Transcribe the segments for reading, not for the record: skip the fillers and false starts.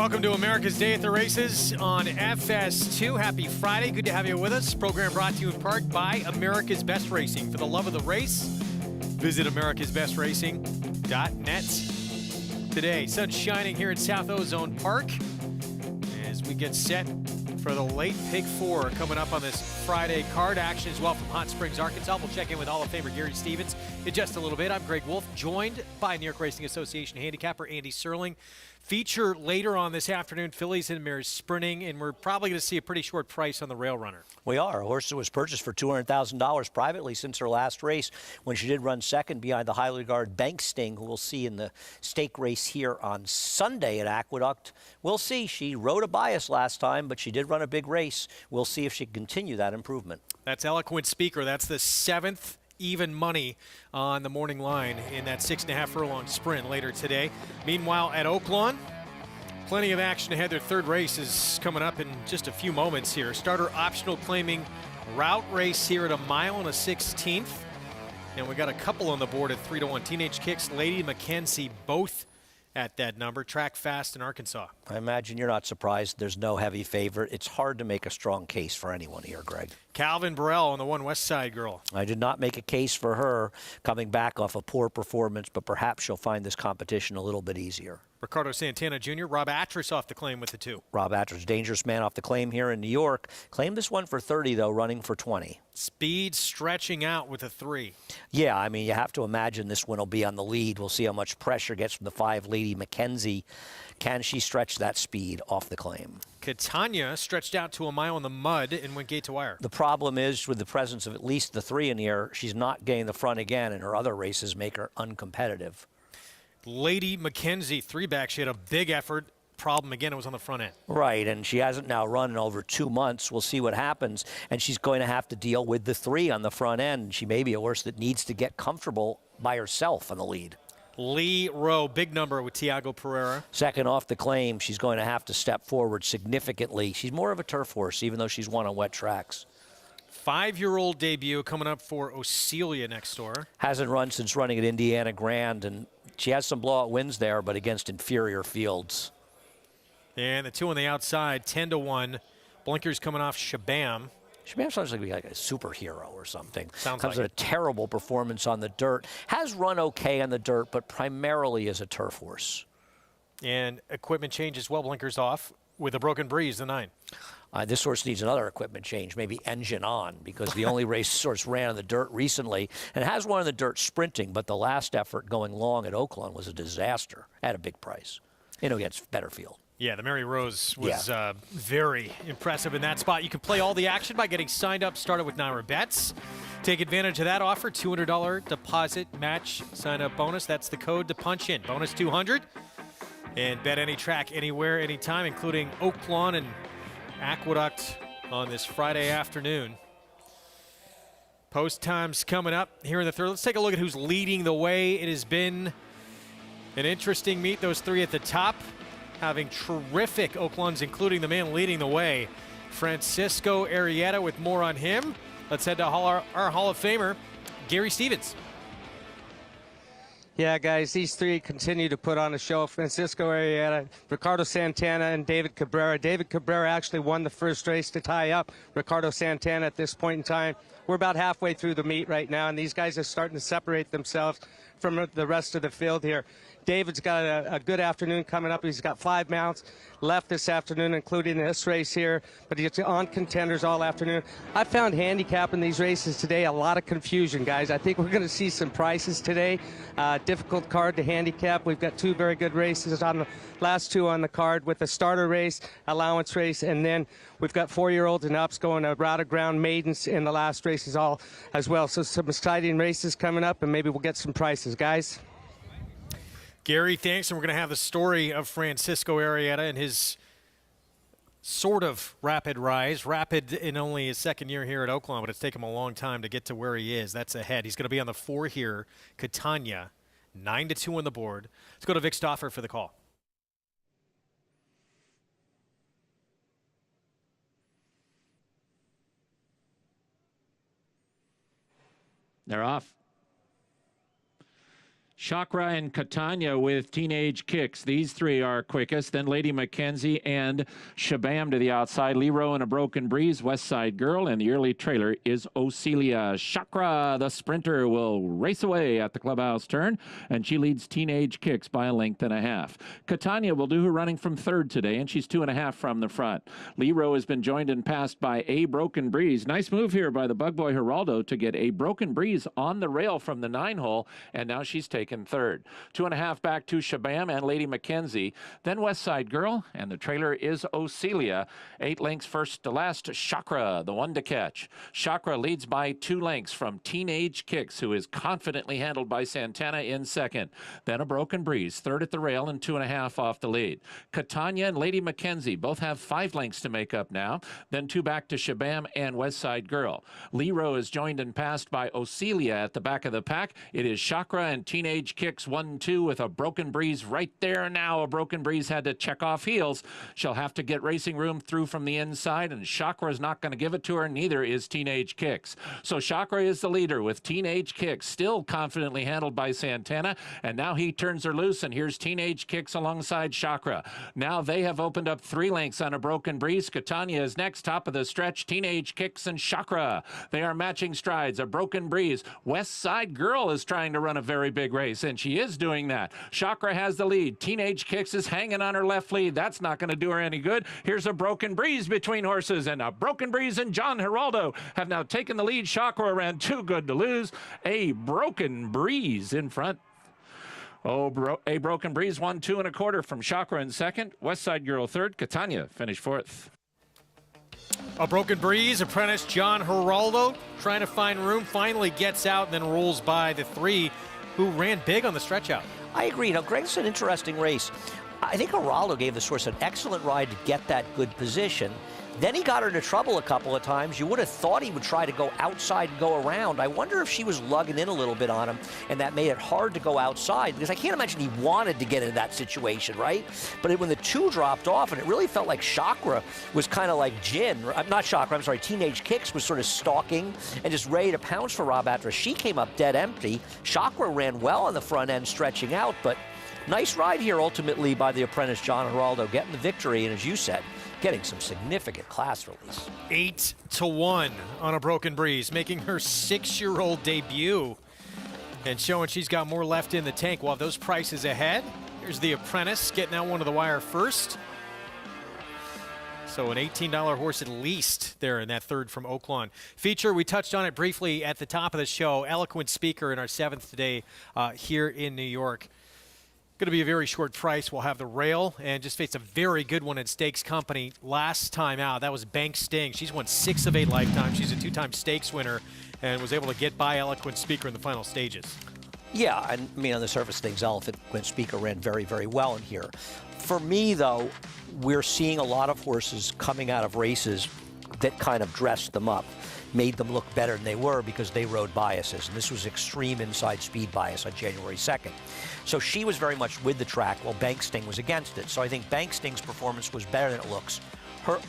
Welcome to America's Day at the Races on FS2. Happy Friday. Good to have you with us. Program brought to you in part by America's Best Racing. For the love of the race, visit americasbestracing.net. Today, sun shining here at South Ozone Park as we get set for the late Pick 4 coming up on this Friday card. Action as well from Hot Springs, Arkansas. We'll check in with Hall of Famer Gary Stevens in just a little bit. I'm Greg Wolf, joined by New York Racing Association handicapper Andy Serling. Feature later on this afternoon, fillies and mares sprinting, and we're probably going to see a pretty short price on the rail runner. We are. A horse that was purchased for $200,000 privately since her last race when she did run second behind the highly regarded Bank Sting, who we'll see in the stake race here on Sunday at Aqueduct. We'll see. She rode a bias last time, but she did run a big race. We'll see if she can continue that improvement. That's eloquent speaker. That's the 7th even money on the morning line in that 6.5 furlong sprint later today. Meanwhile, at Oaklawn, plenty of action ahead. Their third race is coming up in just a few moments here. Starter optional claiming route race here at 1 mile and a 16th. And we got a couple on the board at 3-1. Teenage Kicks, Lady Mackenzie, both at that number. Track fast in Arkansas. I imagine you're not surprised there's no heavy favorite. It's hard to make a strong case for anyone here, Greg. Calvin Burrell on the One West Side girl. I did not make a case for her coming back off a poor performance, but perhaps she'll find this competition a little bit easier. Ricardo Santana Jr., Rob Atras off the claim with the 2. Rob Atras, dangerous man off the claim here in New York. Claimed this one for 30, though, running for 20. Speed stretching out with a 3. Yeah, I mean, you have to imagine this one will be on the lead. We'll see how much pressure gets from the 5 Lady Mackenzie. Can she stretch that speed off the claim? Catania stretched out to 1 mile in the mud and went gate to wire. The problem is, with the presence of at least the 3 in here, she's not getting the front again, and her other races make her uncompetitive. Lady Mackenzie, 3-back, she had a big effort. Problem again, it was on the front end. Right, and she hasn't now run in over 2 months. We'll see what happens, and she's going to have to deal with the 3 on the front end. She may be a horse that needs to get comfortable by herself on the lead. Lee Rowe, big number with Tiago Pereira. Second off the claim, she's going to have to step forward significantly. She's more of a turf horse, even though she's won on wet tracks. 5-year-old debut coming up for Ocelia next door. Hasn't run since running at Indiana Grand, and she has some blowout wins there, but against inferior fields. And the 2 on the outside, 10-1. Blinkers coming off Shabam. Shabam sounds like a superhero or something. Sounds Comes like with a terrible performance on the dirt. Has run okay on the dirt, but primarily as a turf horse. And equipment change as well, blinkers off with a broken breeze, the 9. This horse needs another equipment change, maybe engine on, because the only race horse ran on the dirt recently and has one on the dirt sprinting, but the last effort going long at Oaklawn was a disaster at a big price. Against better field. Yeah, the Mary Rose was very impressive in that spot. You can play all the action by getting signed up, started with Naira Bets. Take advantage of that offer, $200 deposit match sign-up bonus. That's the code to punch in, bonus 200. And bet any track, anywhere, anytime, including Oaklawn and Aqueduct on this Friday afternoon. Post time's coming up here in the third. Let's take a look at who's leading the way. It has been an interesting meet. Those 3 at the top having terrific Oaklawn's, including the man leading the way, Francisco Arrieta. With more on him, let's head to our Hall of Famer, Gary Stevens. Yeah, guys, these 3 continue to put on a show. Francisco Arrieta, Ricardo Santana, and David Cabrera. David Cabrera actually won the first race to tie up Ricardo Santana at this point in time. We're about halfway through the meet right now, and these guys are starting to separate themselves from the rest of the field here. David's got a good afternoon coming up. He's got 5 mounts left this afternoon, including this race here, but he's on contenders all afternoon. I found handicapping these races today a lot of confusion, guys. I think we're going to see some prices today. Difficult card to handicap. We've got 2 very good races on the last 2 on the card, with a starter race, allowance race, and then we've got 4-year-olds and ups going to route of ground maidens in the last races all as well. So some exciting races coming up, and maybe we'll get some prices, guys. Gary, thanks. And we're going to have the story of Francisco Arrieta and his sort of rapid rise. Rapid in only his second year here at Oaklawn, but it's taken him a long time to get to where he is. That's ahead. He's going to be on the 4 here. Catania, 9-2 on the board. Let's go to Vic Stauffer for the call. They're off. Chakra and Catania with Teenage Kicks. These three are quickest. Then Lady Mackenzie and Shabam to the outside. Lero and a Broken Breeze, West Side Girl, and the early trailer is Ocelia. Chakra, the sprinter, will race away at the clubhouse turn, and she leads Teenage Kicks by a length and a half. Catania will do her running from third today, and she's 2.5 from the front. Lero has been joined and passed by A Broken Breeze. Nice move here by the Bug Boy Geraldo to get A Broken Breeze on the rail from the 9-hole, and now she's taken third. 2.5 back to Shabam and Lady Mackenzie. Then West Side Girl, and the trailer is Ocelia. 8 lengths first to last. Chakra, the one to catch. Chakra leads by 2 lengths from Teenage Kicks, who is confidently handled by Santana in second. Then a Broken Breeze, third at the rail and 2.5 off the lead. Catania and Lady Mackenzie both have 5 lengths to make up now. Then 2 back to Shabam and West Side Girl. Lero is joined and passed by Ocelia at the back of the pack. It is Chakra and Teenage Kicks 1-2 with a Broken Breeze right there now. A Broken Breeze had to check off heels. She'll have to get racing room through from the inside, and Chakra is not going to give it to her. Neither is Teenage Kicks. So Chakra is the leader with Teenage Kicks still confidently handled by Santana, and now he turns her loose, and here's Teenage Kicks alongside Chakra. Now they have opened up 3 lengths on a Broken Breeze. Catania is next, top of the stretch. Teenage Kicks and Chakra. They are matching strides. A Broken Breeze. West Side Girl is trying to run a very big race, and she is doing that. Chakra has the lead. Teenage Kicks is hanging on her left lead. That's not going to do her any good. Here's a Broken Breeze between horses, and a Broken Breeze and John Geraldo have now taken the lead. Chakra ran too good to lose. A Broken Breeze in front. A Broken Breeze 1, 2 1/4 from Chakra in second. West Side Girl third. Catania finished fourth. A Broken Breeze, apprentice John Geraldo, trying to find room, finally gets out and then rolls by the 3 who ran big on the stretch out. I agree. Now, Greg, it's an interesting race. I think Geraldo gave the horse an excellent ride to get that good position. Then he got her into trouble a couple of times. You would have thought he would try to go outside and go around. I wonder if she was lugging in a little bit on him, and that made it hard to go outside, because I can't imagine he wanted to get into that situation, right? But when the 2 dropped off, and it really felt like Chakra was kind of like not Chakra, I'm sorry, Teenage Kicks was sort of stalking and just ready to pounce for Rob after she came up dead empty. Chakra ran well on the front end, stretching out, but nice ride here ultimately by the apprentice John Geraldo, getting the victory, and as you said, getting some significant class release. 8-1 on a Broken Breeze, making her 6-year-old debut and showing she's got more left in the tank. We'll have those prices ahead. Here's the apprentice getting out one of the wire first. So an $18 horse at least there in that third from Oaklawn. Feature, we touched on it briefly at the top of the show. Eloquent speaker in our 7th today here in New York. Going to be a very short price. We'll have the rail and just faced a very good one at Stakes Company last time out. That was Bank Sting. She's won 6 of 8 lifetimes. She's a 2-time stakes winner and was able to get by Eloquent Speaker in the final stages. Yeah, and I mean, on the surface of things, Eloquent Speaker ran very, very well in here. For me, though, we're seeing a lot of horses coming out of races that kind of dressed them up, made them look better than they were because they rode biases. And this was extreme inside speed bias on January 2nd. So she was very much with the track while Bank Sting was against it. So I think Bank Sting's performance was better than it looks.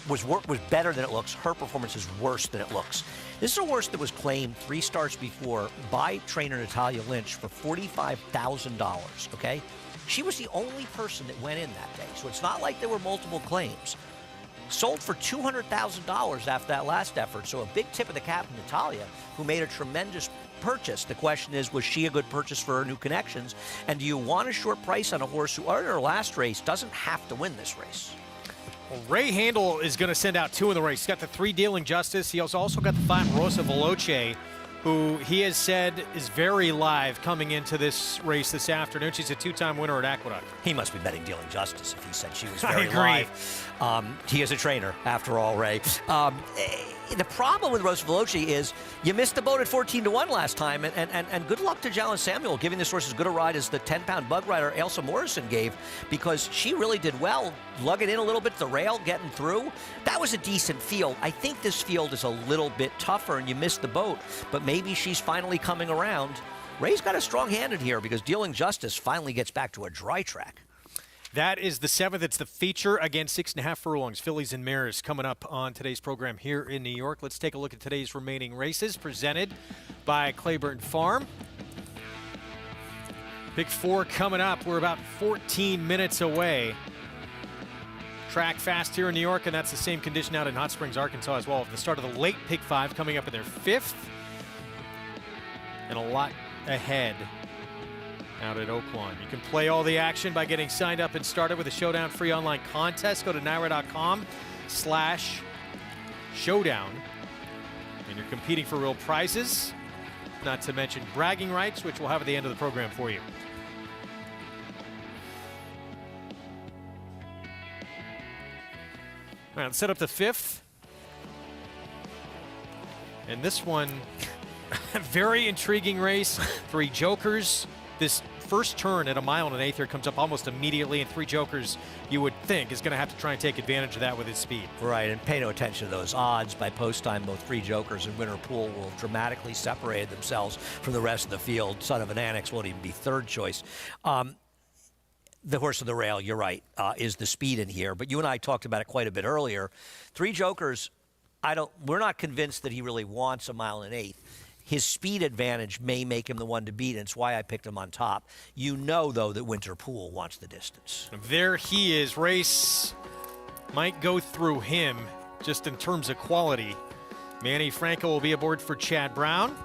Was better than it looks. Her performance is worse than it looks. This is a horse that was claimed 3 starts before by trainer Natalia Lynch for $45,000, okay? She was the only person that went in that day. So it's not like there were multiple claims. Sold for $200,000 after that last effort. So a big tip of the cap to Natalia, who made a tremendous purchase. The question is, was she a good purchase for her new connections? And do you want a short price on a horse who, in her last race, doesn't have to win this race? Well, Ray Handel is going to send out 2 in the race. He's got the 3 Dealing Justice. He also got the 5 Rosa Veloce, who he has said is very live coming into this race this afternoon. She's a 2-time winner at Aqueduct. He must be betting Dealing Justice if he said she was very live. He is a trainer, after all, Ray. The problem with Rosa Veloce is you missed the boat at 14-1 last time, and good luck to Jalen Samuel giving this horse as good a ride as the 10-pound bug rider Ailsa Morrison gave, because she really did well, lugging in a little bit to the rail, getting through. That was a decent field. I think this field is a little bit tougher, and you missed the boat, but maybe she's finally coming around. Ray's got a strong hand in here because Dealing Justice finally gets back to a dry track. That is the 7th. It's the feature. Again, 6.5 furlongs, fillies and mares coming up on today's program here in New York. Let's take a look at today's remaining races presented by Claiborne Farm. Pick 4 coming up. We're about 14 minutes away. Track fast here in New York, and that's the same condition out in Hot Springs, Arkansas as well. The start of the late Pick 5 coming up in their 5th. And a lot ahead out at Oaklawn. You can play all the action by getting signed up and started with a Showdown free online contest. Go to NYRA.com/showdown. And you're competing for real prizes, not to mention bragging rights, which we'll have at the end of the program for you. All right, let's set up the 5th. And this one, a very intriguing race. 3 jokers. This first turn at 1 1/8 here comes up almost immediately, and 3 jokers you would think is going to have to try and take advantage of that with his speed. Right, and pay no attention to those odds. By post time, both 3 jokers and winner pool will dramatically separate themselves from the rest of the field. Son of an Annex won't even be 3rd choice. The horse of the rail, you're right, is the speed in here. But you and I talked about it quite a bit earlier. 3 jokers, we're not convinced that he really wants 1 1/8. His speed advantage may make him the one to beat, and it's why I picked him on top. You know, though, that Winter Pool wants the distance. There he is. Race might go through him just in terms of quality. Manny Franco will be aboard for Chad Brown.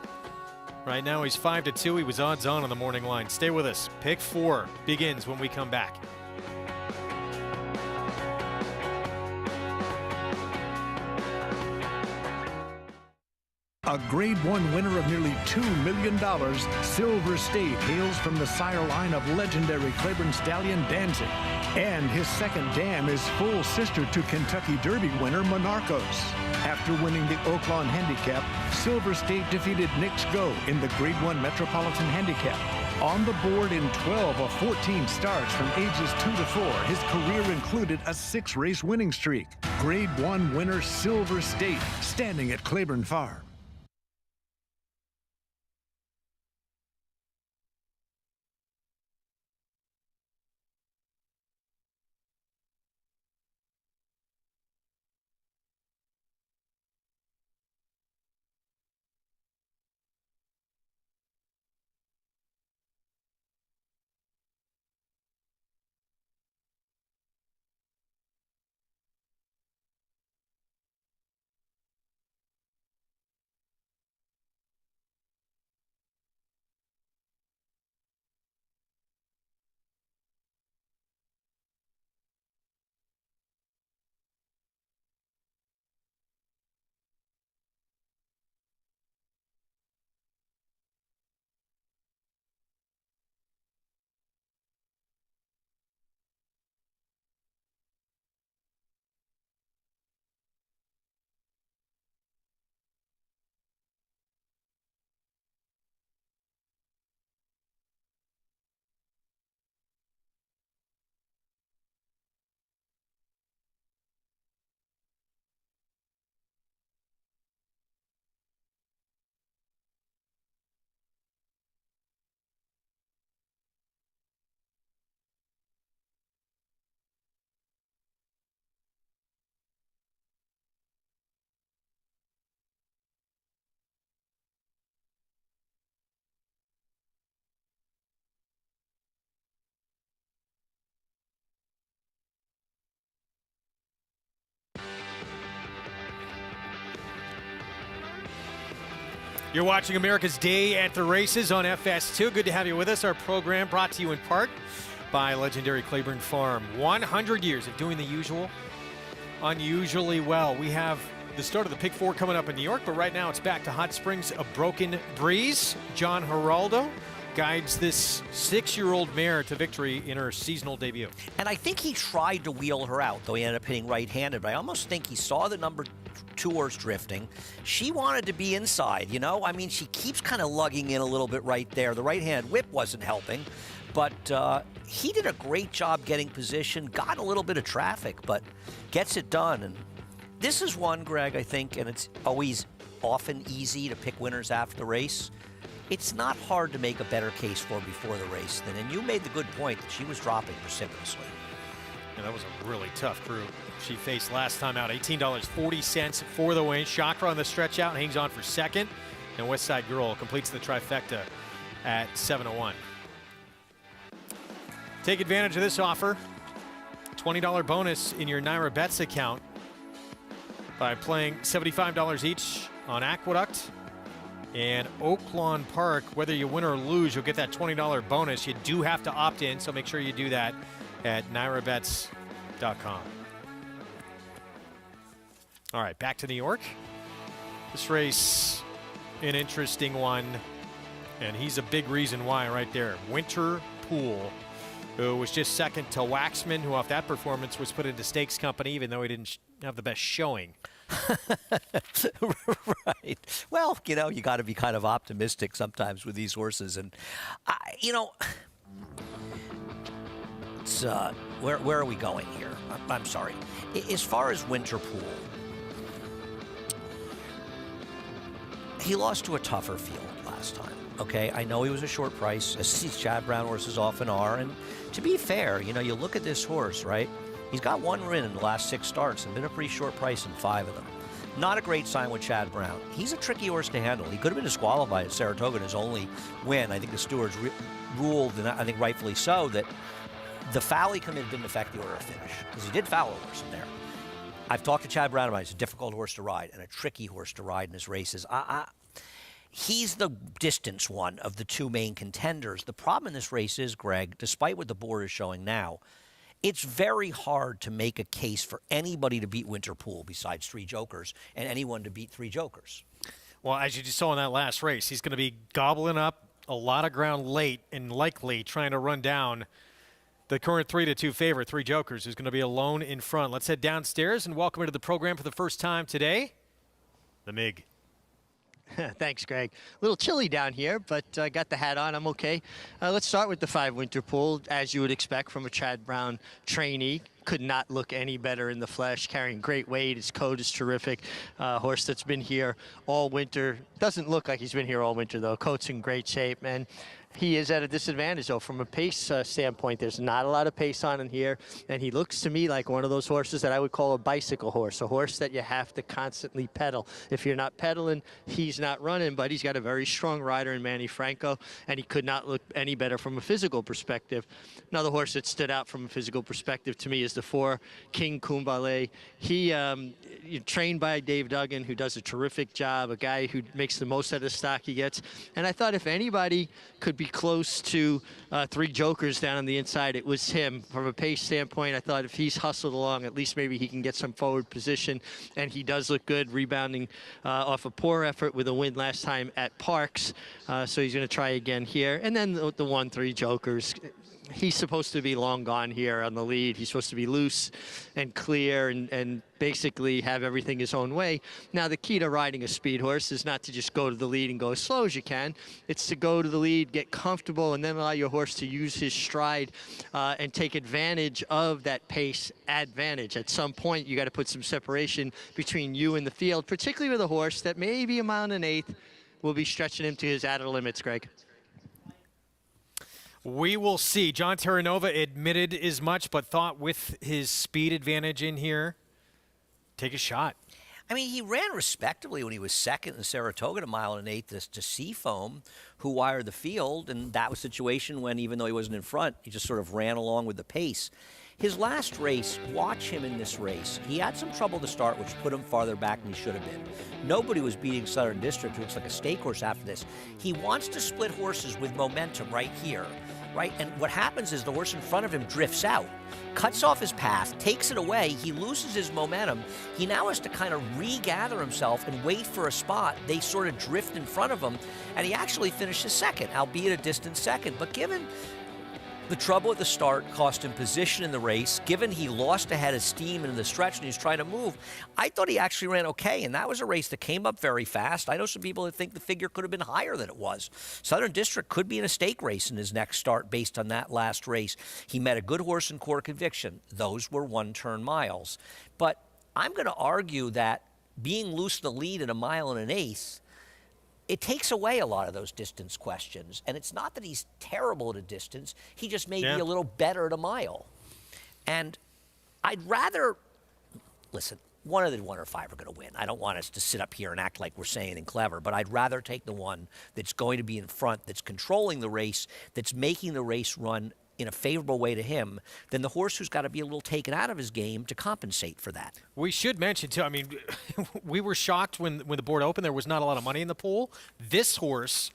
Right now he's 5-2. He was odds on the morning line. Stay with us. Pick 4 begins when we come back. A Grade 1 winner of nearly $2 million, Silver State hails from the sire line of legendary Claiborne Stallion Danzig. And his second dam is full sister to Kentucky Derby winner Monarchos. After winning the Oaklawn Handicap, Silver State defeated Knicks Go in the Grade 1 Metropolitan Handicap. On the board in 12 of 14 starts from ages 2 to 4, his career included a 6-race winning streak. Grade 1 winner Silver State, standing at Claiborne Farm. You're watching America's Day at the Races on FS2. Good to have you with us. Our program brought to you in part by legendary Claiborne Farm. 100 years of doing the usual, unusually well. We have the start of the Pick 4 coming up in New York, but right now it's back to Hot Springs, a Broken Breeze. John Geraldo guides this 6-year-old mare to victory in her seasonal debut. And I think he tried to wheel her out, though he ended up hitting right-handed. But I almost think he saw the number 2 horse drifting. She wanted to be inside, you know? I mean, she keeps kind of lugging in a little bit right there. The right-hand whip wasn't helping. But he did a great job getting position, got a little bit of traffic, but gets it done. And this is one, Greg, I think, and it's always often easy to pick winners after the race. It's not hard to make a better case for before the race than, and you made the good point that she was dropping precipitously. Yeah, that was a really tough group she faced last time out. $18.40 for the win. Chakra on the stretch out and hangs on for second. And West Side Girl completes the trifecta at 7:01. Take advantage of this offer. $20 bonus in your Naira Bets account by playing $75 each on Aqueduct and Oaklawn Park. Whether you win or lose, you'll get that $20 bonus. You do have to opt in, so make sure you do that at nairabets.com. All right, back to New York. This race, an interesting one, and he's a big reason why right there. Winter Pool, who was just second to Waxman, who off that performance was put into Stakes Company, even though he didn't have the best showing. Right. Well, you know, you got to be kind of optimistic sometimes with these horses. And, you know, it's, where are we going here? I'm sorry. As far as Winter Pool, he lost to a tougher field last time. Okay, I know he was a short price, as these Chad Brown horses often are. And to be fair, you know, you look at this horse, right? He's got one win in the last 6 starts and been a pretty short price in 5 of them. Not a great sign with Chad Brown. He's a tricky horse to handle. He could have been disqualified at Saratoga in his only win. I think the stewards ruled, and I think rightfully so, that the foul he committed didn't affect the order of finish, because he did foul a horse in there. I've talked to Chad Brown about it. He's a difficult horse to ride and a tricky horse to ride in his races. He's the distance one of the 2 main contenders. The problem in this race is, Greg, despite what the board is showing now, it's very hard to make a case for anybody to beat Winter Pool besides 3 jokers, and anyone to beat 3 jokers. Well, as you just saw in that last race, he's going to be gobbling up a lot of ground late and likely trying to run down the current 3-2 favorite, 3 jokers, who's going to be alone in front. Let's head downstairs and welcome into the program for the first time today, the MIG. Thanks, Greg. A little chilly down here, but I got the hat on. I'm okay. Let's start with the 5 Winter Pool, as you would expect from a Chad Brown trainee. Could not look any better in the flesh, carrying great weight. His coat is terrific. Horse that's been here all winter. Doesn't look like he's been here all winter, though. Coat's in great shape, and he is at a disadvantage, though, from a pace standpoint. There's not a lot of pace on him here, and he looks to me like one of those horses that I would call a bicycle horse, a horse that you have to constantly pedal. If you're not pedaling, he's not running, but he's got a very strong rider in Manny Franco, and he could not look any better from a physical perspective. Another horse that stood out from a physical perspective to me is the 4 King Kumbale. He trained by Dave Duggan, who does a terrific job, a guy who makes the most out of the stock he gets. And I thought if anybody could be close to 3 jokers down on the inside, it was him. From a pace standpoint, I thought if he's hustled along, at least maybe he can get some forward position. And he does look good, rebounding off a poor effort with a win last time at Parks. So he's going to try again here. And then the 1-3 jokers. He's supposed to be long gone here on the lead. He's supposed to be loose and clear and basically have everything his own way. Now, the key to riding a speed horse is not to just go to the lead and go as slow as you can. It's to go to the lead, get comfortable, and then allow your horse to use his stride and take advantage of that pace advantage. At some point, you got to put some separation between you and the field, particularly with a horse that maybe a mile and 1/8 will be stretching him to his outer limits, Greg. We will see. John Terranova admitted as much, but thought with his speed advantage in here, take a shot. I mean, he ran respectably when he was second in Saratoga, a mile and 1/8 to Seafoam, who wired the field, and that was a situation when, even though he wasn't in front, he just sort of ran along with the pace. His last race, watch him in this race. He had some trouble to start, which put him farther back than he should have been. Nobody was beating Southern District, who looks like a stake horse after this. He wants to split horses with momentum right here, right? And what happens is the horse in front of him drifts out, cuts off his path, takes it away. He loses his momentum. He now has to kind of regather himself and wait for a spot. They sort of drift in front of him, and he actually finishes second, albeit a distant second. But given the trouble at the start cost him position in the race, given he lost a head of steam in the stretch and he's trying to move, I thought he actually ran okay, and that was a race that came up very fast. I know some people that think the figure could have been higher than it was. Southern District could be in a stake race in his next start based on that last race. He met a good horse in Core Conviction. Those were 1-turn miles. But I'm going to argue that being loose in the lead at a mile and 1/8, it takes away a lot of those distance questions. And it's not that he's terrible at a distance. He just may be a little better at a mile. And I'd rather, listen, one of the 1 or 5 are going to win. I don't want us to sit up here and act like we're saying anything clever, but I'd rather take the one that's going to be in front, that's controlling the race, that's making the race run in a favorable way to him than the horse who's got to be a little taken out of his game to compensate for that. We should mention, too, I mean, we were shocked when the board opened. There was not a lot of money in the pool. This horse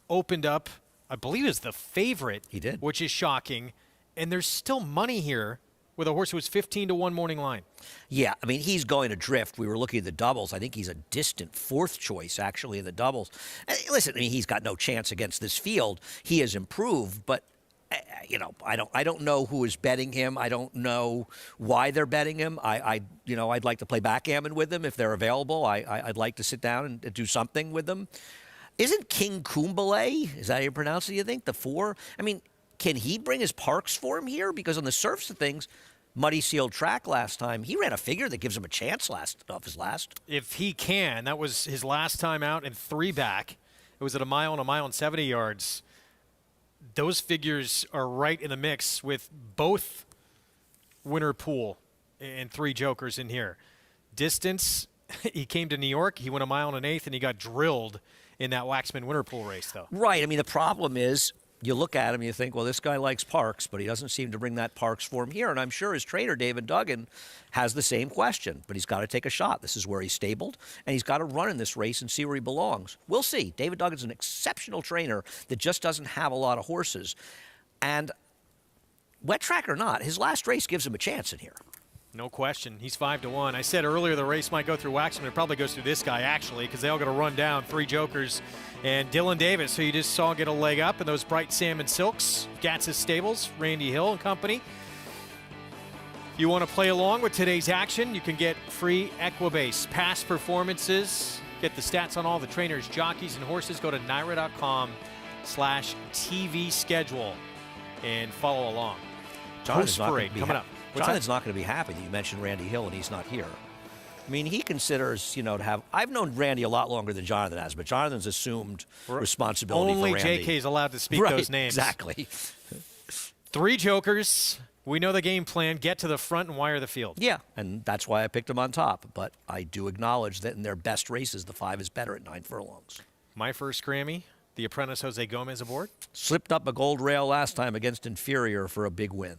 opened up, I believe, as the favorite. He did. Which is shocking. And there's still money here with a horse who was 15-1 morning line. Yeah, I mean, he's going to drift. We were looking at the doubles. I think he's a distant fourth choice, actually, in the doubles. And listen, I mean, he's got no chance against this field. He has improved, but you know, I don't know who is betting him. I don't know why they're betting him. I'd like to play backgammon with them if they're available. I'd like to sit down and do something with them. Isn't King Kumbale, is that how you pronounce it, you think, the 4? I mean, can he bring his Parks form here? Because on the surface of things, muddy sealed track last time, he ran a figure that gives him a chance off his last. If he can, that was his last time out and 3 back. It was at a mile and 70 yards. Those figures are right in the mix with both winner pool and 3 jokers in here. Distance, he came to New York, he went a mile and 1/8, and he got drilled in that Waxman winner pool race, though. Right. I mean, the problem is, you look at him, you think, well, this guy likes Parks, but he doesn't seem to bring that Parks form here. And I'm sure his trainer, David Duggan, has the same question. But he's got to take a shot. This is where he's stabled, and he's got to run in this race and see where he belongs. We'll see. David Duggan's an exceptional trainer that just doesn't have a lot of horses. And wet track or not, his last race gives him a chance in here. No question. He's 5-1. I said earlier the race might go through Waxman. It probably goes through this guy, actually, because they all got to run down 3 jokers. And Dylan Davis, who you just saw get a leg up in those bright salmon silks, Gatz's Stables, Randy Hill and company. If you want to play along with today's action, you can get free Equibase past performances. Get the stats on all the trainers, jockeys, and horses. Go to NYRA.com/TV schedule and follow along. Jonathan's not Parade coming up. Jonathan's not going to be happy that you mentioned Randy Hill and he's not here. I mean, he considers, to have. I've known Randy a lot longer than Jonathan has, but Jonathan's assumed responsibility Only for Randy. JK is allowed to speak right, those names. Exactly. 3 jokers. We know the game plan. Get to the front and wire the field. Yeah, and that's why I picked him on top. But I do acknowledge that in their best races, the 5 is better at 9 furlongs. My first Grammy, the apprentice Jose Gomez aboard. Slipped up a gold rail last time against Inferior for a big win.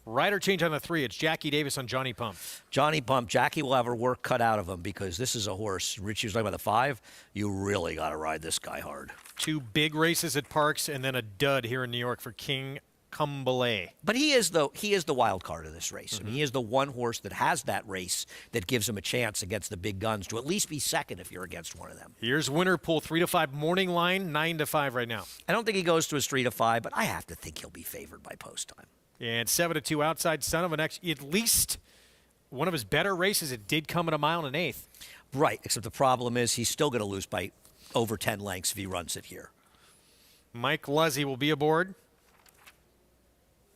Rider change on the 3. It's Jackie Davis on Johnny Pump. Johnny Pump. Jackie will have her work cut out of him because this is a horse. Richie was talking about the 5. You really got to ride this guy hard. 2 big races at Parks and then a dud here in New York for King Kumbale. But he is the wild card of this race. I mean, he is the one horse that has that race that gives him a chance against the big guns to at least be second if you're against one of them. Here's winner pool 3-5 morning line 9-5 right now. I don't think he goes to a 3-5, but I have to think he'll be favored by post time. And 7-2 outside son of at least one of his better races. It did come at a mile and 1/8. Right, except the problem is he's still going to lose by over 10 lengths if he runs it here. Mike Luzzy will be aboard.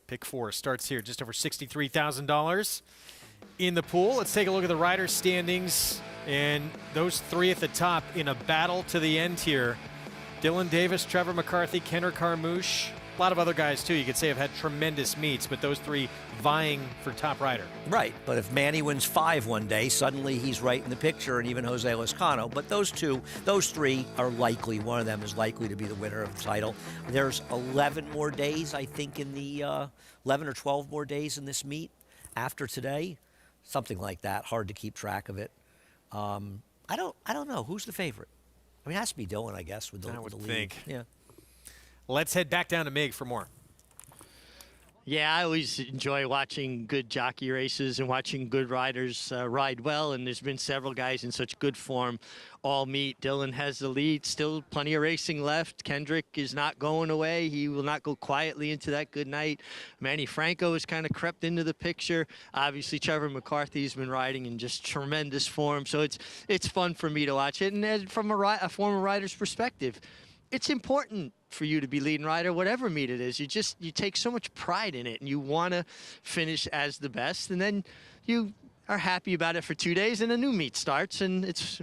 Pick 4 starts here, just over $63,000 in the pool. Let's take a look at the rider standings, and those 3 at the top in a battle to the end here. Dylan Davis, Trevor McCarthy, Kenner Carmouche. A lot of other guys, too, you could say have had tremendous meets, but those 3 vying for top rider. Right, but if Manny wins 5 one day, suddenly he's right in the picture, and even Jose Lezcano. But those 3 are likely. One of them is likely to be the winner of the title. There's 11 more days, I think, in the 11 or 12 more days in this meet after today, something like that. Hard to keep track of it. I don't know who's the favorite. I mean, it has to be Dylan, I guess, with the I would lead. think. Yeah. Let's head back down to Mig for more. Yeah, I always enjoy watching good jockey races and watching good riders ride well, and there's been several guys in such good form all meet. Dylan has the lead, still plenty of racing left. Kendrick is not going away. He will not go quietly into that good night. Manny Franco has kind of crept into the picture. Obviously, Trevor McCarthy has been riding in just tremendous form, so it's fun for me to watch it. And from a former rider's perspective, it's important for you to be leading rider, whatever meet it is. You take so much pride in it, and you want to finish as the best, and then you are happy about it for 2 days, and a new meet starts, and it's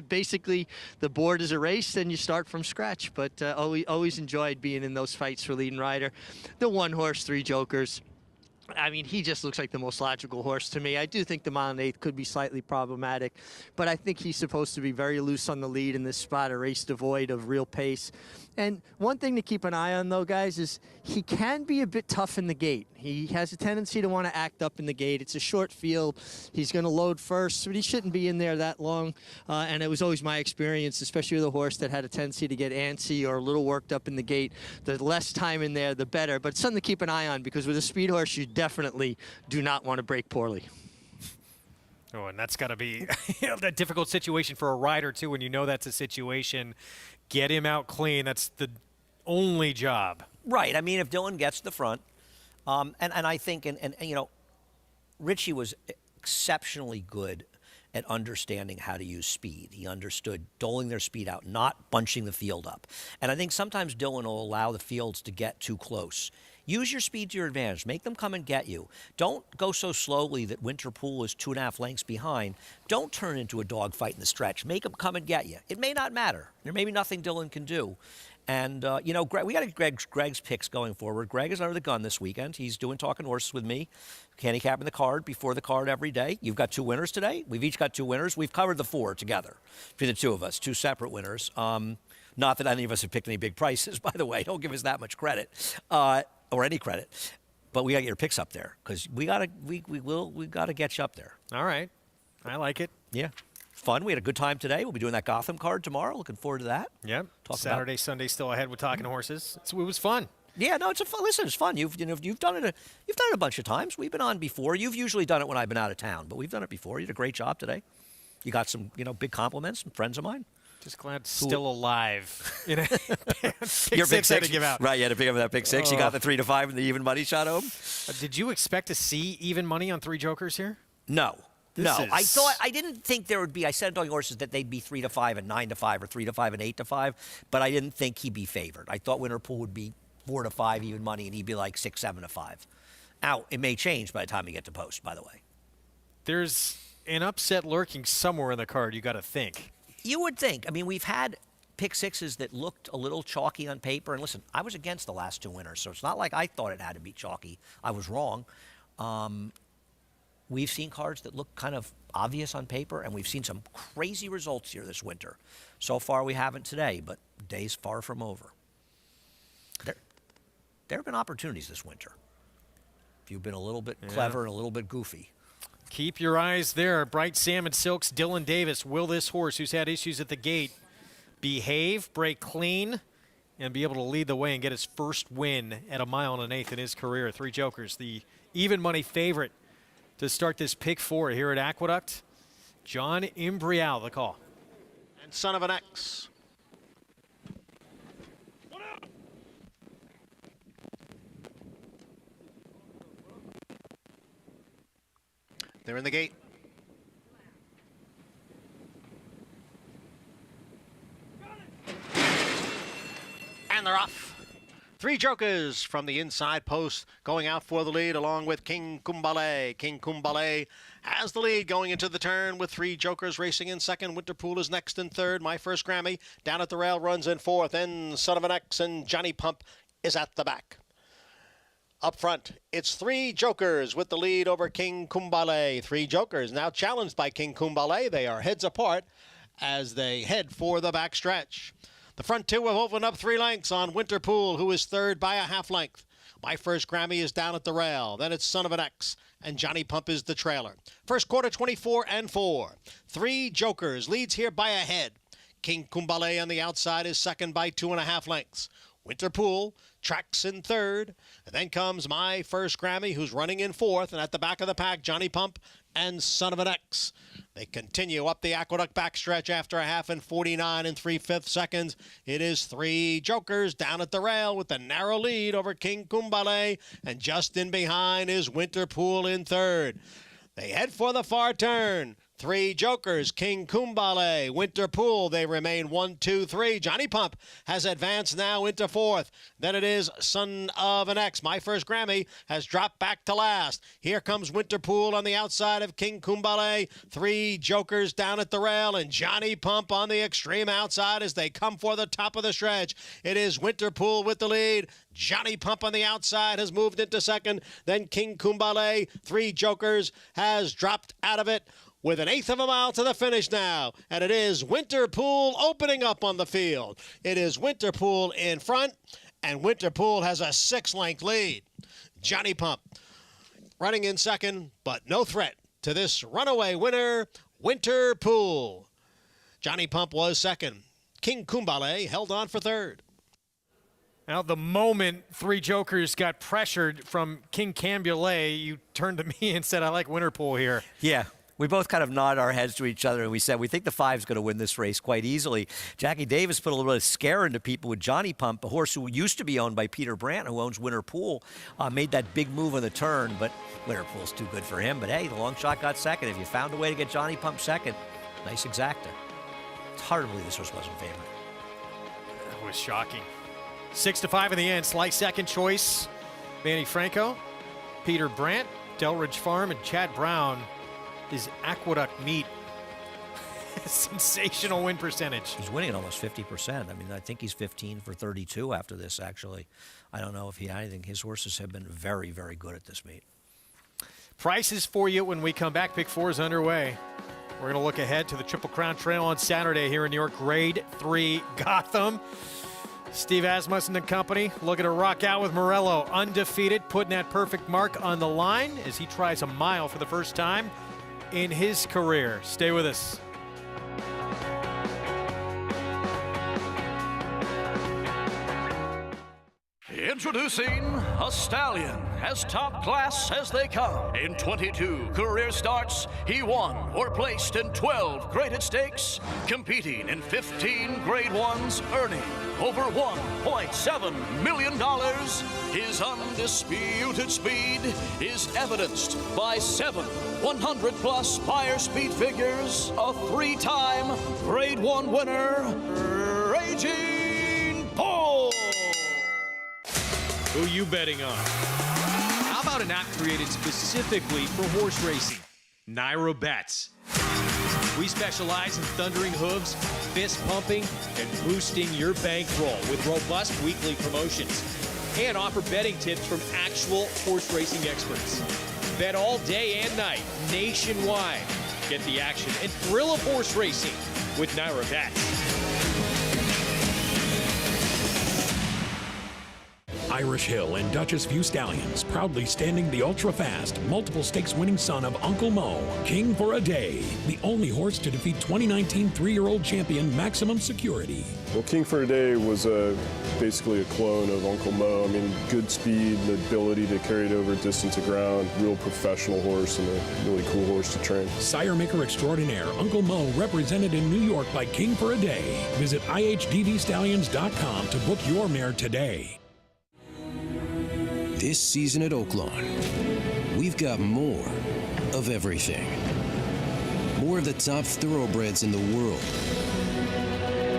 basically the board is erased, and you start from scratch. But always enjoyed being in those fights for leading rider. The 1 horse, 3 jokers. I mean, he just looks like the most logical horse to me. I do think the mile and eighth could be slightly problematic, but I think he's supposed to be very loose on the lead in this spot, a race devoid of real pace. And one thing to keep an eye on, though, guys, is he can be a bit tough in the gate. He has a tendency to want to act up in the gate. It's a short field. He's going to load first, but he shouldn't be in there that long. And it was always my experience, especially with a horse that had a tendency to get antsy or a little worked up in the gate. The less time in there, the better. But it's something to keep an eye on, because with a speed horse, you definitely do not want to break poorly. Oh, and that's got to be a difficult situation for a rider, too, when you know that's a situation. Get him out clean. That's the only job. Right. I mean, if Dylan gets the front, and I think, and you know, Richie was exceptionally good at understanding how to use speed. He understood doling their speed out, not bunching the field up. And I think sometimes Dylan will allow the fields to get too close. Use your speed to your advantage. Make them come and get you. Don't go so slowly that Winterpool is 2.5 lengths behind. Don't turn into a dogfight in the stretch. Make them come and get you. It may not matter. There may be nothing Dylan can do. And, you know, we got Greg's picks going forward. Greg is under the gun this weekend. He's doing Talking Horses with me, handicapping the card before the card every day. You've got 2 winners today. We've each got 2 winners. We've covered the 4 together between the 2 of us, 2 separate winners. Not that any of us have picked any big prices, by the way. Don't give us that much credit. Or any credit, but we got to get your picks up there, because we got to get you up there. All right, I like it. Yeah, fun. We had a good time today. We'll be doing that Gotham card tomorrow. Looking forward to that. Yep. Saturday, Sunday still ahead with Talking Horses. It was fun. Yeah, no, it's a fun. Listen, it's fun. You've done it a bunch of times. We've been on before. You've usually done it when I've been out of town, but we've done it before. You did a great job today. You got some big compliments from friends of mine. Just glad still alive. You know, Your big 6 had to give out. Right, you had to pick up that big 6. You got the 3 to 5 and the even money shot home. Did you expect to see even money on 3 jokers here? No. This is... I didn't think there would be. I said to Talking Horses that they'd be 3 to 5 and 9 to 5, or 3 to 5 and 8 to 5, but I didn't think he'd be favored. I thought Winterpool would be 4 to 5 even money, and he'd be like 6, 7 to 5. Now, it may change by the time we get to post, by the way. There's an upset lurking somewhere in the card, you got to think. You would think. I mean, we've had pick 6s that looked a little chalky on paper. And listen, I was against the last 2 winners, so it's not like I thought it had to be chalky. I was wrong. We've seen cards that look kind of obvious on paper, and we've seen some crazy results here this winter. So far, we haven't today, but the day's far from over. There have been opportunities this winter. If you've been a little bit clever and a little bit goofy. Keep your eyes there. Bright Salmon Silks, Dylan Davis. Will this horse, who's had issues at the gate, behave, break clean, and be able to lead the way and get his first win at 1 mile and 1/8 in his career? 3 jokers, the even money favorite to start this pick 4 here at Aqueduct. John Imbrial, the call. And Son of an X. They're in the gate. And they're off. 3 jokers from the inside post going out for the lead, along with King Kumbale. King Kumbale has the lead going into the turn with 3 jokers racing in second. Winterpool is next in third. My First Grammy down at the rail runs in fourth. Then Son of an X and Johnny Pump is at the back. Up front, it's 3 jokers with the lead over King Kumbale. 3 jokers now challenged by King Kumbale. They are heads apart as they head for the backstretch. The front 2 have opened up 3 lengths on Winterpool, who is third by a half length. My First Grammy is down at the rail. Then it's Son of an X, and Johnny Pump is the trailer. First quarter, 24-4. 3 jokers leads here by a head. King Kumbale on the outside is second by 2.5 lengths. Winterpool tracks in third. And then comes My First Grammy, who's running in fourth. And at the back of the pack, Johnny Pump and Son of an X. They continue up the Aqueduct backstretch after a half and 49 3/5 seconds. It is 3 jokers down at the rail with the narrow lead over King Kumbale. And just in behind is Winterpool in third. They head for the far turn. 3 Jokers, King Kumbale, Winter Pool. They remain 1, 2, 3. Johnny Pump has advanced now into 4th. Then it is Son of an X. My First Grammy has dropped back to last. Here comes Winter Pool on the outside of King Kumbale. 3 Jokers down at the rail, and Johnny Pump on the extreme outside as they come for the top of the stretch. It is Winter Pool with the lead. Johnny Pump on the outside has moved into 2nd. Then King Kumbale, 3 Jokers, has dropped out of it with 1/8 of a mile to the finish now. And it is Winter Pool opening up on the field. It is Winter Pool in front, and Winter Pool has a 6-length lead. Johnny Pump running in 2nd, but no threat to this runaway winner, Winter Pool. Johnny Pump was 2nd. King Kumbale held on for 3rd. Now, the moment 3 Jokers got pressured from King Kumbale, you turned to me and said, I like Winter Pool here. Yeah. We both kind of nodded our heads to each other, and we said, we think the 5's going to win this race quite easily. Jackie Davis put a little bit of scare into people with Johnny Pump, a horse who used to be owned by Peter Brandt, who owns Winter Pool, made that big move on the turn, but Winter Pool's too good for him. But, hey, the long shot got 2nd. If you found a way to get Johnny Pump 2nd, nice exacta. It's hard to believe this horse wasn't favored. That was shocking. 6-5 in the end. Slight second choice. Manny Franco, Peter Brandt, Delridge Farm, and Chad Brown is Aqueduct meet. Sensational win percentage. He's winning at almost 50%. I mean, I think he's 15 for 32 after this, actually. I don't know if he had anything. His horses have been very, very good at this meet. Prices for you when we come back. Pick 4 is underway. We're going to look ahead to the Triple Crown Trail on Saturday here in New York. Grade 3 Gotham. Steve Asmussen and company looking to rock out with Morello. Undefeated, putting that perfect mark on the line as he tries a mile for the first time in his career. Stay with us. Introducing a stallion, as top class as they come. In 22 career starts, he won or placed in 12 graded stakes, competing in 15 grade ones, earning over $1.7 million. His undisputed speed is evidenced by 7 100-plus buyer speed figures, a 3-time grade 1 winner, Raging Bull. Who you betting on? How about an app created specifically for horse racing? Naira Bets. We specialize in thundering hooves, fist pumping, and boosting your bankroll with robust weekly promotions. And offer betting tips from actual horse racing experts. Bet all day and night, nationwide. Get the action and thrill of horse racing with Naira Bets. Irish Hill and Duchess View Stallions, proudly standing the ultra-fast, multiple stakes winning son of Uncle Mo, King for a Day, the only horse to defeat 2019 3-year-old champion Maximum Security. Well, King for a Day was basically a clone of Uncle Mo. I mean, good speed, the ability to carry it over distance of ground, real professional horse and a really cool horse to train. Sire maker extraordinaire Uncle Mo, represented in New York by King for a Day. Visit ihdvstallions.com to book your mare today. This season at Oaklawn, we've got more of everything. More of the top thoroughbreds in the world.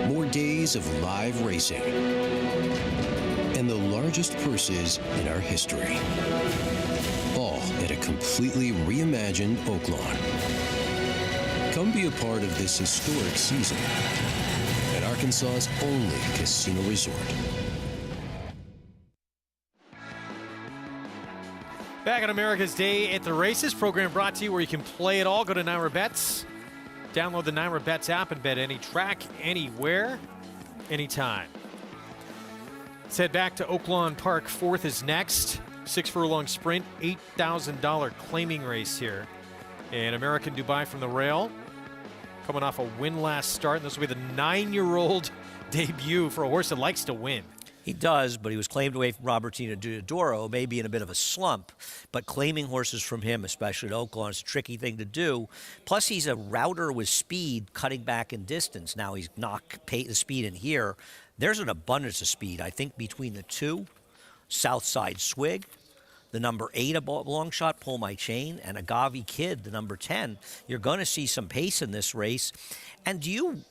More days of live racing. And the largest purses in our history. All at a completely reimagined Oaklawn. Come be a part of this historic season at Arkansas's only casino resort. Back on America's Day at the Races, program brought to you where you can play it all. Go to Naira Bets. Download the Naira Bets app and bet any track, anywhere, anytime. Let's head back to Oaklawn Park. 4th is next. 6 furlong sprint, $8,000 claiming race here. And American Dubai from the rail. Coming off a win last start. And this will be the 9-year-old debut for a horse that likes to win. He does, but he was claimed away from Robertino Diodoro, maybe in a bit of a slump. But claiming horses from him, especially at Oaklawn, is a tricky thing to do. Plus, he's a router with speed, cutting back in distance. Now he's knocked the speed in here. There's an abundance of speed, I think, between the two. Southside Swig, the number 8, a long shot, Pull My Chain, and Agave Kid, the number 10. You're going to see some pace in this race. And do you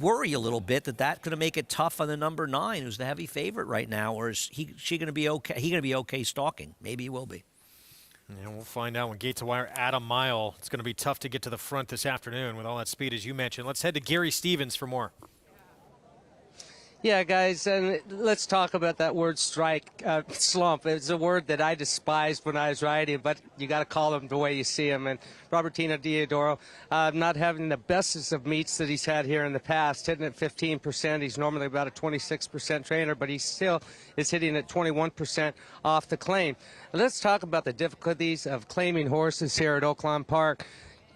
worry a little bit that that's going to make it tough on the number 9, who's the heavy favorite right now, or is she going to be okay? He going to be okay stalking? Maybe he will be. Yeah, we'll find out when Gate to Wire at a mile. It's going to be tough to get to the front this afternoon with all that speed, as you mentioned. Let's head to Gary Stevens for more. Yeah, guys, and let's talk about that word strike, slump. It's a word that I despised when I was riding, but you got to call them the way you see them. And Robertino Diodoro, not having the bestest of meets that he's had here in the past, hitting at 15%. He's normally about a 26% trainer, but he still is hitting at 21% off the claim. Let's talk about the difficulties of claiming horses here at Oaklawn Park.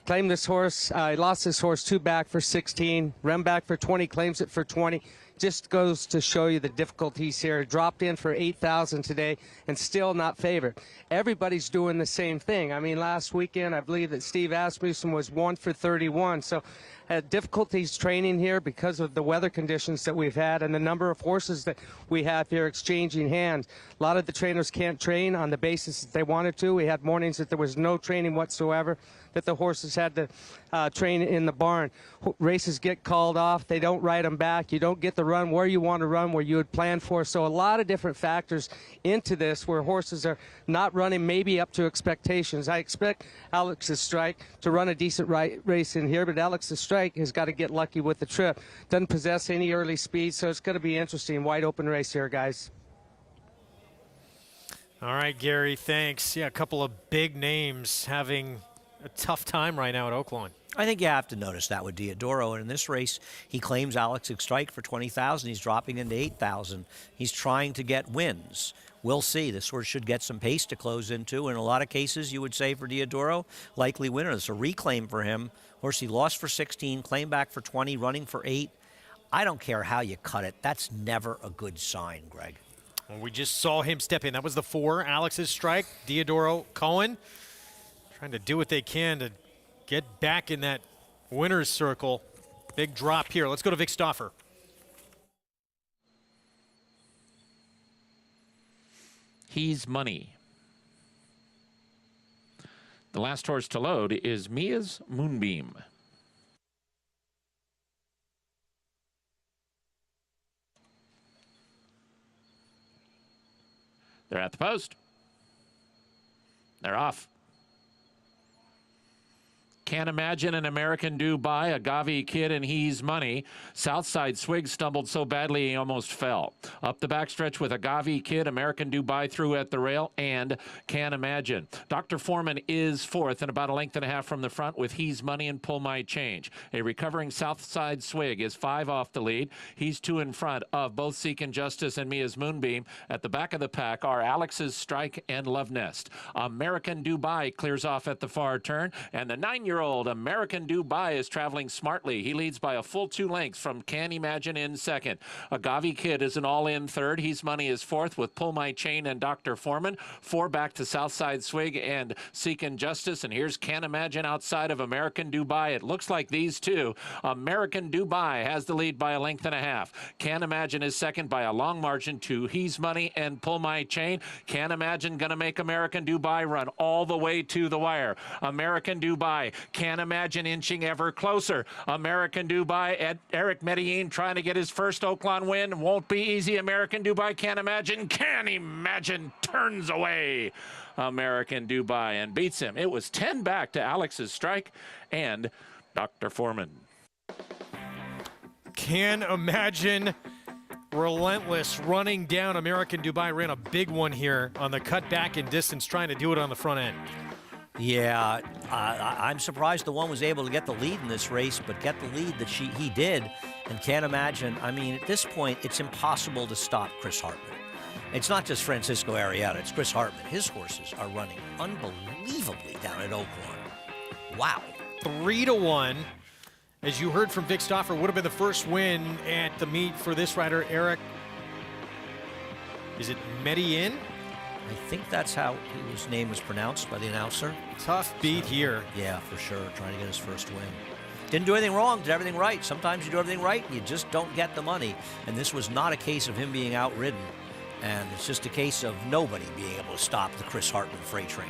Claimed this horse, he lost this horse 2 back for 16, ran back for 20, claims it for 20. Just goes to show you the difficulties here. Dropped in for 8,000 today and still not favored. Everybody's doing the same thing. I mean, last weekend, I believe that Steve Asmussen was 1 for 31. So had difficulties training here because of the weather conditions that we've had and the number of horses that we have here exchanging hands. A lot of the trainers can't train on the basis that they wanted to. We had mornings that there was no training whatsoever, that the horses had to train in the barn. Races get called off. They don't ride them back. You don't get the run where you want to run, where you had planned for. So a lot of different factors into this where horses are not running maybe up to expectations. I expect Alex's Strike to run a decent race in here, but Alex's Strike has got to get lucky with the trip. Doesn't possess any early speed, so it's going to be interesting. Wide open race here, guys. All right, Gary, thanks. Yeah, a couple of big names having a tough time right now at Oaklawn. I think you have to notice that with Diodoro. And in this race, he claims Alex's Strike for 20,000. He's dropping into 8,000. He's trying to get wins. We'll see. This horse should get some pace to close into. In a lot of cases, you would say for Diodoro, likely winner. It's a reclaim for him. Horse he lost for 16, claimed back for 20, running for 8. I don't care how you cut it. That's never a good sign, Greg. Well, we just saw him step in. That was the 4, Alex's Strike, Diodoro, Cohen. Trying to do what they can to get back in that winner's circle. Big drop here. Let's go to Vic Stauffer. He's Money. The last horse to load is Mia's Moonbeam. They're at the post. They're off. Can't Imagine, an American Dubai, Agave Kid, and He's Money. Southside Swig stumbled so badly he almost fell. Up the backstretch with Agave Kid, American Dubai through at the rail, and Can't Imagine. Dr. Foreman is 4th and about a length and a half from the front with He's Money and Pull My Change. A recovering Southside Swig is 5 off the lead. He's 2 in front of both Seekin' Justice and Mia's Moonbeam. At the back of the pack are Alex's Strike and Love Nest. American Dubai clears off at the far turn, and the 9-year-old American Dubai is traveling smartly. He leads by a full 2 lengths from Can't Imagine in 2nd. Agave Kid is an all-in 3rd. He's Money is 4th with Pull My Chain and Dr. Foreman. 4 back to Southside Swig and Seekin' Justice. And here's Can't Imagine outside of American Dubai. It looks like these two. American Dubai has the lead by a length and a half. Can't Imagine is 2nd by a long margin to He's Money and Pull My Chain. Can't Imagine going to make American Dubai run all the way to the wire. American Dubai, Can't Imagine inching ever closer. American Dubai at Eric Medellin trying to get his first Oaklawn win. Won't be easy. American Dubai, Can't Imagine turns away American Dubai and beats him. It was 10 back to Alex's Strike and Dr. Foreman. Can't Imagine, relentless, running down American Dubai. Ran a big one here on the cut back in distance, trying to do it on the front end. Yeah, I'm surprised the one was able to get the lead in this race, but get the lead that he did. And Can't Imagine, I mean, at this point, it's impossible to stop Chris Hartman. It's not just Francisco Arrieta, it's Chris Hartman. His horses are running unbelievably down at Oaklawn. Wow. 3-1. As you heard from Vic Stauffer, would have been the first win at the meet for this rider, Eric. Is it Medellin? I think that's how his name was pronounced by the announcer. Tough beat here. Yeah, for sure. Trying to get his first win. Didn't do anything wrong, did everything right. Sometimes you do everything right and you just don't get the money. And this was not a case of him being outridden. And it's just a case of nobody being able to stop the Chris Hartman freight train.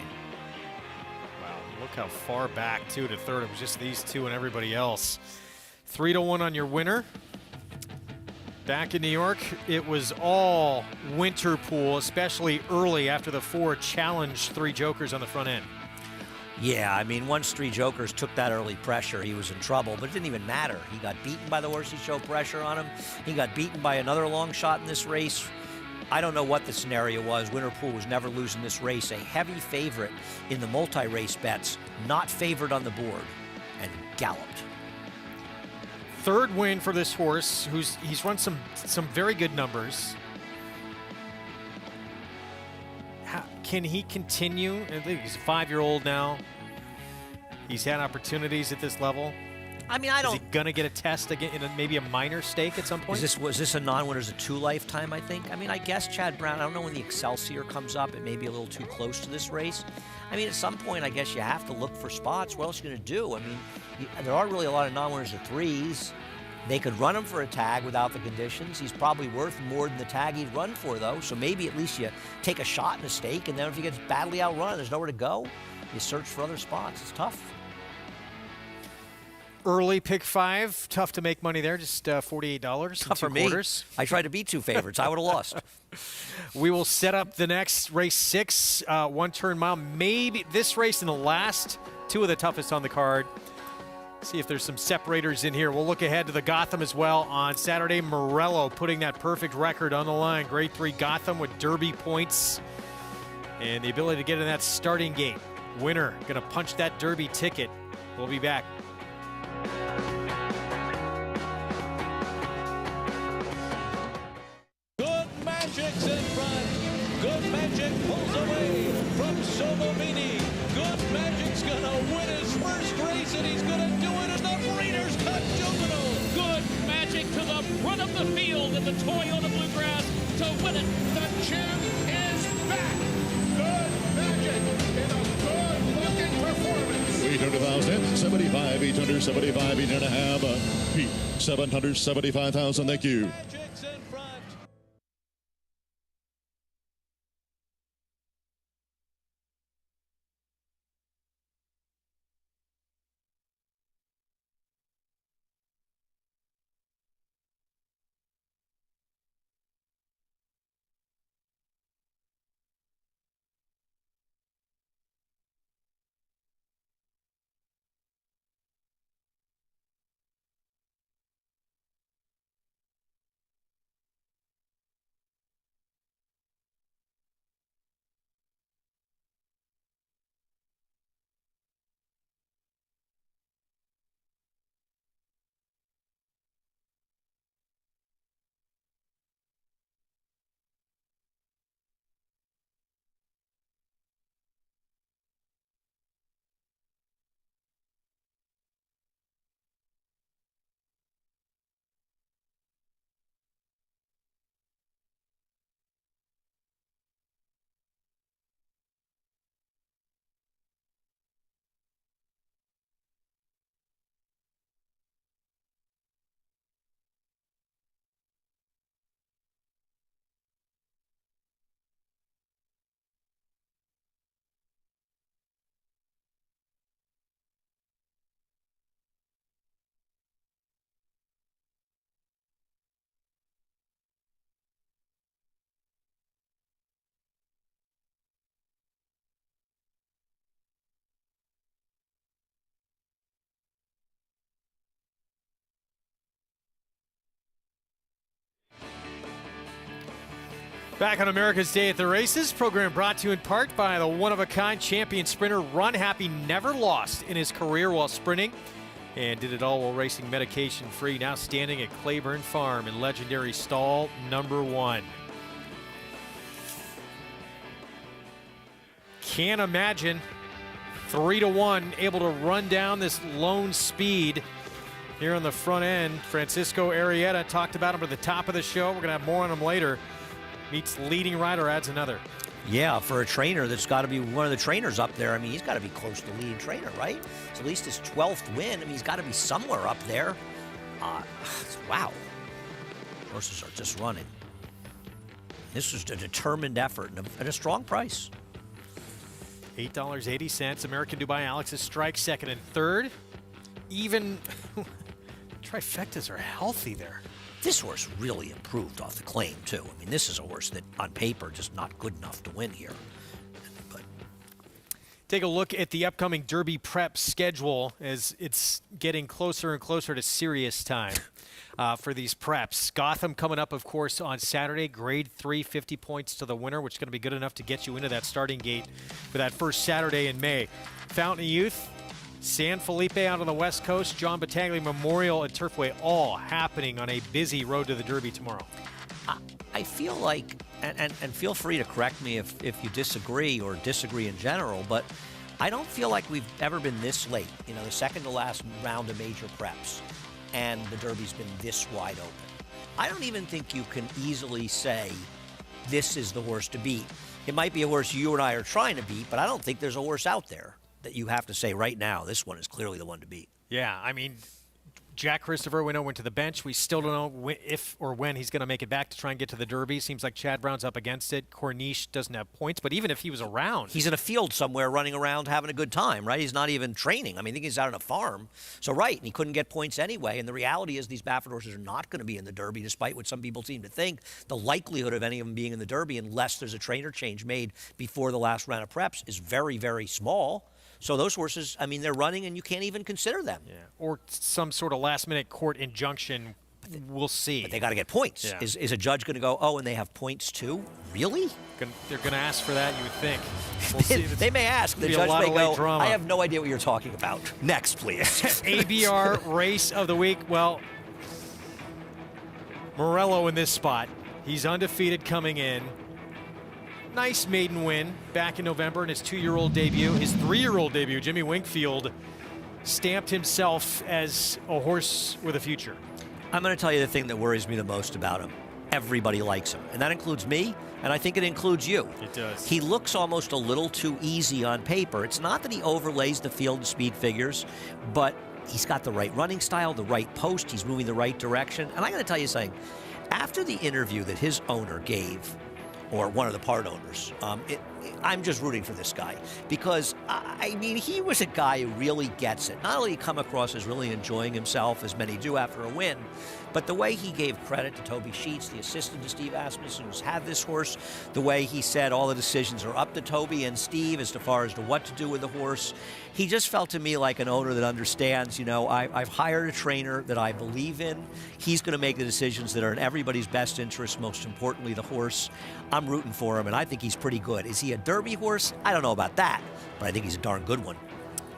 Wow, look how far back, to third. It was just these two and everybody else. 3-1 on your winner. Back in New York, it was all winter pool, especially early after the 4 challenged 3 jokers on the front end. Yeah, I mean, once 3 jokers took that early pressure, he was in trouble, but it didn't even matter. He got beaten by the horse he showed pressure on him. He got beaten by another long shot in this race. I don't know what the scenario was. Winterpool was never losing this race. A heavy favorite in the multi-race bets, not favored on the board, and galloped. 3rd win for this horse, he's run some very good numbers. Can he continue? I think he's a 5-year-old now. He's had opportunities at this level. I mean, I don't. Is he gonna get a test again in maybe a minor stake at some point? Was this a non-winner's a 2 lifetime? I think. I mean, I guess Chad Brown. I don't know when the Excelsior comes up. It may be a little too close to this race. I mean, at some point, I guess you have to look for spots. What else are you gonna do? I mean, there aren't really a lot of non-winners of 3s. They could run him for a tag without the conditions. He's probably worth more than the tag he'd run for, though. So maybe at least you take a shot in a stake, and then if he gets badly outrun, there's nowhere to go. You search for other spots. It's tough. Early pick 5, tough to make money there. Just $48 Tough for me. I tried to beat 2 favorites. I would have lost. We will set up the next race 6, 1-turn mile. Maybe this race and the last 2 of the toughest on the card. See if there's some separators in here. We'll look ahead to the Gotham as well on Saturday. Morello putting that perfect record on the line. Grade 3 Gotham with Derby points and the ability to get in that starting gate. Winner gonna punch that Derby ticket. We'll be back. Good Magic's in front. Good Magic pulls away from Solomini. Good Magic's gonna win his first race, and he's gonna do it in the Breeders' Cup Juvenile. Good Magic to the front of the field in the Toyota Bluegrass to win it. The champ is back. Good Magic in a good-looking performance. 800,000, 75, 875, 8.5. Pete, 775,000. Thank you. Magic's in front. Back on America's Day at the Races, program brought to you in part by the one-of-a-kind champion sprinter Run Happy. Never lost in his career while sprinting and did it all while racing medication-free. Now standing at Claiborne Farm in legendary stall number 1. Can't imagine 3-1 able to run down this lone speed here on the front end. Francisco Arrieta, talked about him at the top of the show. We're going to have more on him later. Meets leading rider, adds another. Yeah, for a trainer that's got to be one of the trainers up there. I mean, he's got to be close to leading trainer, right? It's at least his 12th win. I mean, he's got to be somewhere up there. Wow. Horses are just running. This was a determined effort and a strong price. $8.80. American Dubai Alex's strike second and third. Even trifectas are healthy there. This horse really improved off the claim, too. I mean, this is a horse that, on paper, just not good enough to win here. But take a look at the upcoming Derby prep schedule as it's getting closer and closer to serious time for these preps. Gotham coming up, of course, on Saturday. Grade 3, 50 points to the winner, which is going to be good enough to get you into that starting gate for that first Saturday in May. Fountain of Youth, San Felipe out on the West Coast, John Battaglia Memorial at Turfway, all happening on a busy road to the Derby tomorrow. I feel like, and feel free to correct me if you disagree or disagree in general, but I don't feel like we've ever been this late. You know, the second to last round of major preps, and the Derby's been this wide open. I don't even think you can easily say this is the horse to beat. It might be a horse you and I are trying to beat, but I don't think there's a horse out there that you have to say right now, this one is clearly the one to beat. Yeah, I mean, Jack Christopher, we know, went to the bench. We still don't know if or when he's going to make it back to try and get to the Derby. Seems like Chad Brown's up against it. Corniche doesn't have points, but even if he was around. He's in a field somewhere running around having a good time, right? He's not even training. I mean, I think he's out on a farm. So, right, and he couldn't get points anyway. And the reality is these Baffert horses are not going to be in the Derby, despite what some people seem to think. The likelihood of any of them being in the Derby, unless there's a trainer change made before the last round of preps, is very, very small. So those horses, I mean, they're running, and you can't even consider them. Yeah. Or some sort of last-minute court injunction. We'll see. But they got to get points. Yeah. Is a judge going to go, oh, and they have points too? Really? They're going to ask for that, you would think. We'll see. They may ask. The judge may go, I have no idea what you're talking about. Next, please. ABR race of the week. Well, Morello in this spot. He's undefeated coming in. Nice maiden win back in November in his 2-year-old debut. His 3-year-old debut, Jimmy Winkfield, stamped himself as a horse with a future. I'm going to tell you the thing that worries me the most about him. Everybody likes him, and that includes me, and I think it includes you. It does. He looks almost a little too easy on paper. It's not that he overlays the field and speed figures, but he's got the right running style, the right post, he's moving the right direction. And I'm going to tell you something. After the interview that his owner gave, or one of the part owners, I'm just rooting for this guy because, I mean, he was a guy who really gets it. Not only come across as really enjoying himself, as many do after a win, but the way he gave credit to Toby Sheets, the assistant to Steve Asmussen, who's had this horse, the way he said all the decisions are up to Toby and Steve as far as to what to do with the horse. He just felt to me like an owner that understands, you know, I've hired a trainer that I believe in. He's going to make the decisions that are in everybody's best interest, most importantly the horse. I'm rooting for him, and I think he's pretty good. Is he a Derby horse? I don't know about that, but I think he's a darn good one.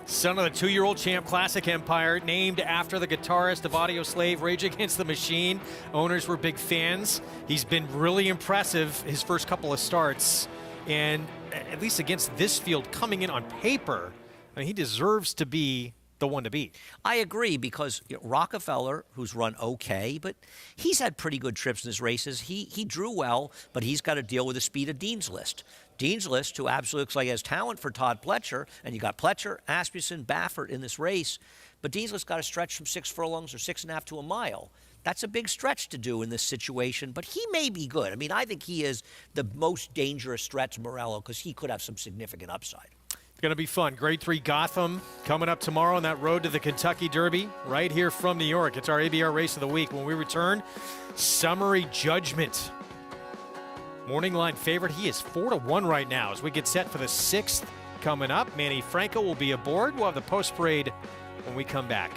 Son of the 2-year-old Champ Classic Empire, named after the guitarist of Audio Slave, Rage Against the Machine. Owners were big fans. He's been really impressive his first couple of starts, and at least against this field coming in on paper, I mean, he deserves to be the one to beat. I agree because Rockefeller, who's run okay, but he's had pretty good trips in his races. He drew well, but he's got to deal with the speed of Dean's List. Dean's List, who absolutely looks like he has talent for Todd Pletcher, and you got Pletcher, Asmussen, Baffert in this race, but Dean's List got to stretch from 6 furlongs or 6.5 to a mile. That's a big stretch to do in this situation, but he may be good. I mean, I think he is the most dangerous stretch, Morello, because he could have some significant upside. It's going to be fun. Grade 3 Gotham coming up tomorrow on that road to the Kentucky Derby right here from New York. It's our ABR race of the week. When we return, summary judgment. Morning line favorite. He is 4-1 right now as we get set for the 6th coming up. Manny Franco will be aboard. We'll have the post parade when we come back.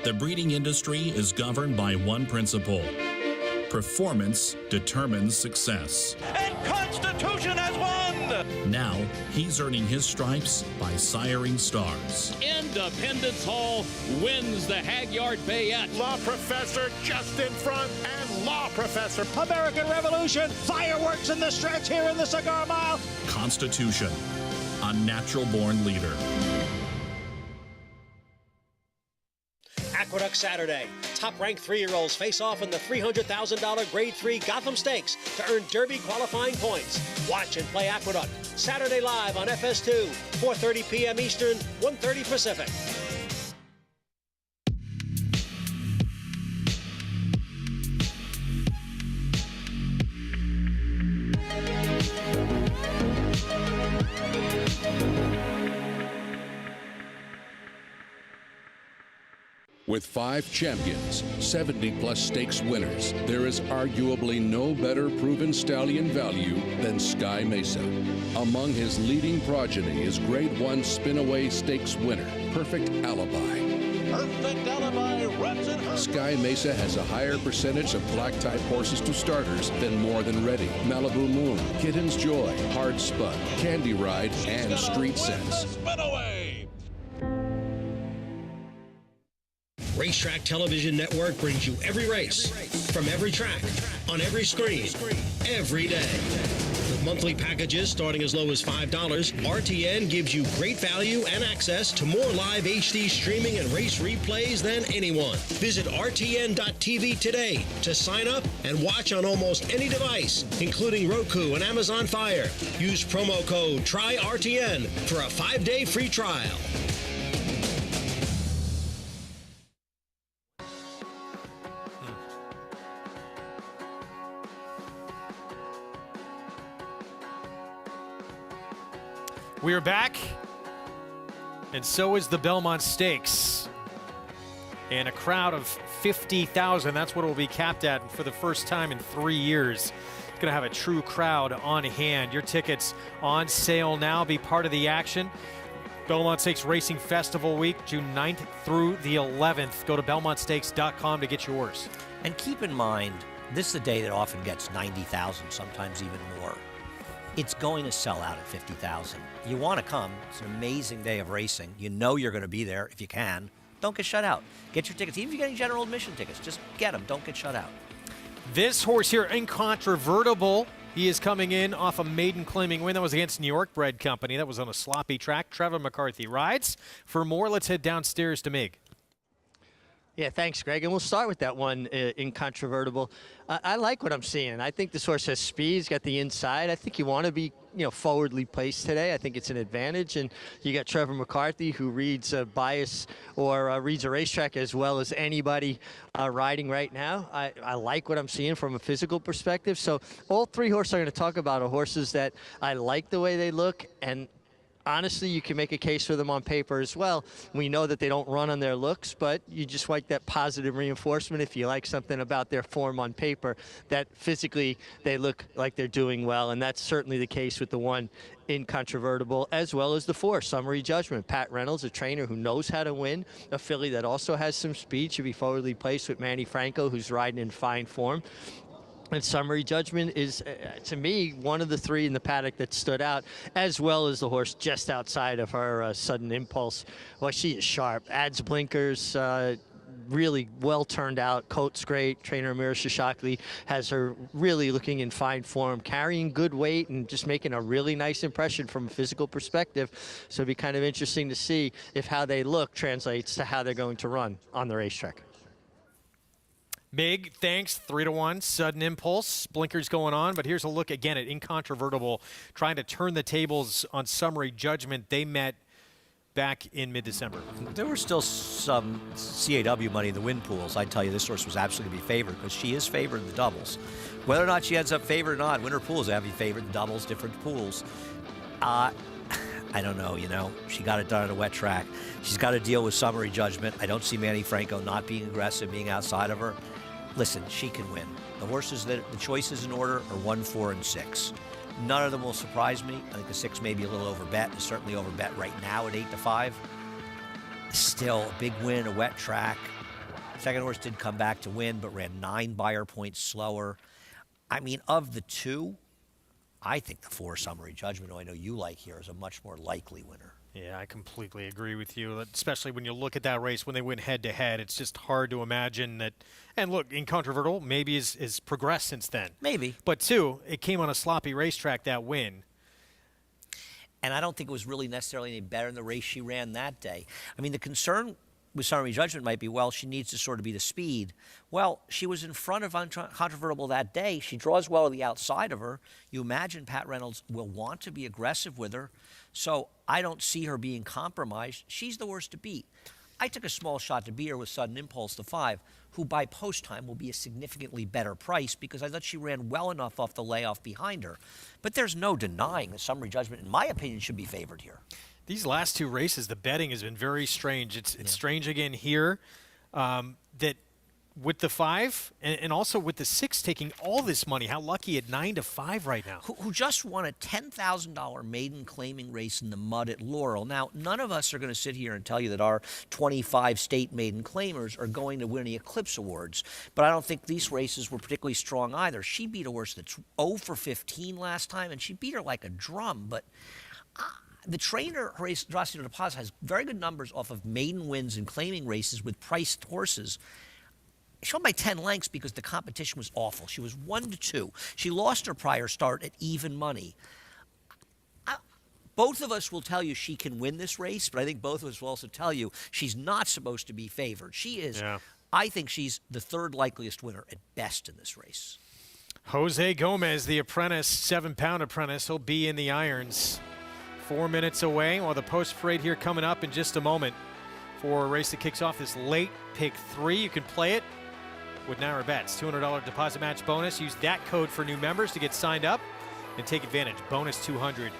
The breeding industry is governed by one principle. Performance determines success. And Constitution has won! Now, he's earning his stripes by siring stars. Independence Hall wins the Hagyard Bayette. Law Professor just in front, and Law Professor. American Revolution, fireworks in the stretch here in the Cigar Mile. Constitution, a natural-born leader. Aqueduct Saturday. Top-ranked 3-year-olds face off in the $300,000 Grade 3 Gotham Stakes to earn Derby qualifying points. Watch and play Aqueduct Saturday live on FS2, 4:30 p.m. Eastern, 1:30 Pacific. With 5 champions, 70-plus stakes winners, there is arguably no better proven stallion value than Sky Mesa. Among his leading progeny is Grade 1 Spinaway Stakes winner, Perfect Alibi. Perfect Alibi runs it home. Sky Mesa has a higher percentage of black-type horses to starters than More Than Ready, Malibu Moon, Kitten's Joy, Hard Spun, Candy Ride, and Street Sense. Spinaway. Racetrack Television Network brings you every race, from every track, on every screen, every day. With monthly packages starting as low as $5, RTN gives you great value and access to more live HD streaming and race replays than anyone. Visit RTN.tv today to sign up and watch on almost any device, including Roku and Amazon Fire. Use promo code TRYRTN for a 5-day free trial. We are back, and so is the Belmont Stakes. And a crowd of 50,000, that's what it will be capped at for the first time in 3 years. It's gonna have a true crowd on hand. Your tickets on sale now, be part of the action. Belmont Stakes Racing Festival Week, June 9th through the 11th. Go to belmontstakes.com to get yours. And keep in mind, this is a day that often gets 90,000, sometimes even more. It's going to sell out at 50,000. You want to come. It's an amazing day of racing. You know you're going to be there if you can. Don't get shut out. Get your tickets. Even if you're getting general admission tickets, just get them. Don't get shut out. This horse here, Incontrovertible. He is coming in off a maiden claiming win. That was against New York Bred Company. That was on a sloppy track. Trevor McCarthy rides. For more, let's head downstairs to Mig. Yeah, thanks, Greg. And we'll start with that one, Incontrovertible. I like what I'm seeing. I think this horse has speed. He's got the inside. I think you want to be, forwardly placed today. I think it's an advantage. And you got Trevor McCarthy, who reads a bias or reads a racetrack as well as anybody riding right now. I like what I'm seeing from a physical perspective. So all 3 horses I'm going to talk about are horses that I like the way they look, and honestly, you can make a case for them on paper as well. We know that they don't run on their looks, but you just like that positive reinforcement if you like something about their form on paper, that physically they look like they're doing well, and that's certainly the case with the one Incontrovertible, as well as the 4, Summary Judgment. Pat Reynolds, a trainer who knows how to win, a filly that also has some speed, should be forwardly placed with Manny Franco, who's riding in fine form. And Summary Judgment is, to me, one of the 3 in the paddock that stood out, as well as the horse just outside of her, Sudden Impulse. Well, she is sharp. Adds blinkers, really well turned out. Coat's great. Trainer Amira Shishakli has her really looking in fine form, carrying good weight and just making a really nice impression from a physical perspective. So it'd be kind of interesting to see if how they look translates to how they're going to run on the racetrack. Mig, thanks. 3-1. Sudden Impulse. Blinkers going on, but here's a look again at Incontrovertible, trying to turn the tables on Summary Judgment. They met back in mid-December. There was still some CAW money in the win pools. I'd tell you this horse was absolutely going to be favored because she is favored in the doubles. Whether or not she ends up favored or not, winner pools have you favored in doubles, different pools. I don't know, she got it done at a wet track. She's got to deal with Summary Judgment. I don't see Manny Franco not being aggressive, being outside of her. Listen, she can win. The horses the choices in order are 1, 4, and 6. None of them will surprise me. I think the 6 may be a little overbet. It's certainly overbet right now at 8-5. Still, a big win, a wet track. Second horse did come back to win, but ran 9 buyer points slower. I mean, of the 2, I think the 4 Summary Judgment, who I know you like here, is a much more likely winner. Yeah, I completely agree with you, especially when you look at that race when they went head-to-head. It's just hard to imagine that. And look, Incontrovertible maybe is progressed since then. Maybe. But 2, it came on a sloppy racetrack, that win. And I don't think it was really necessarily any better in the race she ran that day. I mean, the concern with Summary Judgment might be, well, she needs to sort of be the speed. Well, she was in front of Incontrovertible that day. She draws well to the outside of her. You imagine Pat Reynolds will want to be aggressive with her. So I don't see her being compromised. She's the worst to beat. I took a small shot to beat her with Sudden Impulse, the 5, who by post time will be a significantly better price because I thought she ran well enough off the layoff behind her. But there's no denying that Summary Judgment, in my opinion, should be favored here. These last 2 races, the betting has been very strange. It's strange again here. that with the 5 and also with the 6 taking all this money, how lucky at 9-5 right now. Who just won a $10,000 maiden claiming race in the mud at Laurel. Now, none of us are going to sit here and tell you that our 25 state maiden claimers are going to win the Eclipse Awards, but I don't think these races were particularly strong either. She beat a horse that's 0 for 15 last time, and she beat her like a drum, but the trainer, Horacio de Paz, has very good numbers off of maiden wins and claiming races with priced horses. She won by 10 lengths because the competition was awful. She was 1-2. She lost her prior start at even money. Both of us will tell you she can win this race, but I think both of us will also tell you she's not supposed to be favored. She is. Yeah. I think she's the 3rd likeliest winner at best in this race. Jose Gomez, the apprentice, 7-pound apprentice, he'll be in the irons. 4 minutes away. Well, the post parade here coming up in just a moment for a race that kicks off this late pick 3. You can play it with Naira Bets. $200 deposit match bonus. Use that code for new members to get signed up and take advantage. Bonus 200.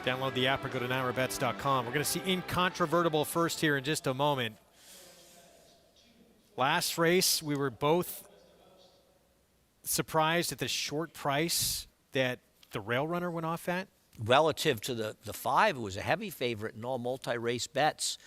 Download the app or go to NairaBets.com. We're going to see Incontrovertible first here in just a moment. Last race, we were both surprised at the short price that the Rail Runner went off at. Relative to the 5, it was a heavy favorite in all multi-race bets.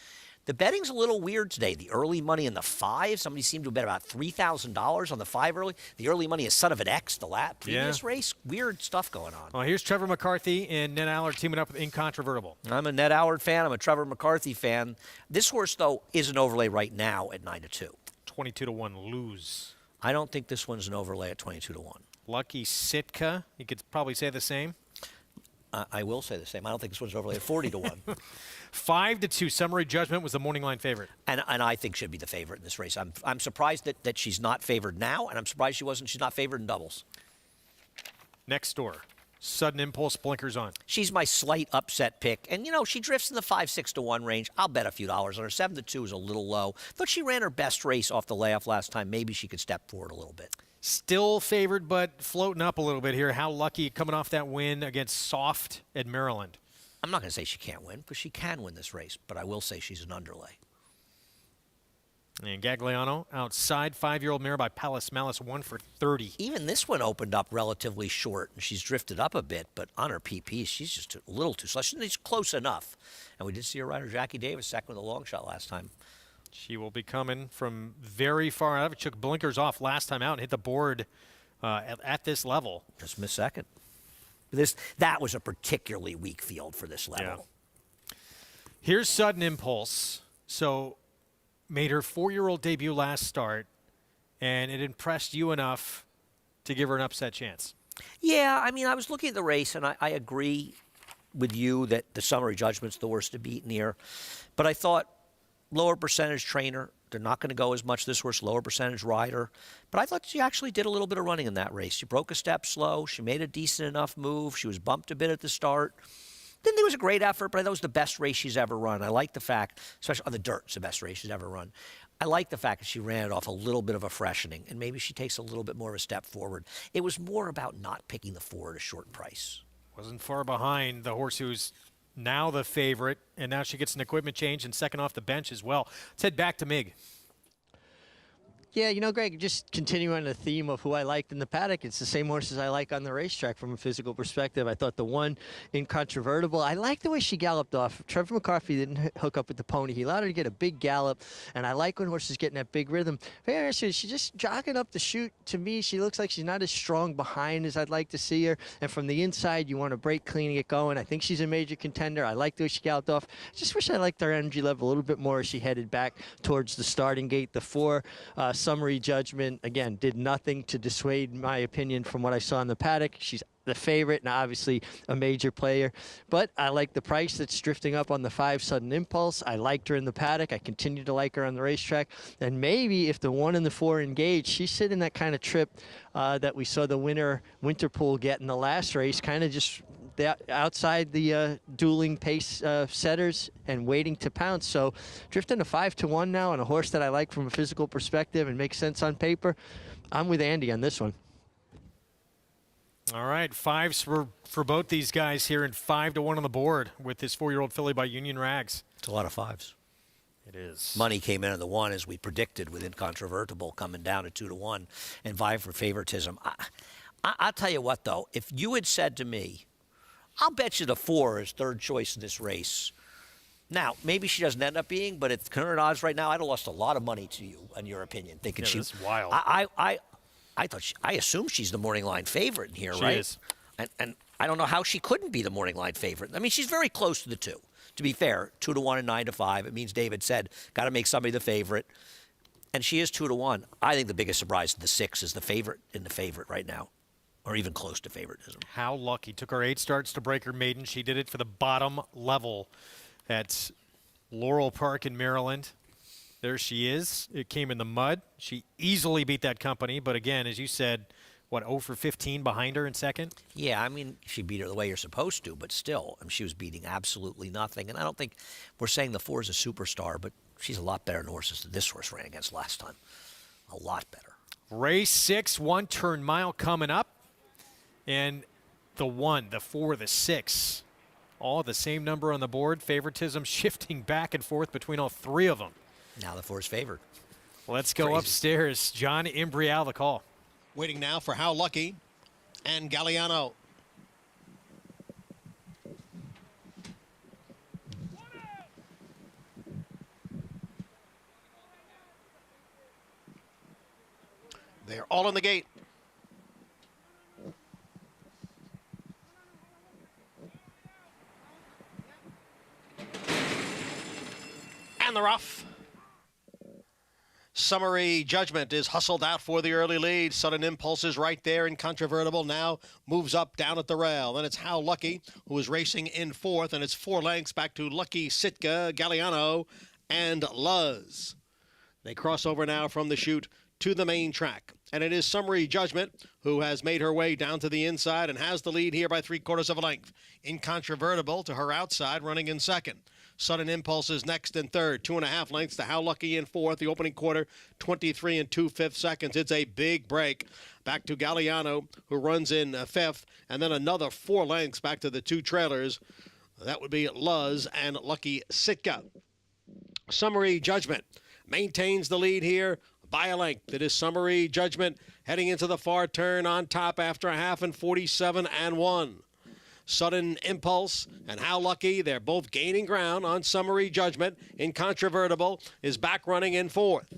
The betting's a little weird today. The early money in the 5, somebody seemed to bet about $3,000 on the 5 early. The early money is son of an X, the previous race. Weird stuff going on. Well, here's Trevor McCarthy and Ned Allard teaming up with Incontrovertible. I'm a Ned Allard fan. I'm a Trevor McCarthy fan. This horse, though, is an overlay right now at 9-2. 22-1 lose. I don't think this one's an overlay at 22-1. Lucky Sitka. You could probably say the same. I will say the same. I don't think this one's overlay at 40-1. 5-2. Summary judgment was the morning line favorite. And I think should be the favorite in this race. I'm surprised that she's not favored now, and I'm surprised she's not favored in doubles. Next door. Sudden Impulse, blinkers on. She's my slight upset pick. And, she drifts in the 5-6-1 range. I'll bet a few dollars on her. 7-2 is a little low. Thought she ran her best race off the layoff last time. Maybe she could step forward a little bit. Still favored, but floating up a little bit here. How lucky coming off that win against Soft at Maryland. I'm not going to say she can't win, because she can win this race, but I will say she's an underlay. And Gagliano outside, 5-year-old mare by Palace Malice, 1 for 30. Even this one opened up relatively short, and she's drifted up a bit, but on her PP, she's just a little too slow. She's close enough. And we did see her rider, Jackie Davis, second with a long shot last time. She will be coming from very far out. It took blinkers off last time out and hit the board at this level. Just missed second. That was a particularly weak field for this level. Yeah. Here's Sudden Impulse. So made her 4-year-old debut last start, and it impressed you enough to give her an upset chance. Yeah, I was looking at the race, and I agree with you that the summary judgment's the worst to beat in here. But I thought lower percentage trainer, they're not going to go as much this horse, lower percentage rider. But I thought she actually did a little bit of running in that race. She broke a step slow. She made a decent enough move. She was bumped a bit at the start. Then there was a great effort, but I thought it was the best race she's ever run. I like the fact, especially on the dirt, it's the best race she's ever run. I like the fact that she ran it off a little bit of a freshening, and maybe she takes a little bit more of a step forward. It was more about not picking the 4 at a short price. Wasn't far behind the horse who's now the favorite, and now she gets an equipment change and second off the bench as well. Let's head back to Mig. Yeah, Greg, just continuing on the theme of who I liked in the paddock, it's the same horses I like on the racetrack from a physical perspective. I thought the one Incontrovertible, I like the way she galloped off. Trevor McCarthy didn't hook up with the pony. He allowed her to get a big gallop, and I like when horses get in that big rhythm. Very interesting. She's just jogging up the chute. To me, she looks like she's not as strong behind as I'd like to see her, and from the inside, you want to break clean and get going. I think she's a major contender. I like the way she galloped off. Just wish I liked her energy level a little bit more as she headed back towards the starting gate. The 4 summary judgment, again, did nothing to dissuade my opinion from what I saw in the paddock. She's the favorite and obviously a major player. But I like the price that's drifting up on the 5 Sudden Impulse. I liked her in the paddock. I continue to like her on the racetrack. And maybe if the 1 and the 4 engage, she's sitting that kind of trip that we saw the Winterpool get in the last race, kind of just outside the dueling pace setters and waiting to pounce. So drifting to 5-1 now on a horse that I like from a physical perspective and makes sense on paper. I'm with Andy on this one. All right, 5s for both these guys here, and 5-1 on the board with this 4-year-old filly by Union Rags. It's a lot of 5s. It is. Money came in on the 1, as we predicted, with Incontrovertible coming down to 2-1 and vying for favoritism. I'll tell you what, though. If you had said to me, I'll bet you the 4 is third choice in this race. Now, maybe she doesn't end up being, but at current odds right now, I'd have lost a lot of money to you, in your opinion, thinking she's wild. I assume she's the morning line favorite in here, right? She is. And I don't know how she couldn't be the morning line favorite. I mean, she's very close to the 2. To be fair, 2-1 and 9-5. It means David said, got to make somebody the favorite. And she is 2-1. I think the biggest surprise of the 6 is the favorite in the favorite right now, or even close to favoritism. How lucky. Took her 8 starts to break her maiden. She did it for the bottom level at Laurel Park in Maryland. There she is. It came in the mud. She easily beat that company. But again, as you said, 0 for 15 behind her in second? Yeah, I mean, she beat her the way you're supposed to, but still, she was beating absolutely nothing. And I don't think we're saying the 4 is a superstar, but she's a lot better than horses that this horse ran against last time. A lot better. Race 6, 1-turn mile coming up. And the 1, the 4, the 6, all the same number on the board. Favoritism shifting back and forth between all 3 of them. Now the 4 is favored. Let's go upstairs. John Imbrial, the call. Waiting now for How Lucky and Galliano. They're all in the gate. And they're off. Summary Judgment is hustled out for the early lead. Sudden Impulse is right there. Incontrovertible now moves up down at the rail. Then it's How Lucky, who is racing in 4th, and it's 4 lengths back to Lucky, Sitka, Galliano, and Luz. They cross over now from the chute to the main track. And it is Summary Judgment, who has made her way down to the inside and has the lead here by 3/4 of a length. Incontrovertible to her outside, running in 2nd. Sudden Impulse is next in 3rd, 2.5 lengths to How Lucky in 4th. The opening quarter, 23 2/5 seconds. It's a big break back to Galliano, who runs in 5th, and then another 4 lengths back to the 2 trailers. That would be Luz and Lucky Sitka. Summary Judgment maintains the lead here by a length. It is Summary Judgment heading into the far turn on top after a half and 47 1. Sudden Impulse and How Lucky, they're both gaining ground on Summary Judgment. Incontrovertible is back running in 4th.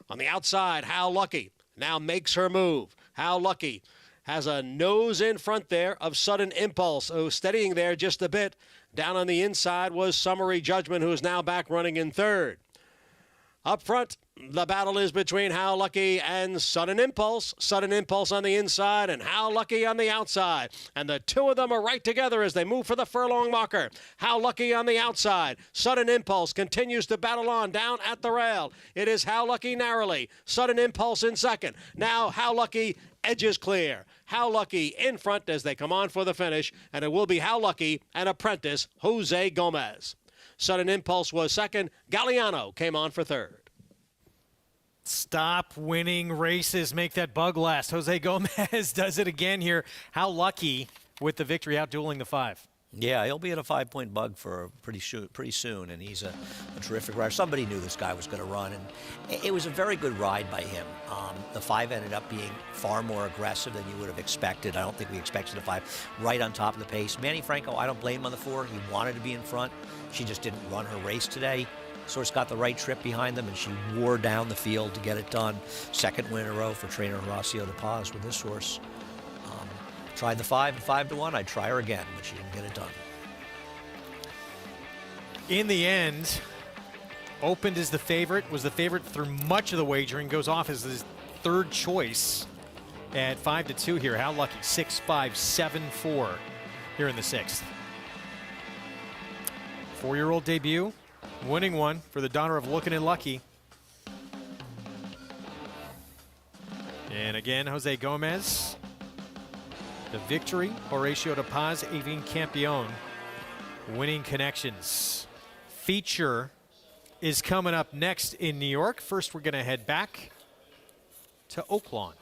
On the outside, How Lucky now makes her move. How Lucky has a nose in front there of Sudden Impulse, who's steadying there just a bit. Down on the inside was Summary Judgment, who is now back running in 3rd. Up front, the battle is between How Lucky and Sudden Impulse. Sudden Impulse on the inside and How Lucky on the outside. And the 2 of them are right together as they move for the furlong marker. How Lucky on the outside. Sudden Impulse continues to battle on down at the rail. It is How Lucky narrowly. Sudden Impulse in 2nd. Now How Lucky edges clear. How Lucky in front as they come on for the finish. And it will be How Lucky and apprentice Jose Gomez. Sudden Impulse was 2nd. Galliano came on for 3rd. Stop winning races. Make that bug last. Jose Gomez does it again here. How Lucky with the victory, outdueling the 5. Yeah, he'll be at a 5-point bug for pretty soon, and he's a terrific rider. Somebody knew this guy was going to run, and it was a very good ride by him. The 5 ended up being far more aggressive than you would have expected. I don't think we expected the 5 right on top of the pace. Manny Franco, I don't blame him on the 4. He wanted to be in front. She just didn't run her race today. Source got the right trip behind them, and she wore down the field to get it done. 2nd win in a row for trainer Horacio De Paz with this horse. Tried the 5 and 5-1. I'd try her again, but she didn't get it done. In the end, opened as the favorite, was the favorite through much of the wagering, goes off as his 3rd choice at 5-2 here. How Lucky, 6-5, 7-4 here in the 6th. 4-year-old debut, winning one for the daughter of Lookin' and Lucky. And again, Jose Gomez. The victory, Horacio De Paz, Avin Campion, winning connections. Feature is coming up next in New York. First, we're going to head back to Oaklawn.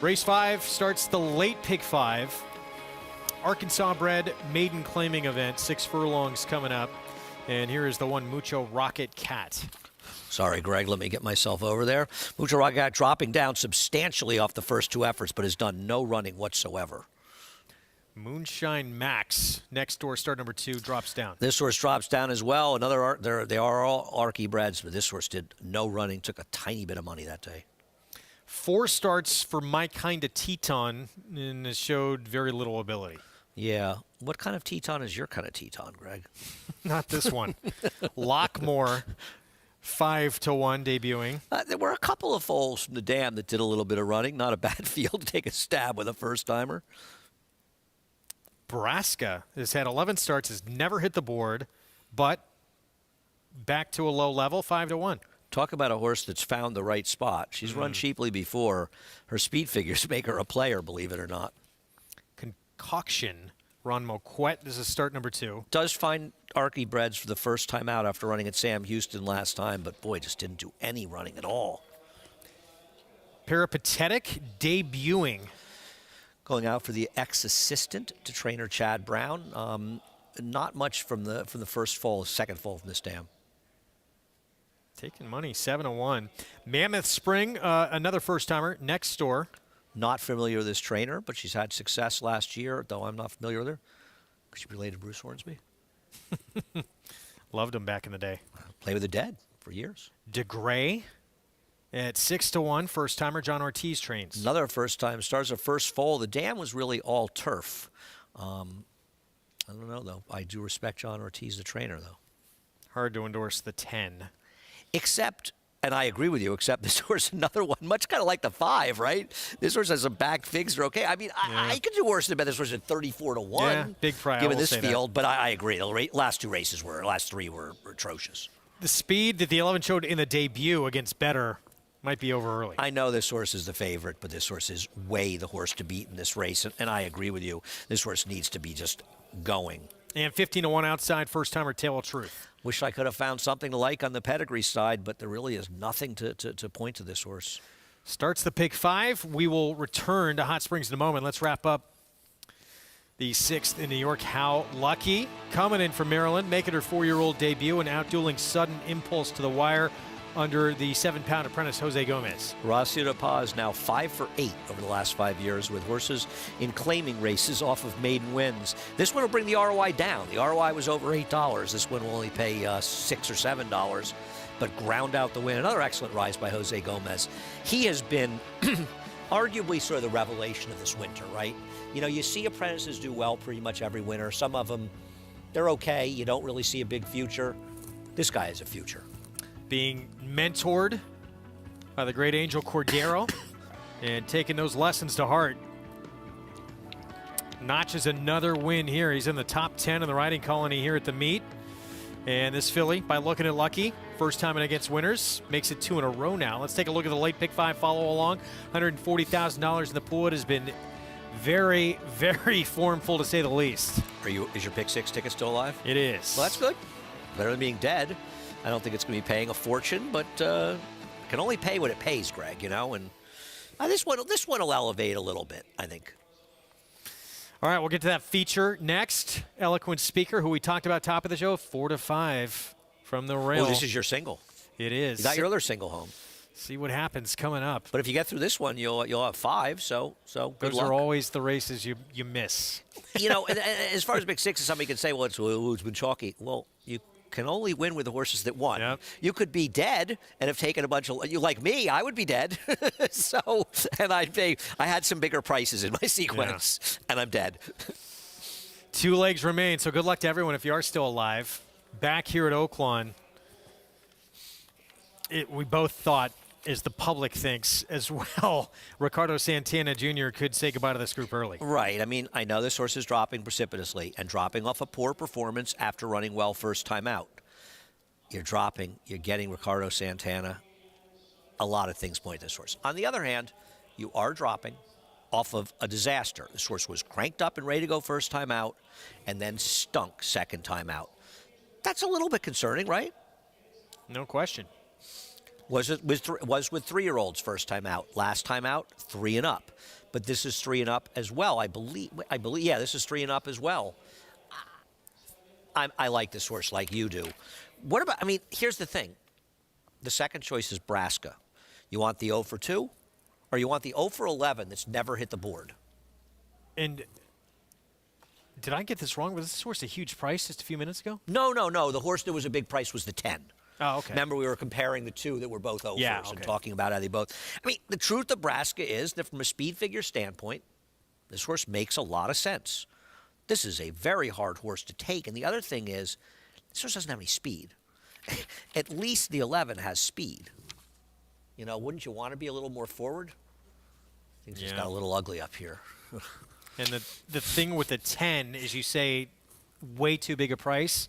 Race 5 starts the late pick 5. Arkansas bred maiden claiming event, 6 furlongs coming up. And here is the one Mucho Rocket Cat. Sorry, Greg, let me get myself over there. Mucho Rocket Cat dropping down substantially off the first two efforts, but has done no running whatsoever. Moonshine Max, next door, start number 2, drops down. This horse drops down as well. They are all Archie breds, but this horse did no running, took a tiny bit of money that day. 4 starts for My Kind of Teton, and has showed very little ability. Yeah. What kind of Teton is your kind of Teton, Greg? Not this one. Lockmore, 5-1 debuting. There were a couple of foals from the dam that did a little bit of running. Not a bad field to take a stab with a first-timer. Braska has had 11 starts, has never hit the board, but back to a low level, 5-1. Talk about a horse that's found the right spot. She's run cheaply before. Her speed figures make her a player, believe it or not. Concoction, Ron Moquette. This is start number 2. Does find Archie breds for the first time out after running at Sam Houston last time, but boy, just didn't do any running at all. Peripatetic debuting. Going out for the ex-assistant to trainer Chad Brown. Not much from the first foal, second foal from this dam. Taking money, 7-1. Mammoth Spring, another first-timer, next door. Not familiar with this trainer, but she's had success last year, though I'm not familiar with her. Could she be related to Bruce Hornsby? Loved him back in the day. Play with the dead for years. DeGray at 6-1, first-timer. John Ortiz trains. Another first-time stars, a first foal. The dam was really all turf. I don't know, though. I do respect John Ortiz, the trainer, though. Hard to endorse the 10. Except, and I agree with you, except this horse, another one, much kind of like the 5, right? This horse has some back figs that are okay. I mean, I could do worse than bet this horse at 34-1. Yeah, big fry, given this field, but I agree. The last 3 were atrocious. The speed that the 11 showed in the debut against Better might be over early. I know this horse is the favorite, but this horse is way the horse to beat in this race, and I agree with you. This horse needs to be just going. And 15-1 outside, first-timer Tale of Truth. Wish I could have found something to like on the pedigree side, but there really is nothing to point to this horse. Starts the pick 5. We will return to Hot Springs in a moment. Let's wrap up the 6th in New York. How Lucky, coming in from Maryland, making her 4-year-old debut and outdueling Sudden Impulse to the wire under the 7-pound apprentice Jose Gomez. Horacio de Paz is now 5 for 8 over the last 5 years with horses in claiming races off of maiden wins. This one will bring the ROI down. The ROI was over $8. This one will only pay $6 or $7, but ground out the win. Another excellent rise by Jose Gomez. He has been arguably sort of the revelation of this winter, right? You know, you see apprentices do well pretty much every winter. Some of them, they're okay. You don't really see a big future. This guy has a future. Being mentored by the great Angel Cordero and taking those lessons to heart. Notches another win here. He's in the top 10 in the riding colony here at the meet. And this filly, by looking at Lucky, first time in against winners, makes it 2 in a row now. Let's take a look at the late pick 5 follow along. $140,000 in the pool. It has been very, very formful to say the least. Is your pick 6 ticket still alive? It is. Well, that's good. Better than being dead. I don't think it's going to be paying a fortune, but it can only pay what it pays, Greg, you know. And this one will elevate a little bit, I think. All right, we'll get to that feature next. Eloquent Speaker, who we talked about top of the show, 4-5 from the rail. Oh, this is your single. It is. You got your other single home. See what happens coming up. But if you get through this one, you'll have 5. So good luck. Those are always the races you miss. You know, as far as Big Six, somebody can say, well, it's been chalky. Well, you can only win with the horses that won. Yep. You could be dead and have taken a bunch of, you like me, I would be dead. And I had some bigger prices in my sequence, and I'm dead. 2 legs remain, so good luck to everyone if you are still alive. Back here at Oaklawn, we both thought, as the public thinks as well, Ricardo Santana Jr. could say goodbye to this group early. Right. I mean, I know this horse is dropping precipitously and dropping off a poor performance after running well first time out. You're getting Ricardo Santana. A lot of things point to this horse. On the other hand, you are dropping off of a disaster. This horse was cranked up and ready to go first time out and then stunk second time out. That's a little bit concerning, right? No question. Was with 3-year-olds first time out. Last time out, 3 and up. But this is 3 and up as well, I believe. Yeah, this is 3 and up as well. I like this horse like you do. What about, I mean, here's the thing. The second choice is Braska. You want the 0 for 2, or you want the 0 for 11 that's never hit the board? And did I get this wrong? Was this horse a huge price just a few minutes ago? No. The horse that was a big price was the 10. Oh, okay. Remember, we were comparing the two that were both 0 and talking about how they both. I mean, the truth of Braska is that from a speed figure standpoint, this horse makes a lot of sense. This is a very hard horse to take. And the other thing is, this horse doesn't have any speed. At least the 11 has speed. You know, wouldn't you want to be a little more forward? Things just got a little ugly up here. And the thing with the 10 is, you say way too big a price.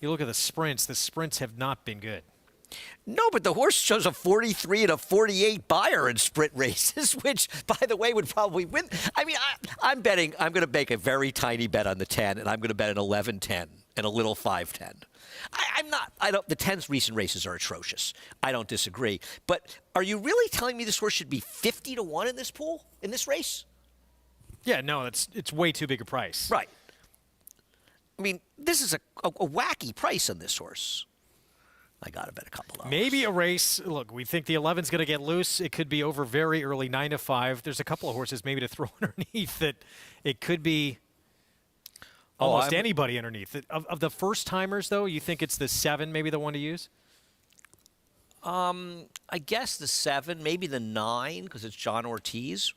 You look at the sprints. The sprints have not been good. No, but the horse shows a 43 and a 48 buyer in sprint races, which, by the way, would probably win. I mean, I'm betting. I'm going to make a very tiny bet on the 10, and I'm going to bet an 11-10 and a little 5-10. I'm not. I don't. The 10's recent races are atrocious. I don't disagree. But are you really telling me this horse should be 50 to 1 in this pool, in this race? Yeah, no, it's way too big a price. Right. I mean, this is a wacky price on this horse. I got to bet a couple dollars. Maybe a race. Look, we think the 11's going to get loose. It could be over very early, 9 to 5. There's a couple of horses maybe to throw underneath that it could be almost anybody underneath. Of the first timers, though, you think it's the 7, maybe the one to use? I guess the 7, maybe the 9, because it's John Ortiz.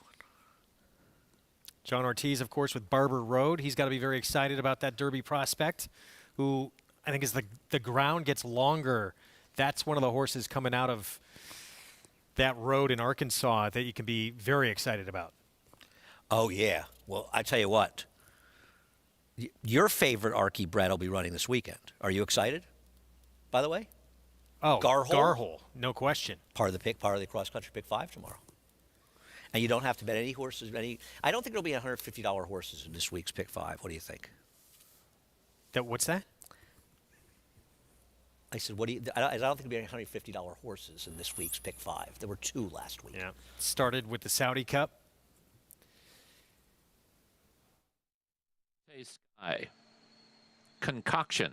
John Ortiz, of course, with Barber Road. He's got to be very excited about that Derby prospect, who I think as the ground gets longer, that's one of the horses coming out of that road in Arkansas that you can be very excited about. Oh, yeah. Well, I tell you what. Your favorite Arky bred will be running this weekend. Are you excited, by the way? Oh, Garhole? Garhole, no question. Part of the cross-country pick 5 tomorrow. And you don't have to bet any horses. I don't think there'll be $150 horses in this week's pick 5. What do you think? What's that? I said, what do you? I don't think there'll be $150 horses in this week's pick 5. There were 2 last week. Yeah. Started with the Saudi Cup. Sky. Concoction.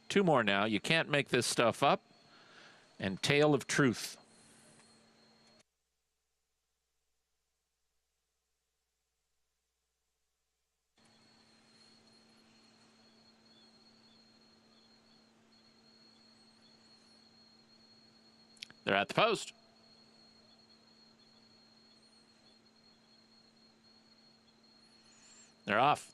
2 more now. You can't make this stuff up. And Tale of Truth. They're at the post. They're off.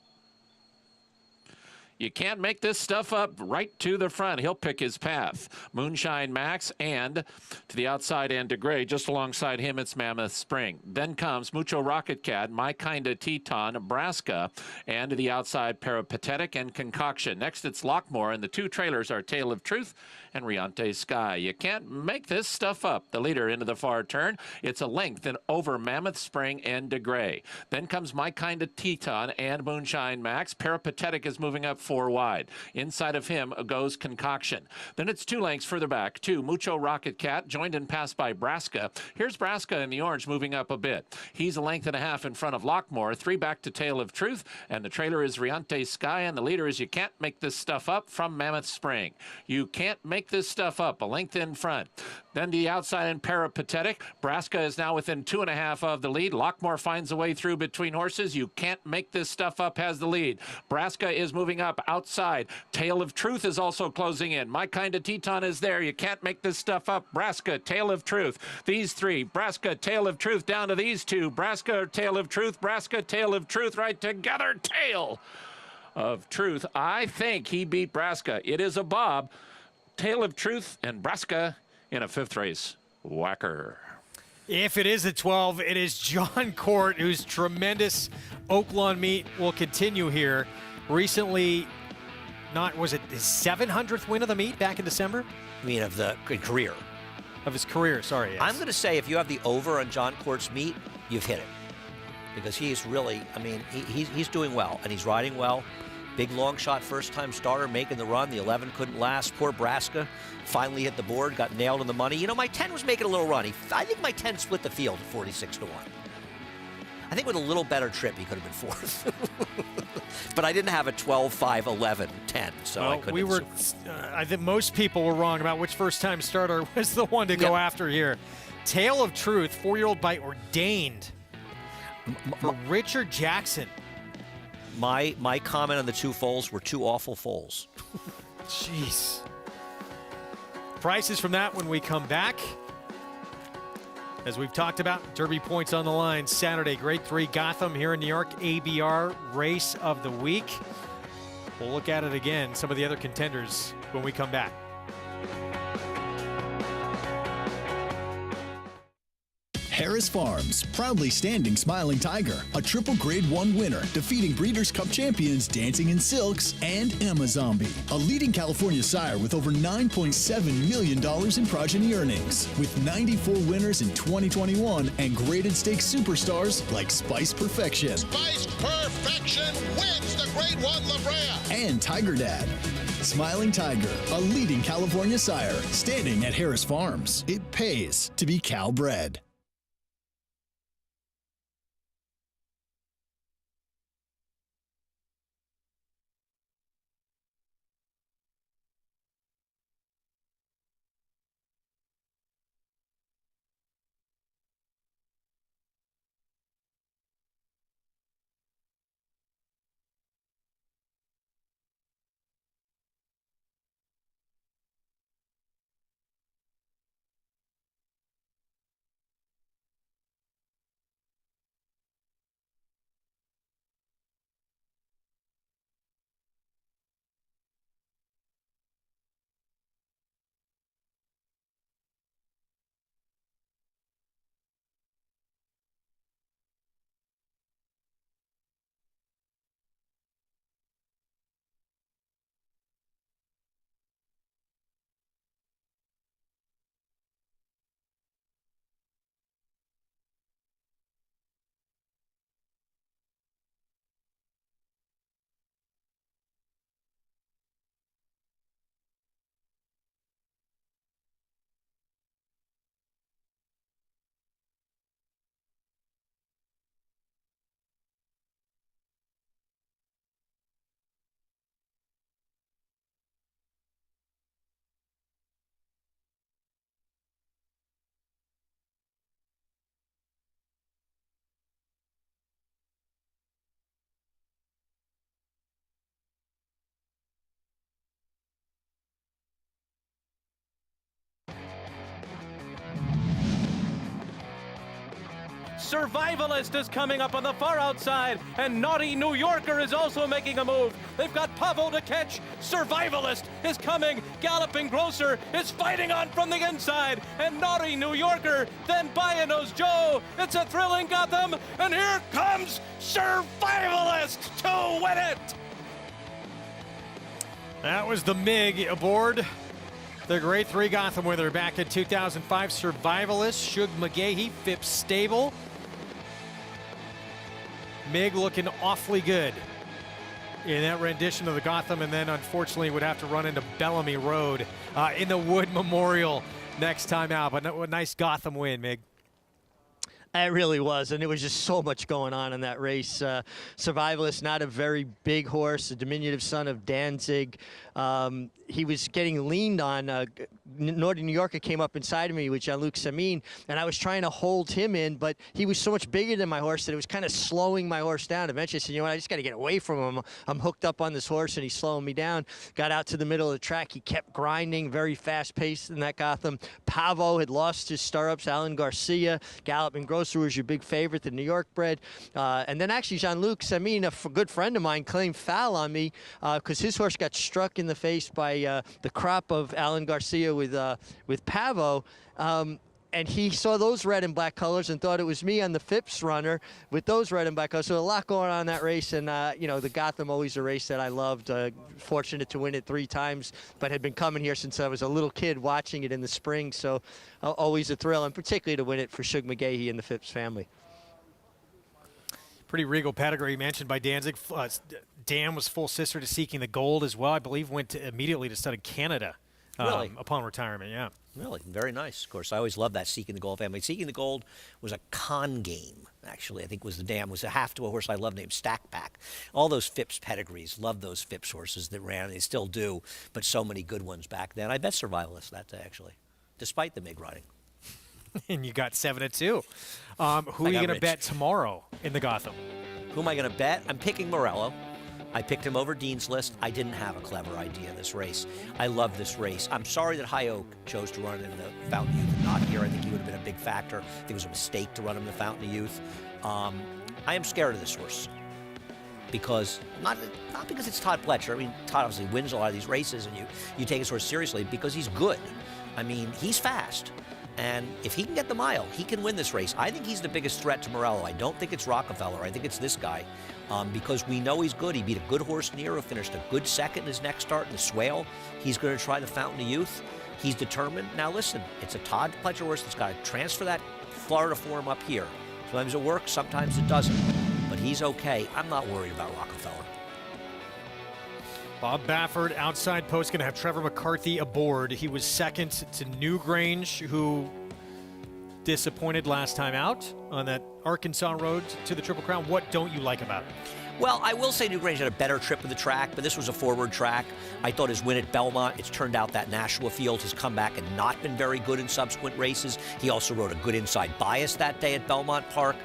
You can't make this stuff up. Right to the front. He'll pick his path. Moonshine Max, and to the outside end to Gray. Just alongside him, it's Mammoth Spring. Then comes Mucho Rocket Cat, My Kinda Teton, Nebraska, and to the outside, Peripatetic and Concoction. Next, it's Lockmore, and the 2 trailers are Tale of Truth and Riante Sky. You can't make this stuff up. The leader into the far turn. It's a length and over Mammoth Spring and de Grey. Then comes My Kinda Teton and Moonshine Max. Peripatetic is moving up 4 wide. Inside of him goes Concoction. Then it's 2 lengths further back to Mucho Rocket Cat, joined and passed by Braska. Here's Braska in the orange moving up a bit. He's a length and a half in front of Lockmore. 3 back to Tale of Truth, and the trailer is Riante Sky, and the leader is You Can't Make This Stuff Up from Mammoth Spring. You can't make this stuff up, a length in front. Then to the outside and Peripatetic. Braska is now within 2.5 of the lead. Lockmore finds a way through between horses. You Can't Make This Stuff Up has the lead. Braska is moving up outside. Tale of Truth is also closing in. My Kinda Teton is there. You Can't Make This Stuff Up. Braska, Tale of Truth. These 3. Braska, Tale of Truth down to these 2. Braska, Tale of Truth. Braska, Tale of Truth right together. Tale of Truth. I think he beat Braska. It is a bob. Tale of Truth and Braska in a 5th race. Whacker. If it is a 12, it is John Court, whose tremendous Oaklawn meet will continue here. Recently, was it his 700th win of the meet back in December? I mean, of the career. Of his career, sorry. Yes. I'm going to say if you have the over on John Court's meet, you've hit it. Because he's really, I mean, he's doing well, and he's riding well. Big long shot, first-time starter, making the run. The 11 couldn't last. Poor Braska finally hit the board, got nailed in the money. You know, my 10 was making a little run. I think my 10 split the field at 46 to 1. I think with a little better trip, he could have been fourth. But I didn't have a 12, 5, 11, 10, so I couldn't. We were, I think most people were wrong about which first-time starter was the one to go after here. Tale of Truth, 4-year-old by Ordained for Richard Jackson. My comment on the two foals were two awful foals. Jeez. Prices from that when we come back. As we've talked about, Derby points on the line Saturday. Grade 3 Gotham here in New York, ABR race of the week. We'll look at it again, some of the other contenders when we come back. Harris Farms, proudly standing Smiling Tiger, a triple Grade 1 winner, defeating Breeders' Cup champions Dancing in Silks and Amazombie, a leading California sire with over $9.7 million in progeny earnings, with 94 winners in 2021 and graded stakes superstars like Spice Perfection. Spice Perfection wins the Grade 1 La Brea. And Tiger Dad. Smiling Tiger, a leading California sire, standing at Harris Farms. It pays to be Cal bred. Survivalist is coming up on the far outside, and Naughty New Yorker is also making a move. They've got Pavo to catch. Survivalist is coming. Galloping Grocer is fighting on from the inside, and Naughty New Yorker, then Buy-A-Nose Joe. It's a thrilling Gotham, and here comes Survivalist to win it. That was the MiG aboard the Grade 3 Gotham winner back in 2005. Survivalist, Shug McGahee, Phipps Stable. MiG looking awfully good in that rendition of the Gotham, and then unfortunately would have to run into Bellamy Road in the Wood Memorial next time out. But a nice Gotham win, MiG. It really was, and there was just so much going on in that race. Survivalist, not a very big horse, a diminutive son of Danzig. He was getting leaned on. Northern New Yorker came up inside of me with Jean-Luc Samin, and I was trying to hold him in, but he was so much bigger than my horse that it was kind of slowing my horse down. Eventually I said, you know what, I just got to get away from him. I'm hooked up on this horse, and he's slowing me down. Got out to the middle of the track. He kept grinding, very fast-paced in that Gotham. Pavo had lost his stirrups. Alan Garcia, Galloping Grocer was your big favorite, the New York bred. And then actually Jean-Luc Samin, a good friend of mine, claimed foul on me because his horse got struck in the face by the crop of Alan Garcia with Pavo. And he saw those red and black colors and thought it was me on the Phipps runner with those red and black colors. So a lot going on in that race. And, you know, the Gotham, always a race that I loved. Fortunate to win it 3 times, but had been coming here since I was a little kid watching it in the spring. So always a thrill, and particularly to win it for Shug McGahee and the Phipps family. Pretty regal pedigree mentioned by Danzig. Dan was full sister to Seeking the Gold as well. I believe went immediately to stud in Canada Really? Upon retirement, yeah. Really? Very nice. Of course, I always loved that Seeking the Gold family. Seeking the Gold was a con game, actually. I think was a half to a horse I love named Stackback. All those Phipps pedigrees, loved those Phipps horses that ran. They still do, but so many good ones back then. I bet Survivalist that day, actually, despite the MIG riding. And you got 7-2. Who are you going to bet tomorrow in the Gotham? Who am I going to bet? I'm picking Morello. I picked him over Dean's List. I didn't have a clever idea in this race. I love this race. I'm sorry that High Oak chose to run in the Fountain of Youth and not here. I think he would have been a big factor. I think it was a mistake to run him in the Fountain of Youth. I am scared of this horse because not because it's Todd Pletcher. I mean, Todd obviously wins a lot of these races, and you take his horse seriously because he's good. I mean, he's fast. And if he can get the mile, he can win this race. I think he's the biggest threat to Morello. I don't think it's Rockefeller. I think it's this guy because we know he's good. He beat a good horse, Nero, finished a good second in his next start in the Swale. He's going to try the Fountain of Youth. He's determined. Now listen, it's a Todd Pletcher horse that's got to transfer that Florida form up here. Sometimes it works, sometimes it doesn't. But he's okay. I'm not worried about Rockefeller. Bob Baffert, outside post, going to have Trevor McCarthy aboard. He was second to Newgrange, who disappointed last time out on that Arkansas road to the Triple Crown. What don't you like about it? Well, I will say Newgrange had a better trip with the track, but this was a forward track. I thought his win at Belmont, it's turned out that Nashua Field has come back and not been very good in subsequent races. He also rode a good inside bias that day at Belmont Park.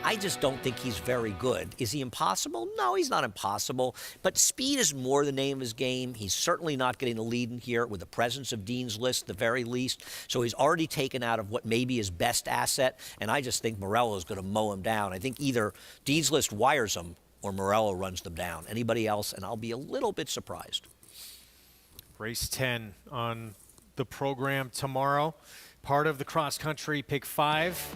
I just don't think he's very good. Is he impossible? No, he's not impossible. But speed is more the name of his game. He's certainly not getting the lead in here with the presence of Dean's List at the very least. So he's already taken out of what may be his best asset. And I just think Morello is going to mow him down. I think either Dean's List wires him or Morello runs them down. Anybody else, and I'll be a little bit surprised. Race 10 on the program tomorrow. Part of the cross-country Pick 5.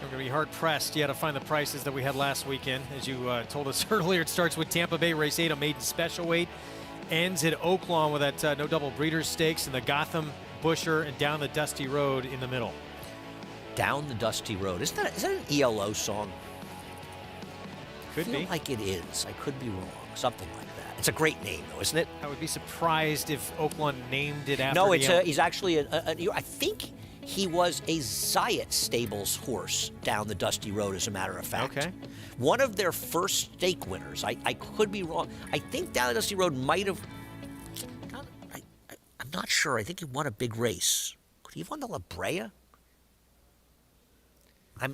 We're going to be hard-pressed to find the prices that we had last weekend. As you told us earlier, it starts with Tampa Bay, race 8, a maiden special weight. Ends at Oaklawn with that no double breeders stakes and the Gotham Busher and down the Dusty Road in the middle. Down the Dusty Road. Is that an ELO song? Could I feel be. like it is. I could be wrong. Something like that. It's a great name, though, isn't it? I would be surprised if Oaklawn named it after No, the he's actually I think he was a Zayat Stables horse down the Dusty Road, as a matter of fact. Okay. One of their first stake winners. I could be wrong. I think down the Dusty Road might have. I'm not sure. I think he won a big race. Could he have won the La Brea? I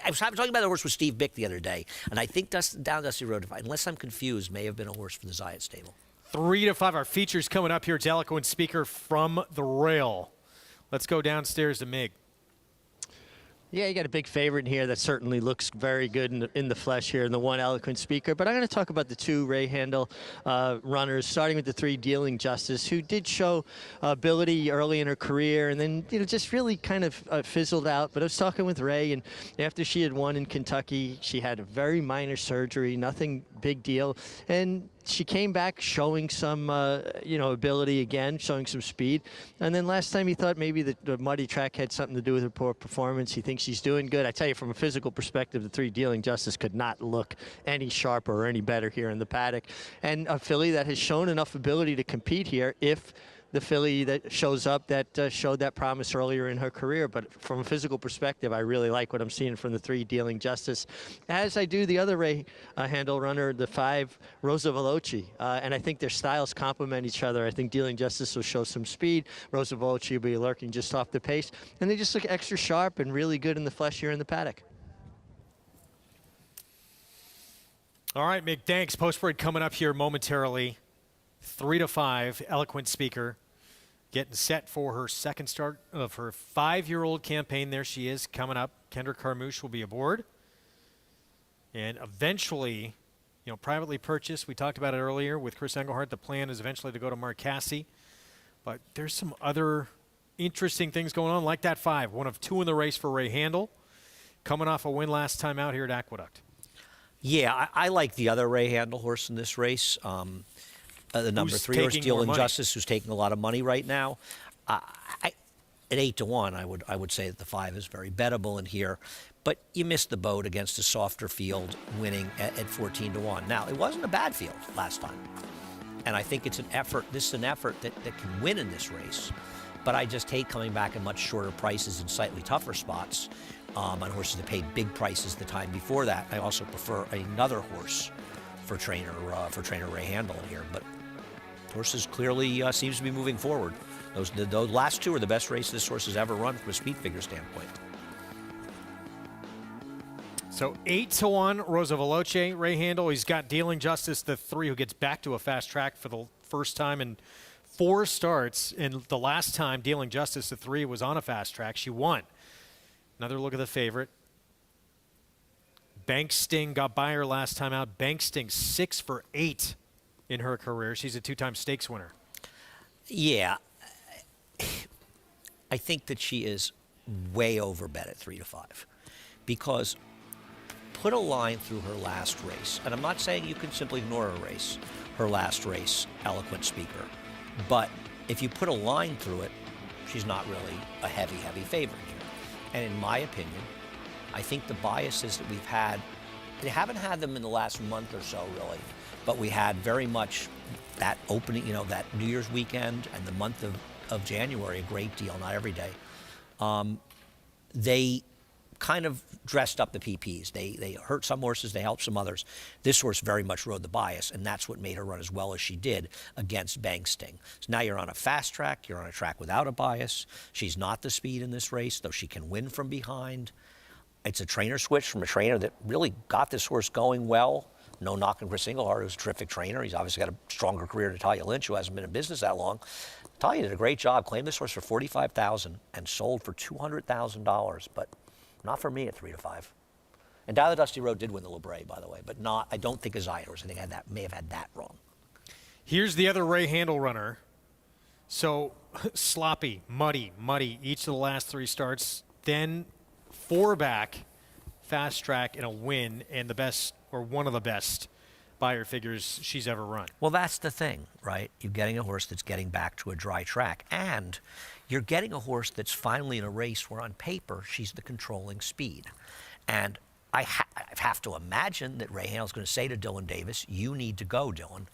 was talking about the horse with Steve Bick the other day, and I think down Dusty Road, unless I'm confused, may have been a horse for the Zayat stable. 3 to 5. Our features coming up here. It's Eloquent Speaker from the rail. Let's go downstairs to Mig. Yeah, you got a big favorite in here that certainly looks very good in the flesh here, and the one Eloquent Speaker. But I'm going to talk about the two Ray Handel runners, starting with the 3 Dealing Justice, who did show ability early in her career, and then just really kind of fizzled out. But I was talking with Ray, and after she had won in Kentucky, she had a very minor surgery, nothing big deal, and she came back showing some, ability again, showing some speed. And then last time he thought maybe the muddy track had something to do with her poor performance. He thinks she's doing good. I tell you, from a physical perspective, the 3 Dealing Justice could not look any sharper or any better here in the paddock. And a filly that has shown enough ability to compete here if the filly that shows up that showed that promise earlier in her career. But from a physical perspective, I really like what I'm seeing from the 3 Dealing Justice, as I do the other Ray Handel runner, the 5 Rosa Veloci. And I think their styles complement each other. I think Dealing Justice will show some speed. Rosa Veloci will be lurking just off the pace. And they just look extra sharp and really good in the flesh here in the paddock. All right, Mick, thanks. Post-break coming up here momentarily. 3 to 5, Eloquent Speaker. Getting set for her second start of her 5-year-old campaign. There she is coming up. Kendra Carmouche will be aboard. And eventually, privately purchased. We talked about it earlier with Chris Engelhardt. The plan is eventually to go to Mark Casse. But there's some other interesting things going on, like that 5. One of 2 in the race for Ray Handel. Coming off a win last time out here at Aqueduct. Yeah, I like the other Ray Handel horse in this race. The number 3 horse, Dealing Justice, who's taking a lot of money right now. At 8 to 1, I would say that the 5 is very bettable in here. But you missed the boat against a softer field, winning at 14 to 1. Now, it wasn't a bad field last time. And I think it's an effort. This is an effort that can win in this race. But I just hate coming back at much shorter prices in slightly tougher spots on horses that paid big prices the time before that. I also prefer another horse for trainer Ray Handel in here. But horses clearly seems to be moving forward. Those last two are the best race this horse has ever run from a speed figure standpoint. So 8-1, Rosa Veloce, Ray Handel. He's got Dealing Justice, the 3, who gets back to a fast track for the first time in 4 starts. And the last time Dealing Justice, the 3, was on a fast track, she won. Another look at the favorite. Bank Sting got by her last time out. Bank Sting 6 for 8 in her career. She's a 2-time stakes winner. Yeah. I think that she is way overbet at 3-5 because put a line through her last race, and I'm not saying you can simply ignore a race, her last race, Eloquent Speaker, but if you put a line through it, she's not really a heavy favorite here. And in my opinion, I think the biases that we've had, they haven't had them in the last month or so really, but we had very much that opening, that New Year's weekend and the month of January a great deal, not every day. They kind of dressed up the PPs. They hurt some horses, they helped some others. This horse very much rode the bias, and that's what made her run as well as she did against Bank Sting. So now you're on a fast track, you're on a track without a bias. She's not the speed in this race, though she can win from behind. It's a trainer switch from a trainer that really got this horse going well. No knock on Chris Engelhardt, who's a terrific trainer. He's obviously got a stronger career than Talia Lynch, who hasn't been in business that long. Talia did a great job, claimed this horse for $45,000 and sold for $200,000, but not for me at 3-5. And Down the Dusty Road did win the Libre, by the way, but not. I don't think Azaios. I think may have had that wrong. Here's the other Ray Handel runner. So sloppy, muddy, each of the last 3 starts. Then 4 back, fast track, and a win, and the best, or one of the best, buyer figures she's ever run. Well, that's the thing, right? You're getting a horse that's getting back to a dry track, and you're getting a horse that's finally in a race where on paper she's the controlling speed. And I have to imagine that Ray Handel's going to say to Dylan Davis, you need to go, Dylan.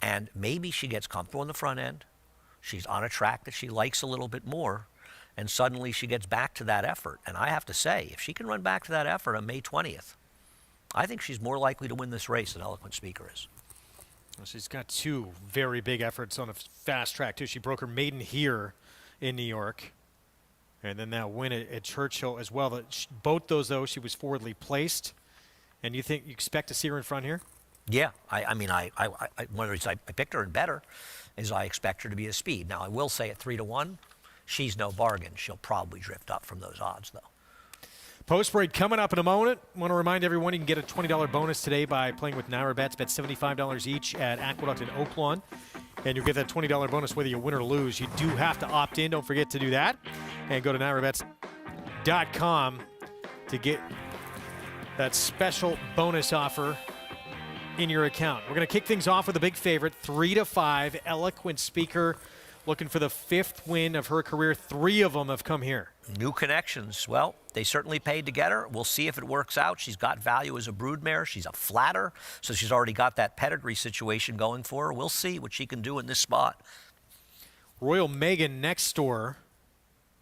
And maybe she gets comfortable in the front end. She's on a track that she likes a little bit more, and suddenly she gets back to that effort. And I have to say, if she can run back to that effort on May 20th, I think she's more likely to win this race than Eloquent Speaker is. Well, she's got 2 very big efforts on a fast track, too. She broke her maiden here in New York, and then that win at Churchill as well. Both those, though, she was forwardly placed. And you expect to see her in front here? Yeah, one of the reasons I picked her and better is I expect her to be a speed. Now, I will say at 3-1, she's no bargain. She'll probably drift up from those odds, though. Post break coming up in a moment. I want to remind everyone you can get a $20 bonus today by playing with Naira Bets. Bet $75 each at Aqueduct and Oaklawn. And you'll get that $20 bonus whether you win or lose. You do have to opt in. Don't forget to do that. And go to NairaBets.com to get that special bonus offer in your account. We're going to kick things off with a big favorite, 3-5, Eloquent Speaker, looking for the 5th win of her career. 3 of them have come here. New connections. Well, they certainly paid to get her. We'll see if it works out. She's got value as a broodmare. She's a flatter, so she's already got that pedigree situation going for her. We'll see what she can do in this spot. Royal Megan next door,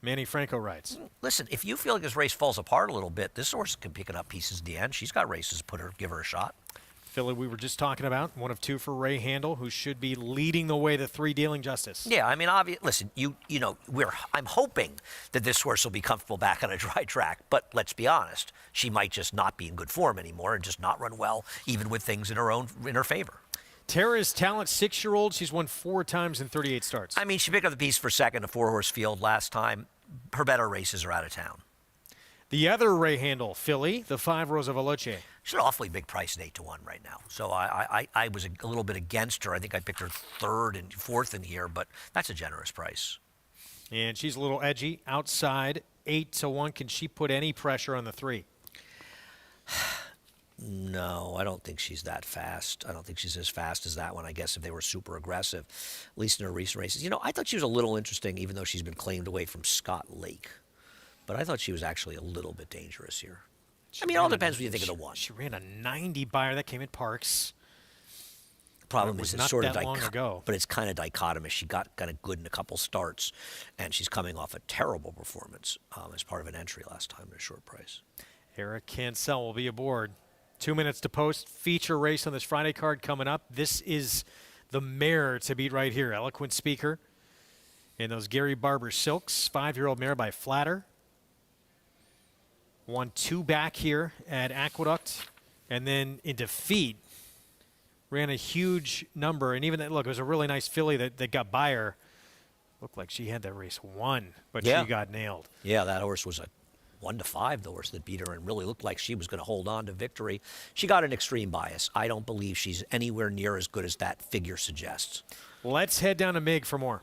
Manny Franco writes. Listen, if you feel like this race falls apart a little bit, this horse can pick it up pieces at the end. She's got races to give her a shot. Philly, we were just talking about, 1 of 2 for Ray Handel, who should be leading the way to 3 Dealing Justice. Yeah, I mean, listen, I'm hoping that this horse will be comfortable back on a dry track, but let's be honest, she might just not be in good form anymore and just not run well, even with things in her favor. Tara's Talent, 6-year-old. She's won 4 times in 38 starts. I mean, she picked up the piece for second, a 4-horse field last time. Her better races are out of town. The other Ray Handel, Philly, the 5 Rosa Veloce. She's an awfully big price at 8-1 right now. So I was a little bit against her. I think I picked her 3rd and 4th in here, but that's a generous price. And she's a little edgy. Outside, 8-1. Can she put any pressure on the 3? No, I don't think she's that fast. I don't think she's as fast as that one, I guess, if they were super aggressive, at least in her recent races. I thought she was a little interesting, even though she's been claimed away from Scott Lake. But I thought she was actually a little bit dangerous here. It all depends what you think of the 1. She ran a 90 buyer. That came at Parks. The problem is it's sort of long ago. but it's kind of dichotomous. She got kind of good in a couple starts, and she's coming off a terrible performance as part of an entry last time at a short price. Eric Cancel will be aboard. 2 minutes to post. Feature race on this Friday card coming up. This is the mare to beat right here. Eloquent Speaker in those Gary Barber Silks. 5-year-old mare by Flatter. Won 2 back here at Aqueduct, and then in defeat ran a huge number. And even that, look, it was a really nice filly that got by her. Looked like she had that race won, but she got nailed. Yeah, that horse was a 1-5, the horse that beat her, and really looked like she was going to hold on to victory. She got an extreme bias. I don't believe she's anywhere near as good as that figure suggests. Let's head down to Mig for more.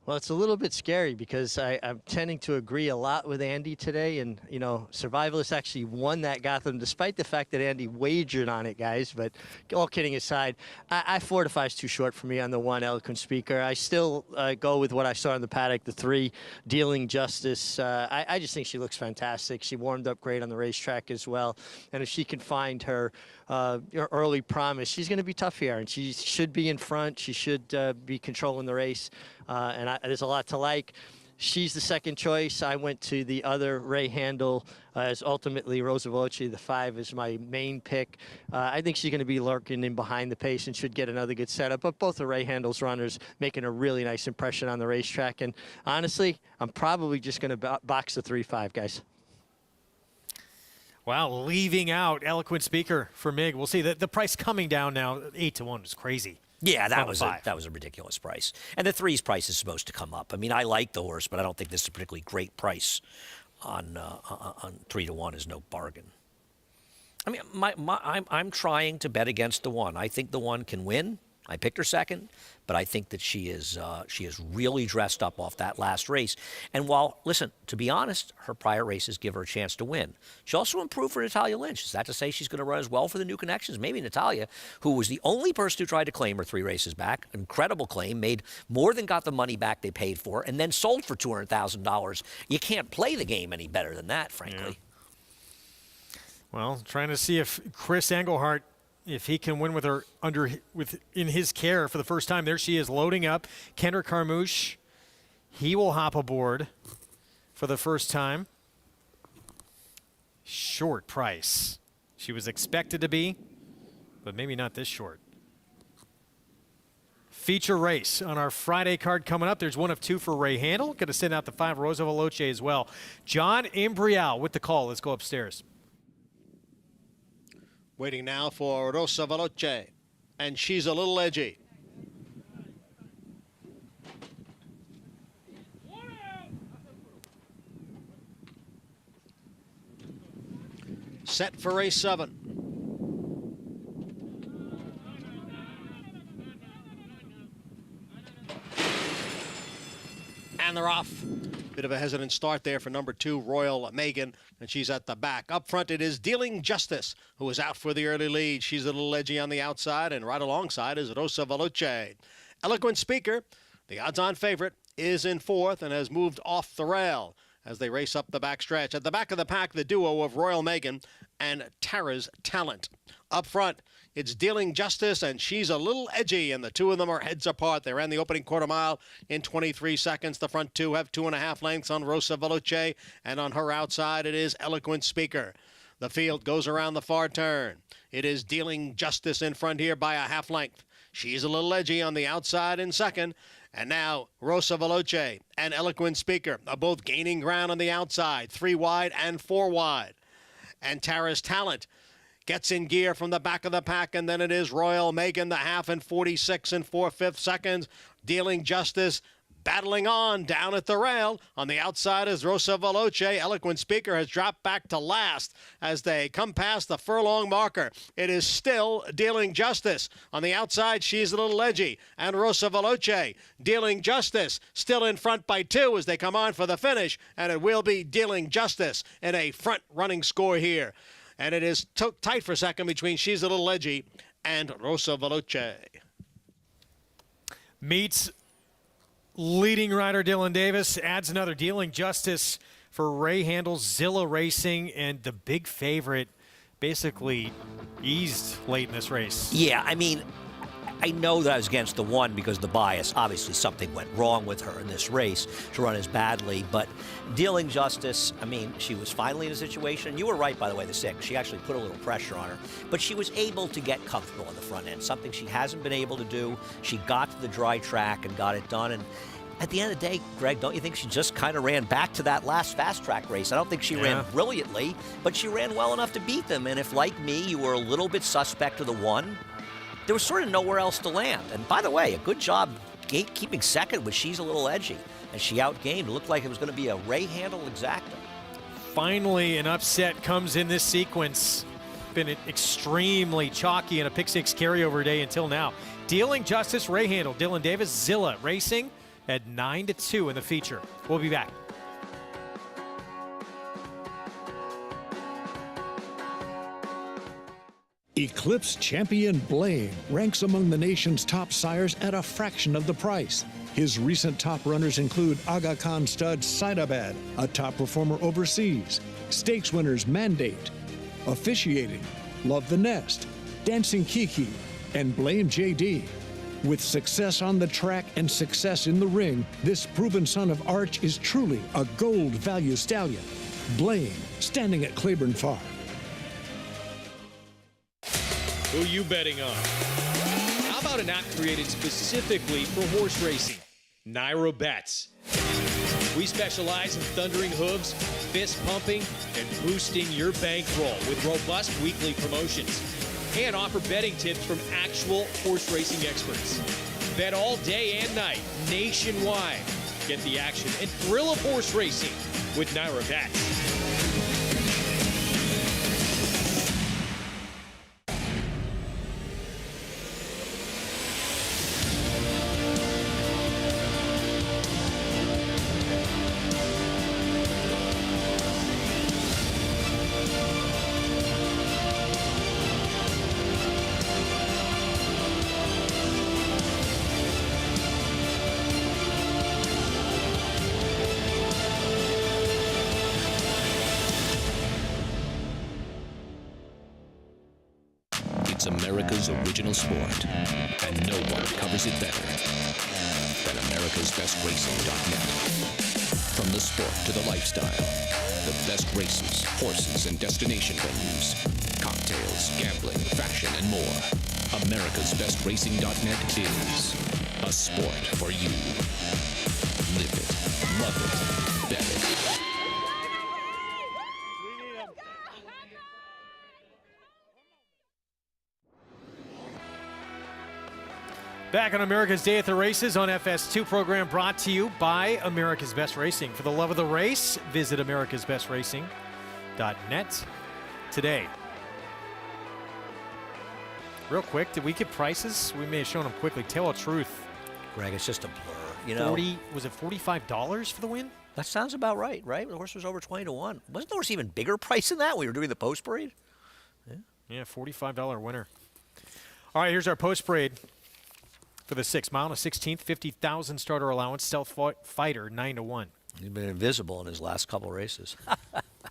Well, it's a little bit scary because I'm tending to agree a lot with Andy today. And, you know, Survivalist actually won that Gotham, despite the fact that Andy wagered on it, guys. But all kidding aside, I 4 to 5 is too short for me on the 1, Eloquent Speaker. I still go with what I saw in the paddock, the 3, Dealing Justice. I just think she looks fantastic. She warmed up great on the racetrack as well. And if she can find her early promise, she's going to be tough here. And she should be in front. She should be controlling the race. And there's a lot to like. She's the second choice. I went to the other Ray Handel as ultimately Rosa Veloce. The 5 is my main pick. I think she's going to be lurking in behind the pace and should get another good setup. But both of Ray Handel's runners making a really nice impression on the racetrack. And honestly, I'm probably just going to box the 3-5, guys. Wow, leaving out Eloquent Speaker for Mig. We'll see. The price coming down now, 8 to 1 is crazy. Yeah, that was a ridiculous price. And the 3's price is supposed to come up. I mean, I like the horse, but I don't think this is a particularly great price on 3 to 1 is no bargain. I mean, I'm trying to bet against the 1. I think the 1 can win. I picked her second, but I think that she is really dressed up off that last race. And while, listen, to be honest, her prior races give her a chance to win. She also improved for Natalia Lynch. Is that to say she's going to run as well for the new connections? Maybe Natalia, who was the only person who tried to claim her 3 races back, incredible claim, made more than got the money back they paid for, and then sold for $200,000. You can't play the game any better than that, frankly. Yeah. Well, trying to see if Chris Engelhart, if he can win with her in his care for the first time. There she is loading up. Kendrick Carmouche, he will hop aboard for the first time. Short price. She was expected to be, but maybe not this short. Feature race on our Friday card coming up. There's 1 of 2 for Ray Handel. Going to send out the 5 Rosa Veloce as well. John Imbrial with the call. Let's go upstairs. Waiting now for Rosa Veloce, and she's a little edgy. Set for race 7. And they're off. Bit of a hesitant start there for number 2, Royal Megan, and she's at the back. Up front, it is Dealing Justice, who is out for the early lead. She's a little edgy on the outside, and right alongside is Rosa Veloce. Eloquent Speaker, the odds-on favorite, is in 4th and has moved off the rail as they race up the back stretch. At the back of the pack, the duo of Royal Megan and Tara's Talent. Up front, it's Dealing Justice, and she's a little edgy, and the 2 of them are heads apart. They ran the opening quarter mile in 23 seconds. The front 2 have 2.5 lengths on Rosa Veloce, and on her outside, it is Eloquent Speaker. The field goes around the far turn. It is Dealing Justice in front here by a half length. She's a little edgy on the outside in second. And now Rosa Veloce and Eloquent Speaker are both gaining ground on the outside, 3 wide and 4 wide. And Tara's Talent gets in gear from the back of the pack, and then it is Royal Megan, the half in 46 and 4/5 seconds. Dealing Justice battling on down at the rail. On the outside is Rosa Veloce. Eloquent Speaker has dropped back to last as they come past the furlong marker. It is still Dealing Justice. On the outside, she's a little edgy. And Rosa Veloce, Dealing Justice, still in front by 2 as they come on for the finish. And it will be Dealing Justice in a front-running score here. And it is tight for second between She's a Little Edgy and Rosa Veloce. Meets leading rider Dylan Davis, adds another Dealing Justice for Ray Handel's Zilla Racing, and the big favorite basically eased late in this race. Yeah, I mean, I know that I was against the one because of the bias. Obviously, something went wrong with her in this race to run as badly. But dealing justice, I mean, she was finally in a situation. You were right, by the way, the 6. She actually put a little pressure on her. But she was able to get comfortable on the front end, something she hasn't been able to do. She got to the dry track and got it done. And at the end of the day, Greg, don't you think she just kind of ran back to that last fast track race? I don't think she ran brilliantly, but she ran well enough to beat them. And if, like me, you were a little bit suspect of the 1, there was sort of nowhere else to land. And by the way, a good job keeping second, but she's a little edgy. And she outgained. It looked like it was going to be a Ray handle exacta. Finally, an upset comes in this sequence. Been extremely chalky and a pick 6 carryover day until now. Dealing justice, Ray handle. Dylan Davis, Zilla racing at 9-2 in the feature. We'll be back. Eclipse champion Blaine ranks among the nation's top sires at a fraction of the price. His recent top runners include Aga Khan stud Saidabad, a top performer overseas, stakes winners Mandate, officiating, Love the Nest, Dancing Kiki, and Blame JD. With success on the track and success in the ring, this proven son of Arch is truly a gold value stallion. Blaine, standing at Claiborne Farm. Who you betting on? How about an app created specifically for horse racing? Nairo Bets. We specialize in thundering hooves, fist pumping, and boosting your bankroll with robust weekly promotions. And offer betting tips from actual horse racing experts. Bet all day and night, nationwide. Get the action and thrill of horse racing with Nairo Bets. It's America's original sport, and no one covers it better than America'sBestRacing.net. From the sport to the lifestyle, the best races, horses, and destination venues, cocktails, gambling, fashion, and more. America'sBestRacing.net is a sport for you. Live it, love it, bet it. Back on America's Day at the Races on FS2 program brought to you by America's Best Racing. For the love of the race, visit americasbestracing.net today. Real quick, did we get prices? We may have shown them quickly. Tale of Truth. Greg, it's just a blur. You know, was it $45 for the win? That sounds about right? The horse was over 20-1. Wasn't the horse even bigger price than that when we were doing the post parade? Yeah, $45 winner. All right, here's our post parade. For the 6 mile, a 16th, 50,000 starter allowance, Stealth Fighter, 9-1. He's been invisible in his last couple races.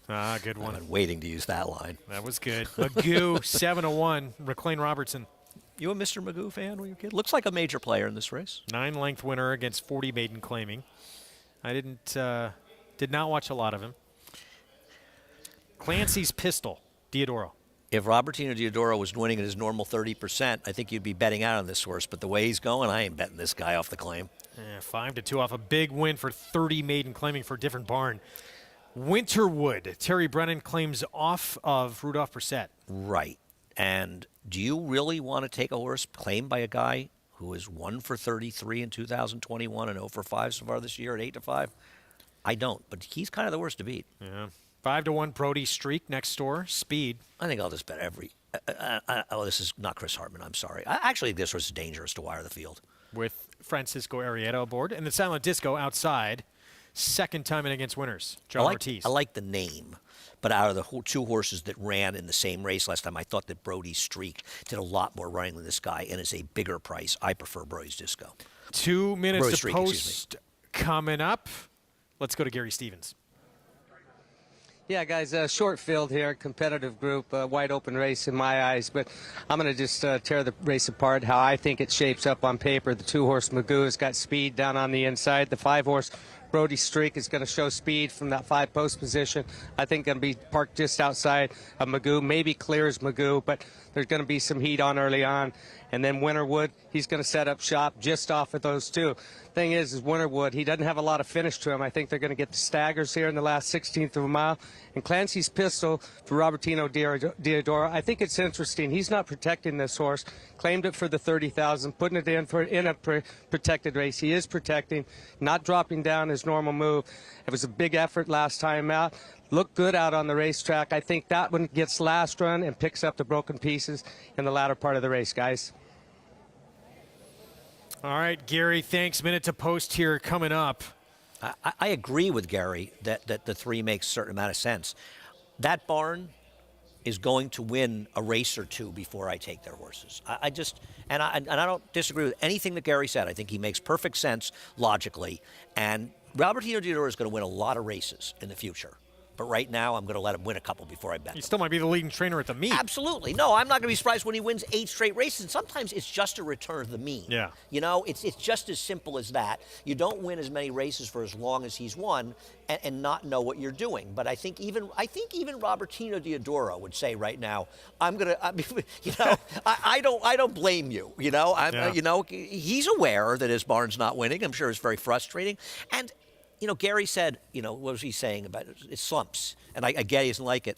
Good one. I've been waiting to use that line. That was good. Magoo, 7-1. McLean Robertson. You a Mr. Magoo fan when you were a kid? Looks like a major player in this race. 9-length winner against 40 maiden claiming. I did not watch a lot of him. Clancy's Pistol, Diodoro. If Robertino Diodoro was winning at his normal 30%, I think you'd be betting out on this horse. But the way he's going, I ain't betting this guy off the claim. 5-2 off a big win for 30 maiden claiming for a different barn. Winterwood, Terry Brennan claims off of Rudolph Brissett. Right. And do you really want to take a horse claimed by a guy who is 1 for 33 in 2021 and 0 for 5 so far this year at 8-5? I don't, but he's kind of the worst to beat. Yeah. 5-1 Brody Streak next door. Speed. I think I'll just bet every. This is not Chris Hartman. I'm sorry. Actually, this horse is dangerous to wire the field. With Francisco Arrieta aboard and the Silent Disco outside. Second time in against winners. John Ortiz. I like the name, but out of the two horses that ran in the same race last time, I thought that Brody Streak did a lot more running than this guy and is a bigger price. I prefer Brody's Disco. 2 minutes Brody to Streak, post coming up. Let's go to Gary Stevens. Yeah, guys, short field here, competitive group, wide open race in my eyes, but I'm going to just tear the race apart how I think it shapes up on paper. The 2-horse Magoo has got speed down on the inside. The 5-horse Brody Streak is going to show speed from that 5-post position. I think going to be parked just outside of Magoo, maybe clears Magoo, but there's going to be some heat on early on. And then Winterwood, he's going to set up shop just off of those two. Thing is Winterwood, he doesn't have a lot of finish to him. I think they're going to get the staggers here in the last 16th of a mile. And Clancy's Pistol for Robertino Diodoro, I think it's interesting. He's not protecting this horse. Claimed it for the 30,000, putting it in a protected race. He is protecting, not dropping down his normal move. It was a big effort last time out. Looked good out on the racetrack. I think that one gets last run and picks up the broken pieces in the latter part of the race, guys. All right, Gary, thanks. Minute to post here coming up. I agree with Gary that the 3 makes a certain amount of sense. That barn is going to win a race or 2 before I take their horses. I don't disagree with anything that Gary said. I think he makes perfect sense logically. And Robertino Diodoro is going to win a lot of races in the future. But right now, I'm going to let him win a couple before I bet He them. still might be the leading trainer at the meet. Absolutely. No, I'm not going to be surprised when he wins 8 straight races. And sometimes it's just a return to the mean. Yeah. You know, it's just as simple as that. You don't win as many races for as long as he's won and not know what you're doing. But I think even Robertino Diodoro would say right now, I'm going to, you know, I don't blame you. You know, you know, he's aware that his barn's not winning. I'm sure it's very frustrating. And you know, Gary said, you know, what was he saying about it? It's slumps, and I get he doesn't like it.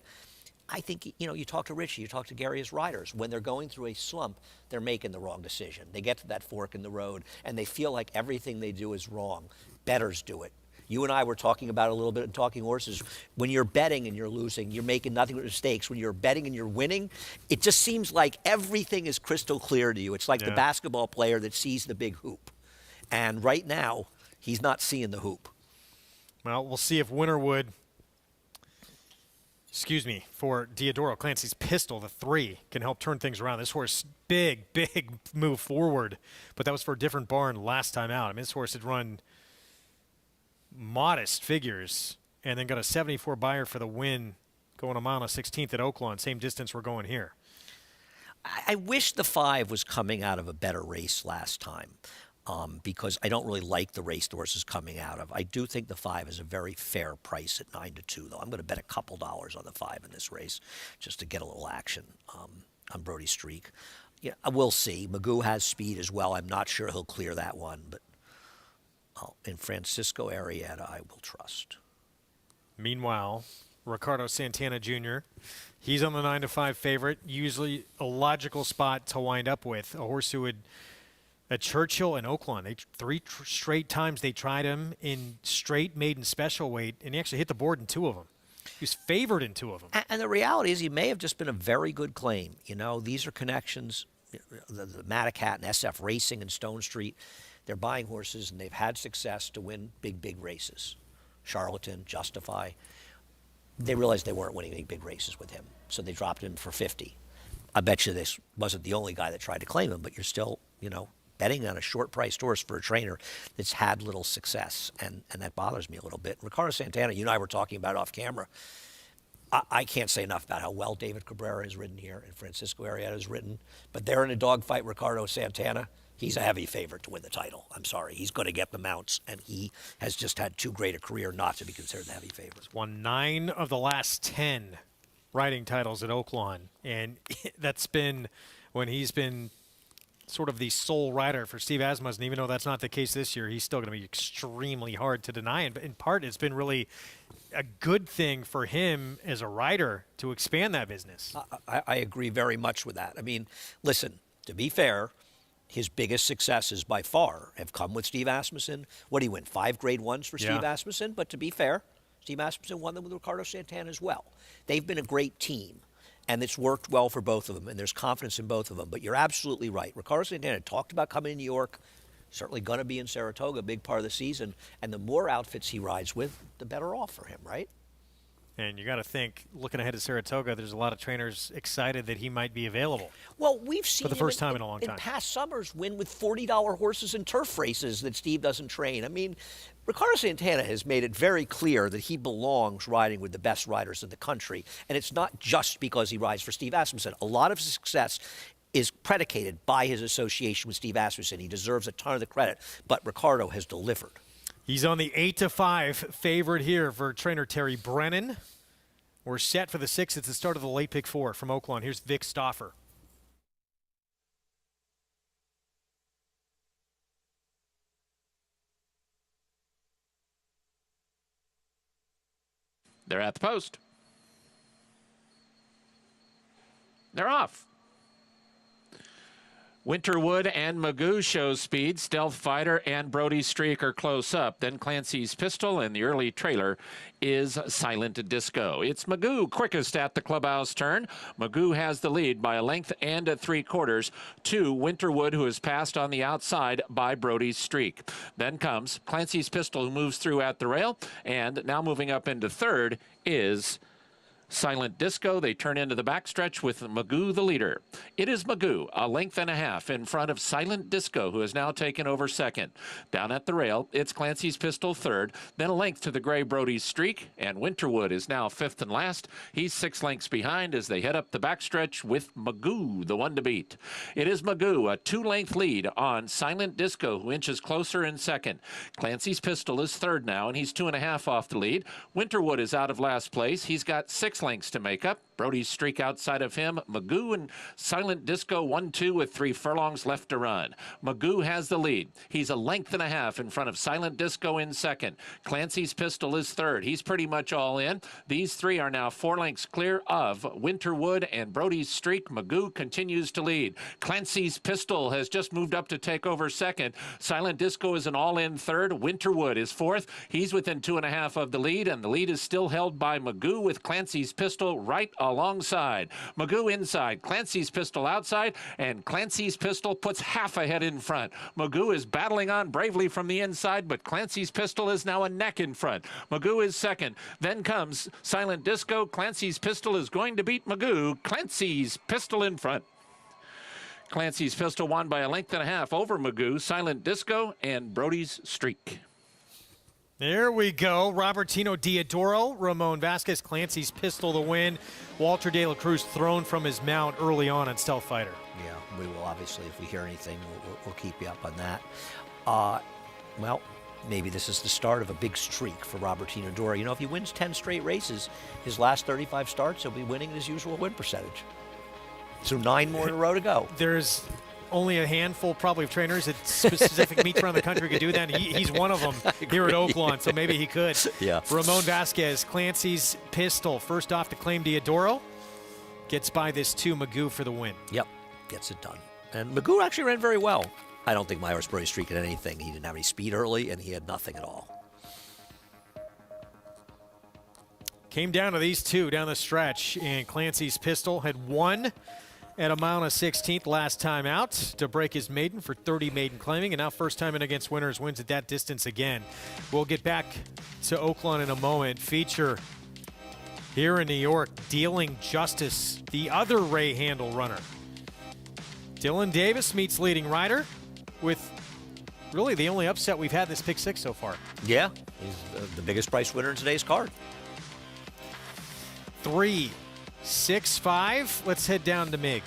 I think, you know, you talk to Richie, you talk to Gary as riders. When they're going through a slump, they're making the wrong decision. They get to that fork in the road, and they feel like everything they do is wrong. Bettors do it. You and I were talking about it a little bit in Talking Horses. When you're betting and you're losing, you're making nothing but mistakes. When you're betting and you're winning, it just seems like everything is crystal clear to you. It's like the basketball player that sees the big hoop. And right now, he's not seeing the hoop. Well, we'll see if Winterwood, for Diodoro, Clancy's Pistol, the 3, can help turn things around. This horse, big move forward, but that was for a different barn last time out. I mean, this horse had run modest figures and then got a 74 buyer for the win going a mile and a 16th at Oaklawn, same distance we're going here. I wish the 5 was coming out of a better race last time. Because I don't really like the race the horse is coming out of. I do think the 5 is a very fair price at 9-2, though. I'm going to bet a couple dollars on the 5 in this race just to get a little action on Brody Streak. Yeah, we'll see. Magoo has speed as well. I'm not sure he'll clear that one, but in Francisco Arrieta, I will trust. Meanwhile, Ricardo Santana Jr., he's on the 9-5 favorite, usually a logical spot to wind up with, a horse who would at Churchill and Oaklawn, 3 straight times they tried him in straight maiden special weight, and he actually hit the board in 2 of them. He was favored in 2 of them. And the reality is he may have just been a very good claim. You know, these are connections, the Madacat and SF Racing and Stone Street. They're buying horses, and they've had success to win big races. Charlatan, Justify. They realized they weren't winning any big races with him, so they dropped him for 50. I bet you this wasn't the only guy that tried to claim him, but you're still, you know, betting on a short-priced horse for a trainer that's had little success, and that bothers me a little bit. Ricardo Santana, you and I were talking about off camera. I can't say enough about how well David Cabrera has ridden here and Francisco Arrieta has ridden, but they're in a dogfight. Ricardo Santana, he's a heavy favorite to win the title. I'm sorry. He's going to get the mounts, and he has just had too great a career not to be considered the heavy favorite. Won 9 of the last 10 riding titles at Oaklawn, and that's been when he's been sort of the sole rider for Steve Asmussen. Even though that's not the case this year, he's still going to be extremely hard to deny. And in part, it's been really a good thing for him as a rider to expand that business. I agree very much with that. I mean, listen, to be fair, his biggest successes by far have come with Steve Asmussen. What did he win? 5 grade 1s for Steve Asmussen? But to be fair, Steve Asmussen won them with Ricardo Santana as well. They've been a great team. And it's worked well for both of them, and there's confidence in both of them. But you're absolutely right. Ricardo Santana talked about coming to New York, certainly going to be in Saratoga a big part of the season. And the more outfits he rides with, the better off for him, right? And you got to think, looking ahead to Saratoga, there's a lot of trainers excited that he might be available. Well, we've seen for the first time in a long time. In past summers, win with $40 horses in turf races that Steve doesn't train. I mean, Ricardo Santana has made it very clear that he belongs riding with the best riders in the country, and it's not just because he rides for Steve Asmussen. A lot of his success is predicated by his association with Steve Asmussen. He deserves a ton of the credit, but Ricardo has delivered. He's on the 8-5 favorite here for trainer Terry Brennan. We're set for the 6th. It's the start of the late pick 4 from Oaklawn. Here's Vic Stauffer. They're at the post. They're off. Winterwood and Magoo show speed. Stealth Fighter and Brody Streak are close up. Then Clancy's Pistol and the early trailer is Silent Disco. It's Magoo quickest at the clubhouse turn. Magoo has the lead by a length and 3/4 to Winterwood, who is passed on the outside by Brody Streak. Then comes Clancy's Pistol, who moves through at the rail. And now moving up into third is Silent Disco. They turn into the backstretch with Magoo the leader. It is Magoo, a length and a half in front of Silent Disco, who has now taken over second. Down at the rail, it's Clancy's Pistol third, then a length to the gray Brody's Streak, and Winterwood is now fifth and last. He's 6 lengths behind as they head up the backstretch with Magoo, the one to beat. It is Magoo, a 2-length lead on Silent Disco, who inches closer in second. Clancy's Pistol is third now, and he's 2.5 off the lead. Winterwood is out of last place. He's got 6 lengths to make up. Brody's Streak outside of him. Magoo and Silent Disco 1-2 with 3 furlongs left to run. Magoo has the lead. He's a length and a half in front of Silent Disco in second. Clancy's Pistol is third. He's pretty much all in. These 3 are now 4 lengths clear of Winterwood and Brody's Streak. Magoo continues to lead. Clancy's Pistol has just moved up to take over second. Silent Disco is an all-in third. Winterwood is fourth. He's within 2.5 of the lead, and the lead is still held by Magoo with Clancy's Pistol right alongside. Magoo inside, Clancy's Pistol outside, and Clancy's Pistol puts half a head in front. Magoo is battling on bravely from the inside, but Clancy's Pistol is now a neck in front. Magoo is second. Then comes Silent Disco. Clancy's Pistol is going to beat Magoo. Clancy's Pistol in front. Clancy's Pistol won by a length and a half over Magoo, Silent Disco, and Brody's Streak. There we go. Robertino Diodoro, Ramon Vasquez, Clancy's Pistol the win. Walter De La Cruz thrown from his mount early on Stealth Fighter. Yeah, we will obviously, if we hear anything, we'll keep you up on that. Well, maybe this is the start of a big streak for Robertino Diodoro. You know, if he wins 10 straight races, his last 35 starts, he'll be winning his usual win percentage. So 9 more in a row to go. There's only a handful probably of trainers at specific meets around the country could do that. He's one of them here at Oaklawn, so maybe he could. Yeah. Ramon Vasquez, Clancy's Pistol, first off to claim Diodoro, gets by this 2 Magoo for the win. Yep, gets it done. And Magoo actually ran very well. I don't think my horse Brody Streak had anything. He didn't have any speed early, and he had nothing at all. Came down to these 2 down the stretch, and Clancy's Pistol had won at a mile and a 16th last time out to break his maiden for 30 maiden claiming, and now first time in against winners wins at that distance again. We'll get back to Oaklawn in a moment. Feature here in New York, Dealing Justice, the other Ray Handel runner. Dylan Davis meets leading rider with really the only upset we've had this pick 6 so far. Yeah, he's the biggest price winner in today's card. 3, 6, 5. Let's head down to Mig.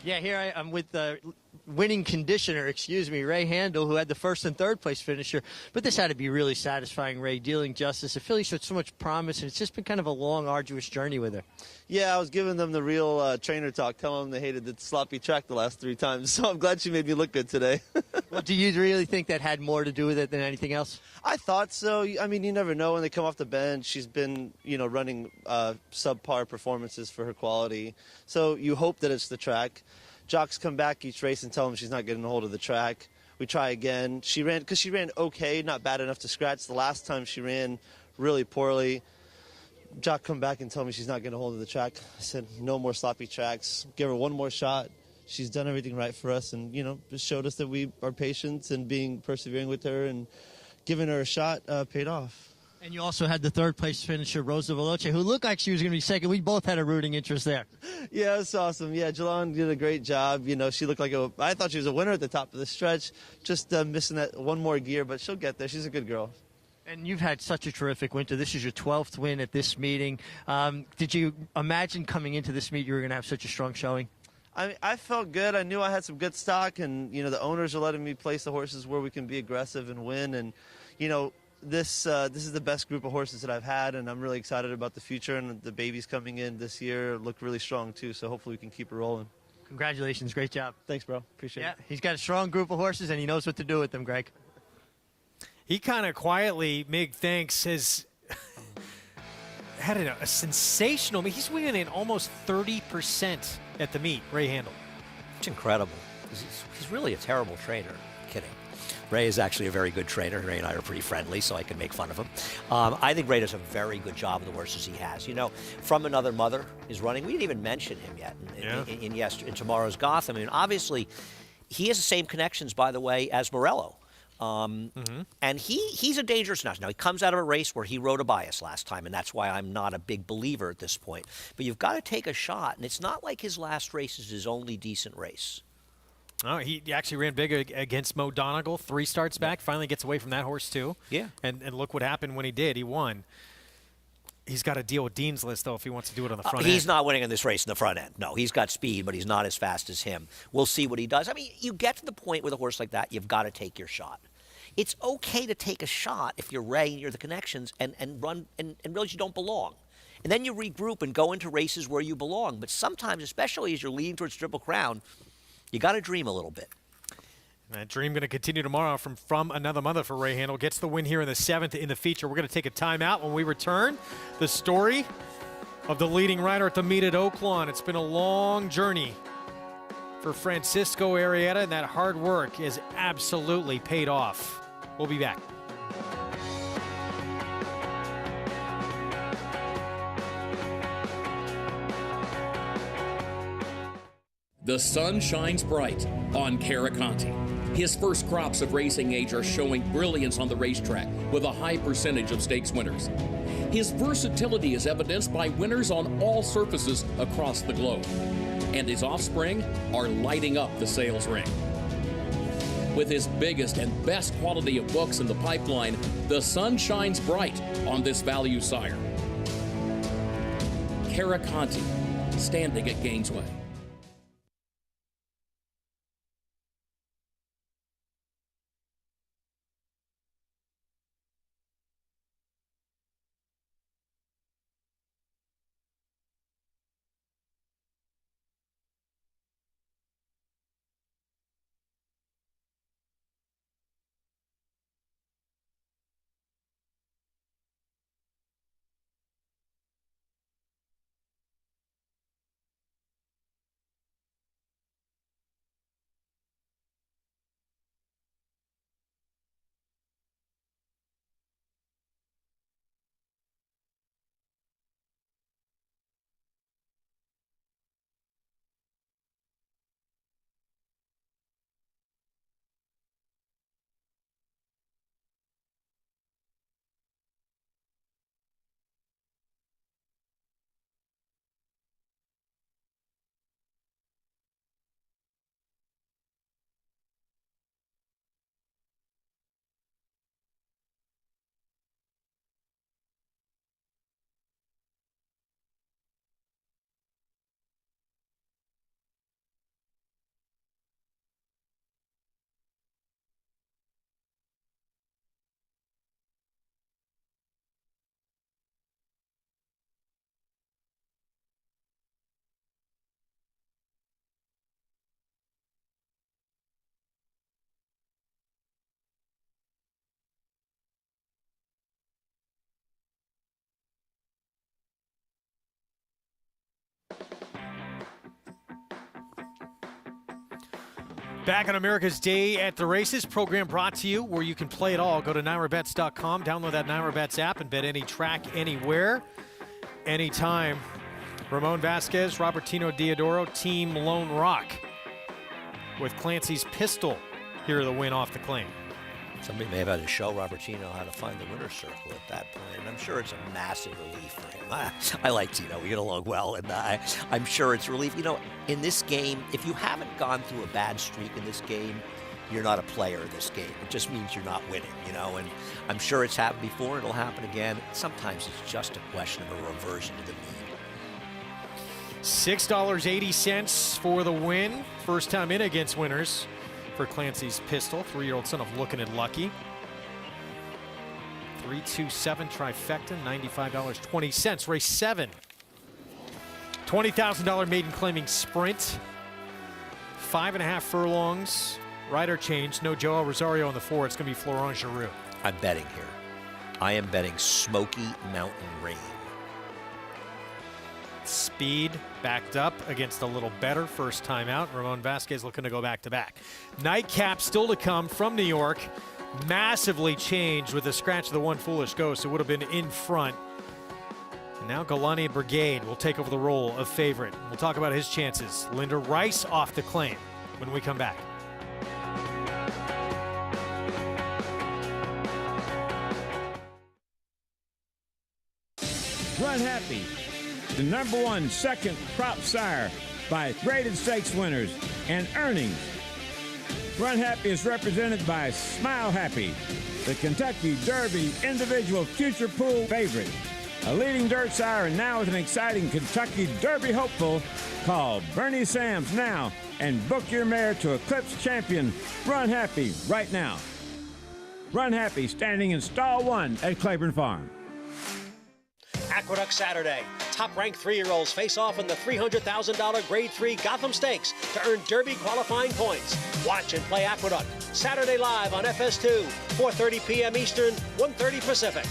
Yeah, here I'm with the winning conditioner, Ray Handel, who had the first and third place finisher. But this had to be really satisfying, Ray, Dealing Justice. The filly showed so much promise, and it's just been kind of a long, arduous journey with her. Yeah, I was giving them the real trainer talk, telling them they hated the sloppy track the last 3 times. So I'm glad she made me look good today. Well, do you really think that had more to do with it than anything else? I thought so. I mean, you never know when they come off the bench. She's been, running subpar performances for her quality. So you hope that it's the track. Jocks come back each race and tell them she's not getting a hold of the track. We try again. She ran okay, not bad enough to scratch. The last time she ran really poorly. Jock come back and tell me she's not getting a hold of the track. I said, no more sloppy tracks. Give her one more shot. She's done everything right for us, and just showed us that we are patient, and being persevering with her and giving her a shot paid off. And you also had the third-place finisher, Rosa Veloce, who looked like she was going to be second. We both had a rooting interest there. Yeah, it's awesome. Yeah, Jelon did a great job. You know, she looked like I thought she was a winner at the top of the stretch, just missing that one more gear, but she'll get there. She's a good girl. And you've had such a terrific winter. This is your 12th win at this meeting. Did you imagine coming into this meet you were going to have such a strong showing? I felt good. I knew I had some good stock, and, you know, the owners are letting me place the horses where we can be aggressive and win. And, you know, this is the best group of horses that I've had, and I'm really excited about the future. And the babies coming in this year look really strong, too, so hopefully we can keep it rolling. Congratulations. Great job. Thanks, bro. Appreciate it. He's got a strong group of horses, and he knows what to do with them, Greg. He kind of quietly, Mig thanks, has had a sensational meet. He's winning in almost 30% at the meet, Ray Handel. It's incredible. He's really a terrible trainer. Kidding. Ray is actually a very good trainer. Ray and I are pretty friendly, so I can make fun of him. I think Ray does a very good job of the horses he has. You know, From Another Mother is running. We didn't even mention him yet in tomorrow's Gotham. I mean, obviously, he has the same connections, by the way, as Morello. And he's a dangerous nut. Now, he comes out of a race where he rode a bias last time, and that's why I'm not a big believer at this point. But you've got to take a shot, and it's not like his last race is his only decent race. Oh, he actually ran big against Mo Donegal, 3 starts back, finally gets away from that horse, too. Yeah. And look what happened when he did. He won. He's got to deal with Dean's List, though, if he wants to do it on the front end. He's not winning in this race in the front end. No, he's got speed, but he's not as fast as him. We'll see what he does. I mean, you get to the point with a horse like that, you've got to take your shot. It's okay to take a shot if you're Ray and you're the connections and run and realize you don't belong. And then you regroup and go into races where you belong. But sometimes, especially as you're leading towards Triple Crown, you got to dream a little bit. That dream going to continue tomorrow from Another Mother for Ray Handel. Gets the win here in the 7th in the feature. We're going to take a timeout. When we return, the story of the leading rider at the meet at Oaklawn. It's been a long journey for Francisco Arrieta, and that hard work is absolutely paid off. We'll be back. The sun shines bright on Caraconte. His first crops of racing age are showing brilliance on the racetrack with a high percentage of stakes winners. His versatility is evidenced by winners on all surfaces across the globe. And his offspring are lighting up the sales ring. With his biggest and best quality of books in the pipeline, the sun shines bright on this value sire. Caraconte, standing at Gainesway. Back on America's Day at the Races, program brought to you where you can play it all. Go to NYRABets.com, download that NYRABets app, and bet any track, anywhere, anytime. Ramon Vasquez, Robertino Diodoro, Team Lone Rock with Clancy's Pistol. Here are the win off the claim. Somebody may have had to show Robertino how to find the winner's circle at that point, and I'm sure it's a massive relief for him. I like Tino. We get along well, and I'm sure it's relief. You know, in this game, if you haven't gone through a bad streak in this game, you're not a player in this game. It just means you're not winning, you know, and I'm sure it's happened before, it'll happen again. Sometimes it's just a question of a reversion to the mean. $6.80 for the win. First time in against winners for Clancy's pistol, 3-year-old son of Lookin' at Lucky. 327 trifecta, $95.20. Race 7. $20,000 maiden claiming sprint. 5.5 furlongs. Rider change. No Joel Rosario on the 4. It's going to be Florent Giroux. I'm betting here. I am betting Smoky Mountain Rain. Speed backed up against a little better first time out. Ramon Vasquez looking to go back-to-back. Nightcap still to come from New York. Massively changed with the scratch of the One Foolish Ghost. It would have been in front. And now Galani Brigade will take over the role of favorite. We'll talk about his chances. Linda Rice off the claim when we come back. Run Happy, the #1 second crop sire by graded stakes winners and earnings. Run Happy is represented by Smile Happy, the Kentucky Derby individual future pool favorite. A leading dirt sire and now with an exciting Kentucky Derby hopeful. Call Bernie Sams now and book your mare to Eclipse champion Run Happy right now. Run Happy standing in stall 1 at Claiborne Farm. Aqueduct Saturday. Top-ranked 3-year-olds face off in the $300,000 Grade 3 Gotham Stakes to earn Derby qualifying points. Watch and play Aqueduct. Saturday live on FS2, 4:30 p.m. Eastern, 1:30 Pacific.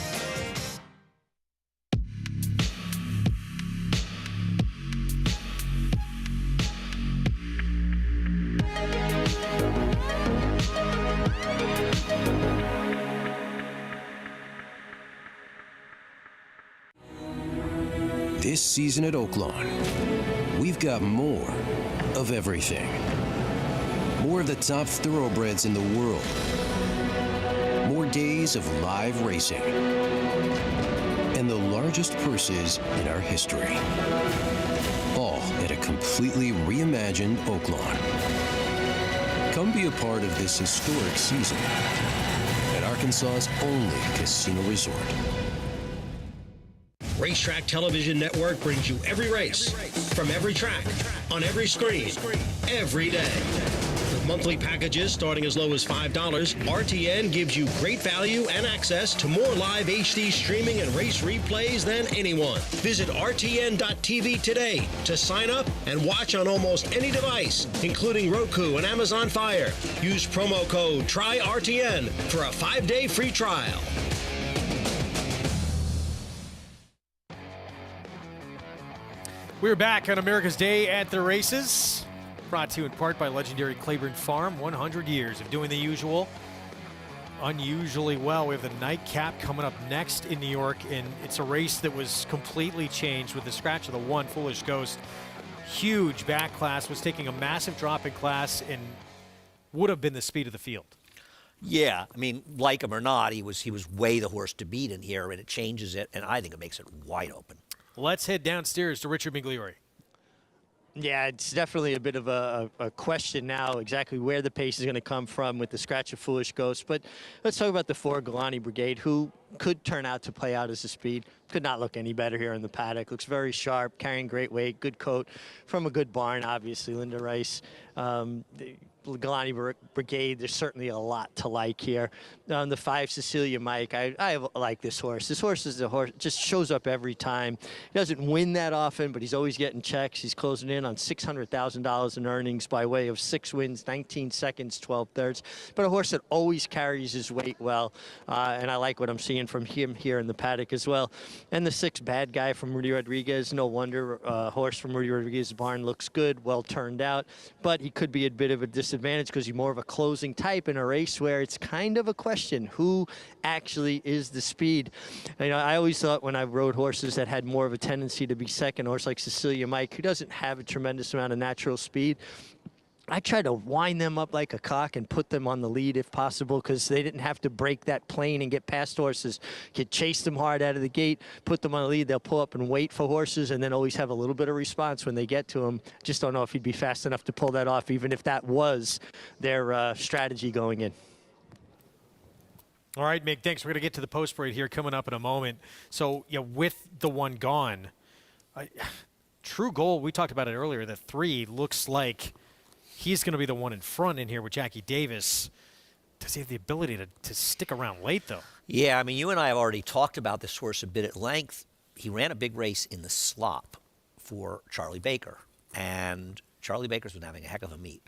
This season at Oaklawn, we've got more of everything. More of the top thoroughbreds in the world. More days of live racing. And the largest purses in our history. All at a completely reimagined Oaklawn. Come be a part of this historic season at Arkansas's only casino resort. Racetrack Television Network brings you every race, from every track, on every screen, every day. With monthly packages starting as low as $5, RTN gives you great value and access to more live HD streaming and race replays than anyone. Visit RTN.tv today to sign up and watch on almost any device, including Roku and Amazon Fire. Use promo code TRYRTN for a 5-day free trial. We're back on America's Day at the Races. Brought to you in part by legendary Claiborne Farm. 100 years of doing the usual unusually well. We have the Nightcap coming up next in New York, and it's a race that was completely changed with the scratch of the One Foolish Ghost. Huge back class, was taking a massive drop in class and would have been the speed of the field. Yeah, I mean, like him or not, he was way the horse to beat in here, and it changes it, and I think it makes it wide open. Let's head downstairs to Richard Migliore. Yeah, it's definitely a bit of a question now exactly where the pace is going to come from with the scratch of Foolish Ghost. But let's talk about the 4 Galani Brigade, who could turn out to play out as a speed. Could not look any better here in the paddock. Looks very sharp, carrying great weight, good coat from a good barn, obviously. Linda Rice, the Galani Brigade, there's certainly a lot to like here. The 5 Cecilia Mike, I like this horse. This horse is a horse, just shows up every time. He doesn't win that often, but he's always getting checks. He's closing in on $600,000 in earnings by way of 6 wins, 19 seconds, 12 thirds. But a horse that always carries his weight well, and I like what I'm seeing from him here in the paddock as well. And the 6 Bad Guy from Rudy Rodriguez, no wonder. Horse from Rudy Rodriguez's barn looks good, well turned out, but he could be a bit of a disadvantage because he's more of a closing type in a race where it's kind of a question who actually is the speed. You know, I always thought when I rode horses that had more of a tendency to be second, a horse like Cecilia Mike, who doesn't have a tremendous amount of natural speed, I tried to wind them up like a cock and put them on the lead if possible, because they didn't have to break that plane and get past horses. Could chase them hard out of the gate, put them on the lead. They'll pull up and wait for horses and then always have a little bit of response when they get to him. Just don't know if he'd be fast enough to pull that off, even if that was their strategy going in. All right, Mick, thanks. We're going to get to the post parade here coming up in a moment. So, yeah, with the one gone, True Gold, we talked about it earlier, the 3 looks like he's going to be the one in front in here with Jackie Davis. Does he have the ability to stick around late, though? Yeah, I mean, you and I have already talked about this horse a bit at length. He ran a big race in the slop for Charlie Baker, and Charlie Baker's been having a heck of a meet.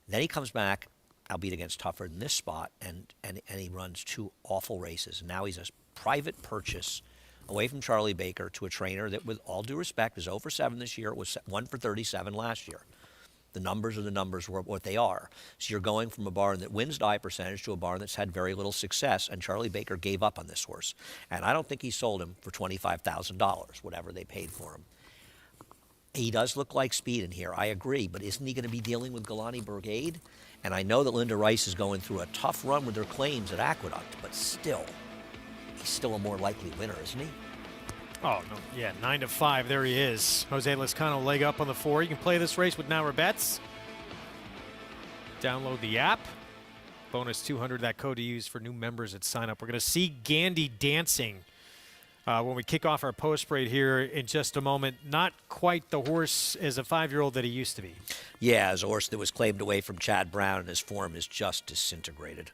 Then he comes back, albeit against tougher than this spot, and he runs 2 awful races. And now he's a private purchase away from Charlie Baker to a trainer that, with all due respect, is 0 for 7 this year. It was 1 for 37 last year. The numbers are the numbers, what they are. So you're going from a barn that wins die percentage to a barn that's had very little success, and Charlie Baker gave up on this horse. And I don't think he sold him for $25,000, whatever they paid for him. He does look like speed in here, I agree, but isn't he going to be dealing with Galani Brigade? And I know that Linda Rice is going through a tough run with her claims at Aqueduct, but still, he's still a more likely winner, isn't he? Oh, no. Yeah, 9 to 5. There he is. Jose Lezcano leg up on the 4. You can play this race with Naira Bets. Download the app. Bonus 200, that code to use for new members at sign up. We're going to see Gandy dancing when we kick off our post parade here in just a moment. Not quite the horse as a 5-year-old that he used to be. Yeah, as a horse that was claimed away from Chad Brown, and his form is just disintegrated.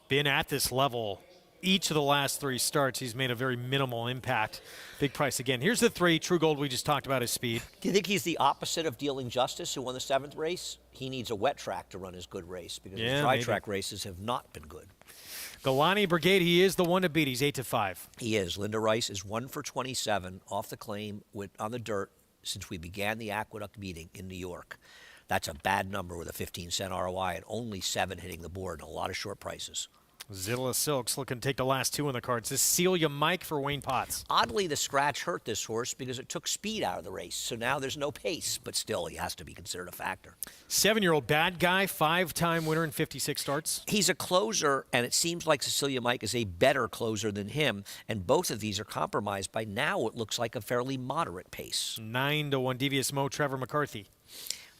Been at this level each of the last 3 starts. He's made a very minimal impact. Big price again. Here's the 3. True Gold, we just talked about his speed. Do you think he's the opposite of Dealing Justice, who won the 7th race? He needs a wet track to run his good race, because his dry track races have not been good. Galani Brigade, he is the one to beat. He's 8 to 5. He is. Linda Rice is 1 for 27 off the claim on the dirt since we began the Aqueduct meeting in New York. That's a bad number with a 15-cent ROI and only 7 hitting the board and a lot of short prices. Zilla Silks looking to take the last 2 on the cards. This Celia Mike for Wayne Potts. Oddly, the scratch hurt this horse because it took speed out of the race. So now there's no pace, but still he has to be considered a factor. 7-year-old bad guy, 5-time winner in 56 starts. He's a closer, and it seems like Cecilia Mike is a better closer than him. And both of these are compromised by now what looks like a fairly moderate pace. 9 to 1 Devious Mo, Trevor McCarthy.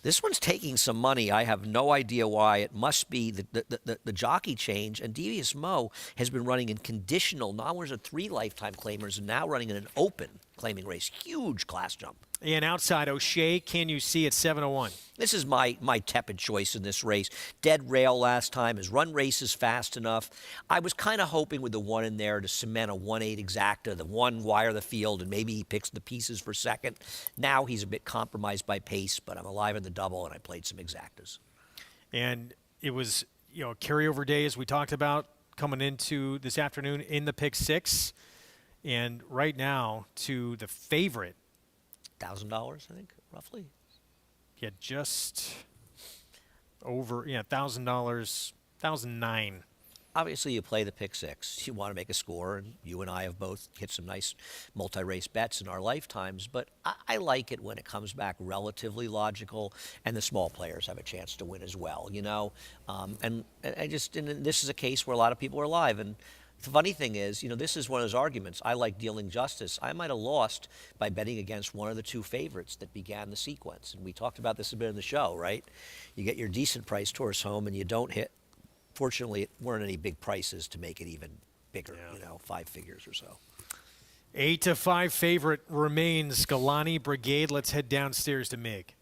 This one's taking some money. I have no idea why. It must be the jockey change. And Devious Mo has been running in conditional, not only 3 lifetime claimers, and now running in an open claiming race. Huge class jump. And outside, O'Shea, Can You See at 7:01. This is my tepid choice in this race. Dead rail last time. His run races fast enough. I was kind of hoping with the 1 in there to cement a 1-8 exacta, the 1 wire the field, and maybe he picks the pieces for second. Now he's a bit compromised by pace, but I'm alive in the double, and I played some exactas. And it was, carryover day, as we talked about, coming into this afternoon in the pick 6. And right now, to the favorite. $1,000, I think, roughly. Yeah, just over, $1,000, $1,009. Obviously, you play the pick 6. You want to make a score, and you and I have both hit some nice multi-race bets in our lifetimes. But I like it when it comes back relatively logical, and the small players have a chance to win as well, And this is a case where a lot of people are live. And the funny thing is, this is one of those arguments. I like Dealing Justice. I might have lost by betting against one of the 2 favorites that began the sequence. And we talked about this a bit in the show, right? You get your decent priced horse home and you don't hit. Fortunately, it weren't any big prices to make it even bigger, 5 figures or so. 8 to 5 favorite remains Galani Brigade. Let's head downstairs to Mig.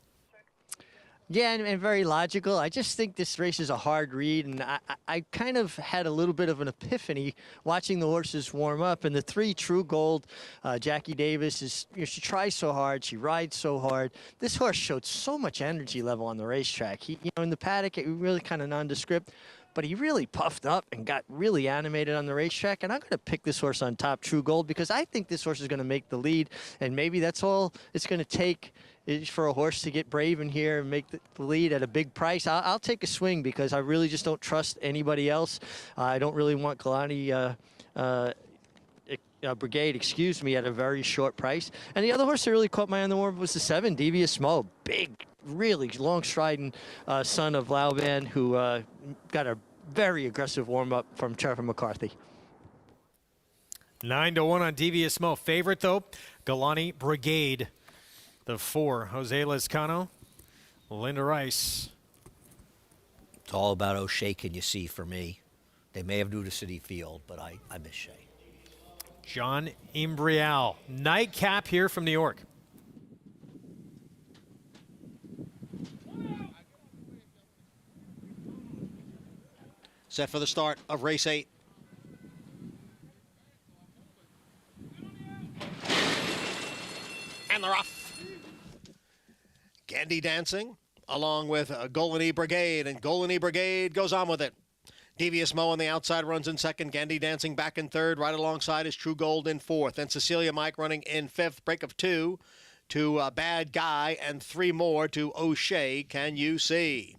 Yeah, and very logical. I just think this race is a hard read, and I kind of had a little bit of an epiphany watching the horses warm up. And the 3 True Gold, Jackie Davis, she tries so hard, she rides so hard. This horse showed so much energy level on the racetrack. He, in the paddock, it really kind of nondescript, but he really puffed up and got really animated on the racetrack. And I'm going to pick this horse on top, True Gold, because I think this horse is going to make the lead, and maybe that's all it's going to take is for a horse to get brave in here and make the lead at a big price. I'll take a swing because I really just don't trust anybody else. I don't really want Galani Brigade, at a very short price. And the other horse that really caught my eye on the warm was the 7, Devious Mo. Big really long striding son of Lauban, who got a very aggressive warm-up from Trevor McCarthy. 9-1 on Devious Mo. Favorite, though, Galani Brigade. The 4, Jose Lezcano, Linda Rice. It's all about O'Shea, can you see, for me. They may have moved to City Field, but I miss Shea. John Imbrial. Nightcap here from New York. Set for the start of race 8. And they're off. Gandy Dancing along with Golani Brigade, and Golani Brigade goes on with it. Devious Mo on the outside runs in second. Gandy Dancing back in third. Right alongside is True Gold in fourth. Then Cecilia Mike running in fifth. Break of 2 to Bad Guy, and 3 more to O'Shea. Can you see?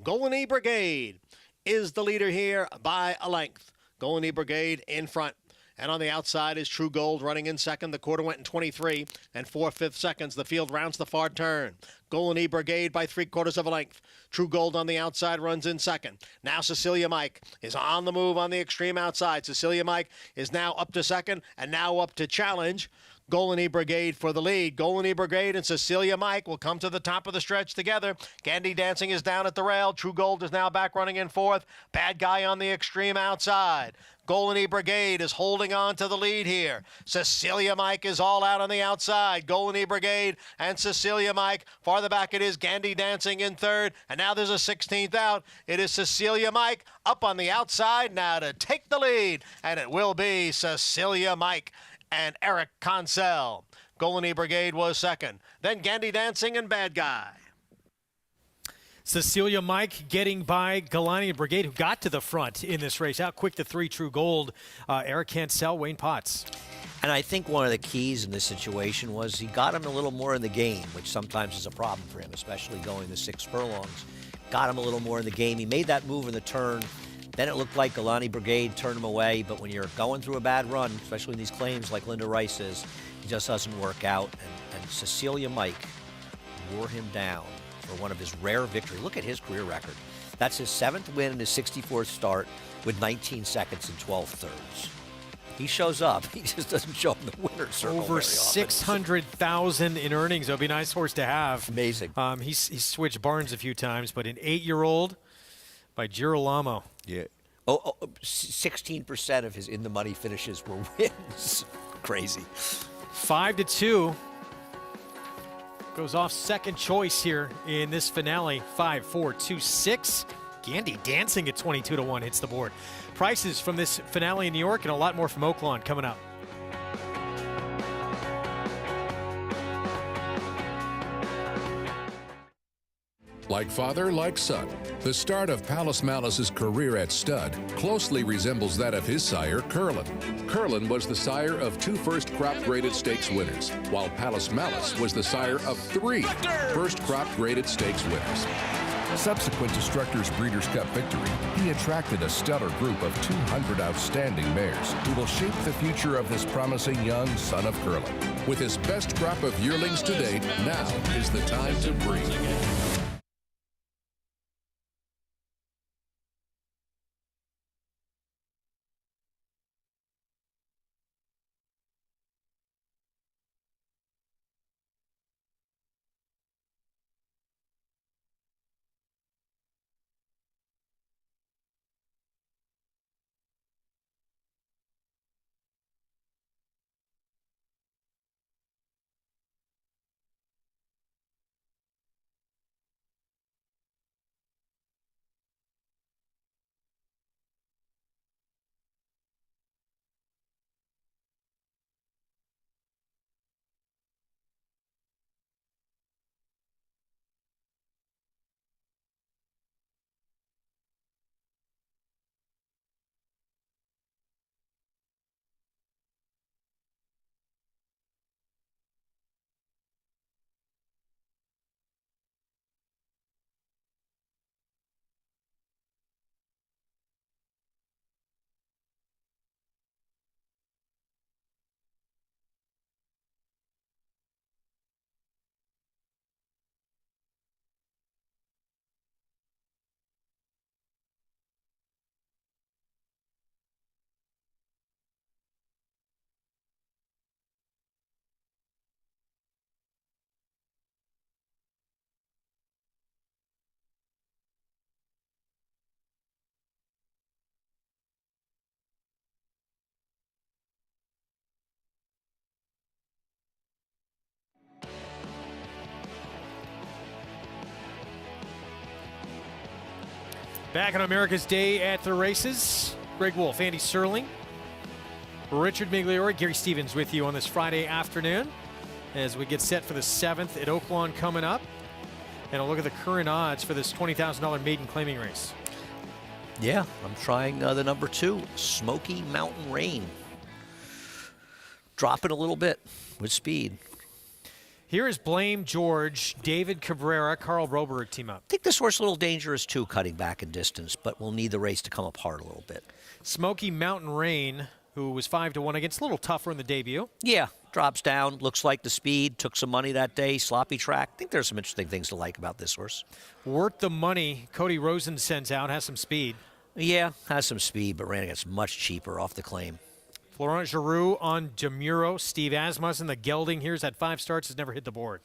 Golani Brigade is the leader here by a length. Golani Brigade in front. And on the outside is True Gold running in second. The quarter went in 23 and 4/5 seconds. The field rounds the far turn. Golani Brigade by 3/4 of a length. True Gold on the outside runs in second. Now Cecilia Mike is on the move on the extreme outside. Cecilia Mike is now up to second and now up to challenge Golani Brigade for the lead. Golani Brigade and Cecilia Mike will come to the top of the stretch together. Gandy Dancing is down at the rail. True Gold is now back running in fourth. Bad Guy on the extreme outside. Golani Brigade is holding on to the lead here. Cecilia Mike is all out on the outside. Golani Brigade and Cecilia Mike. Farther back it is Gandy Dancing in third. And now there's a 16th out. It is Cecilia Mike up on the outside now to take the lead. And it will be Cecilia Mike and Eric Consell. Golani Brigade was second. Then Gandy Dancing and Bad Guy. Cecilia Mike getting by Galani Brigade, who got to the front in this race. Out quick to 3, True Gold. Eric Consell, Wayne Potts. And I think one of the keys in this situation was he got him a little more in the game, which sometimes is a problem for him, especially going the 6 furlongs. Got him a little more in the game. He made that move in the turn. Then it looked like Galani Brigade turned him away, but when you're going through a bad run, especially in these claims like Linda Rice is, it just doesn't work out. And Cecilia Mike wore him down for one of his rare victories. Look at his career record. That's his 7th win in his 64th start with 19 seconds and 12 thirds. He shows up. He just doesn't show up in the winner's circle Over 600,000 in earnings. That would be a nice horse to have. Amazing. He's switched barns a few times, but an 8-year-old by Girolamo. Yeah. 16% of his in-the-money finishes were wins. Crazy. 5-2. Goes off second choice here in this finale. 5, 4, 2, 6. Gandy Dancing at 22-1 hits the board. Prices from this finale in New York and a lot more from Oaklawn coming up. Like father, like son. The start of Palace Malice's career at stud closely resembles that of his sire, Curlin. Curlin was the sire of 2 first crop graded stakes winners, while Palace Malice was the sire of 3 first crop graded stakes winners. Subsequent to Structer's Breeders' Cup victory, he attracted a stellar group of 200 outstanding mares who will shape the future of this promising young son of Curlin. With his best crop of yearlings to date, now is the time to breed. Back on America's Day at the races, Greg Wolf, Andy Serling, Richard Migliore, Gary Stevens with you on this Friday afternoon as we get set for the 7th at Oaklawn coming up. And a look at the current odds for this $20,000 maiden claiming race. Yeah, I'm trying the number 2, Smoky Mountain Rain. Dropping a little bit with speed. Here is Blame George, David Cabrera, Carl Broberg team up. I think this horse a little dangerous too, cutting back in distance, but we'll need the race to come apart a little bit. Smoky Mountain Rain, who was 5-1 against, a little tougher in the debut. Yeah, drops down, looks like the speed, took some money that day, sloppy track. I think there's some interesting things to like about this horse. Worth the money, Cody Rosen sends out, has some speed. Yeah, has some speed, but ran against much cheaper off the claim. Florent Giroux on DeMuro. Steve Asmussen, the gelding here's had 5 starts, has never hit the board.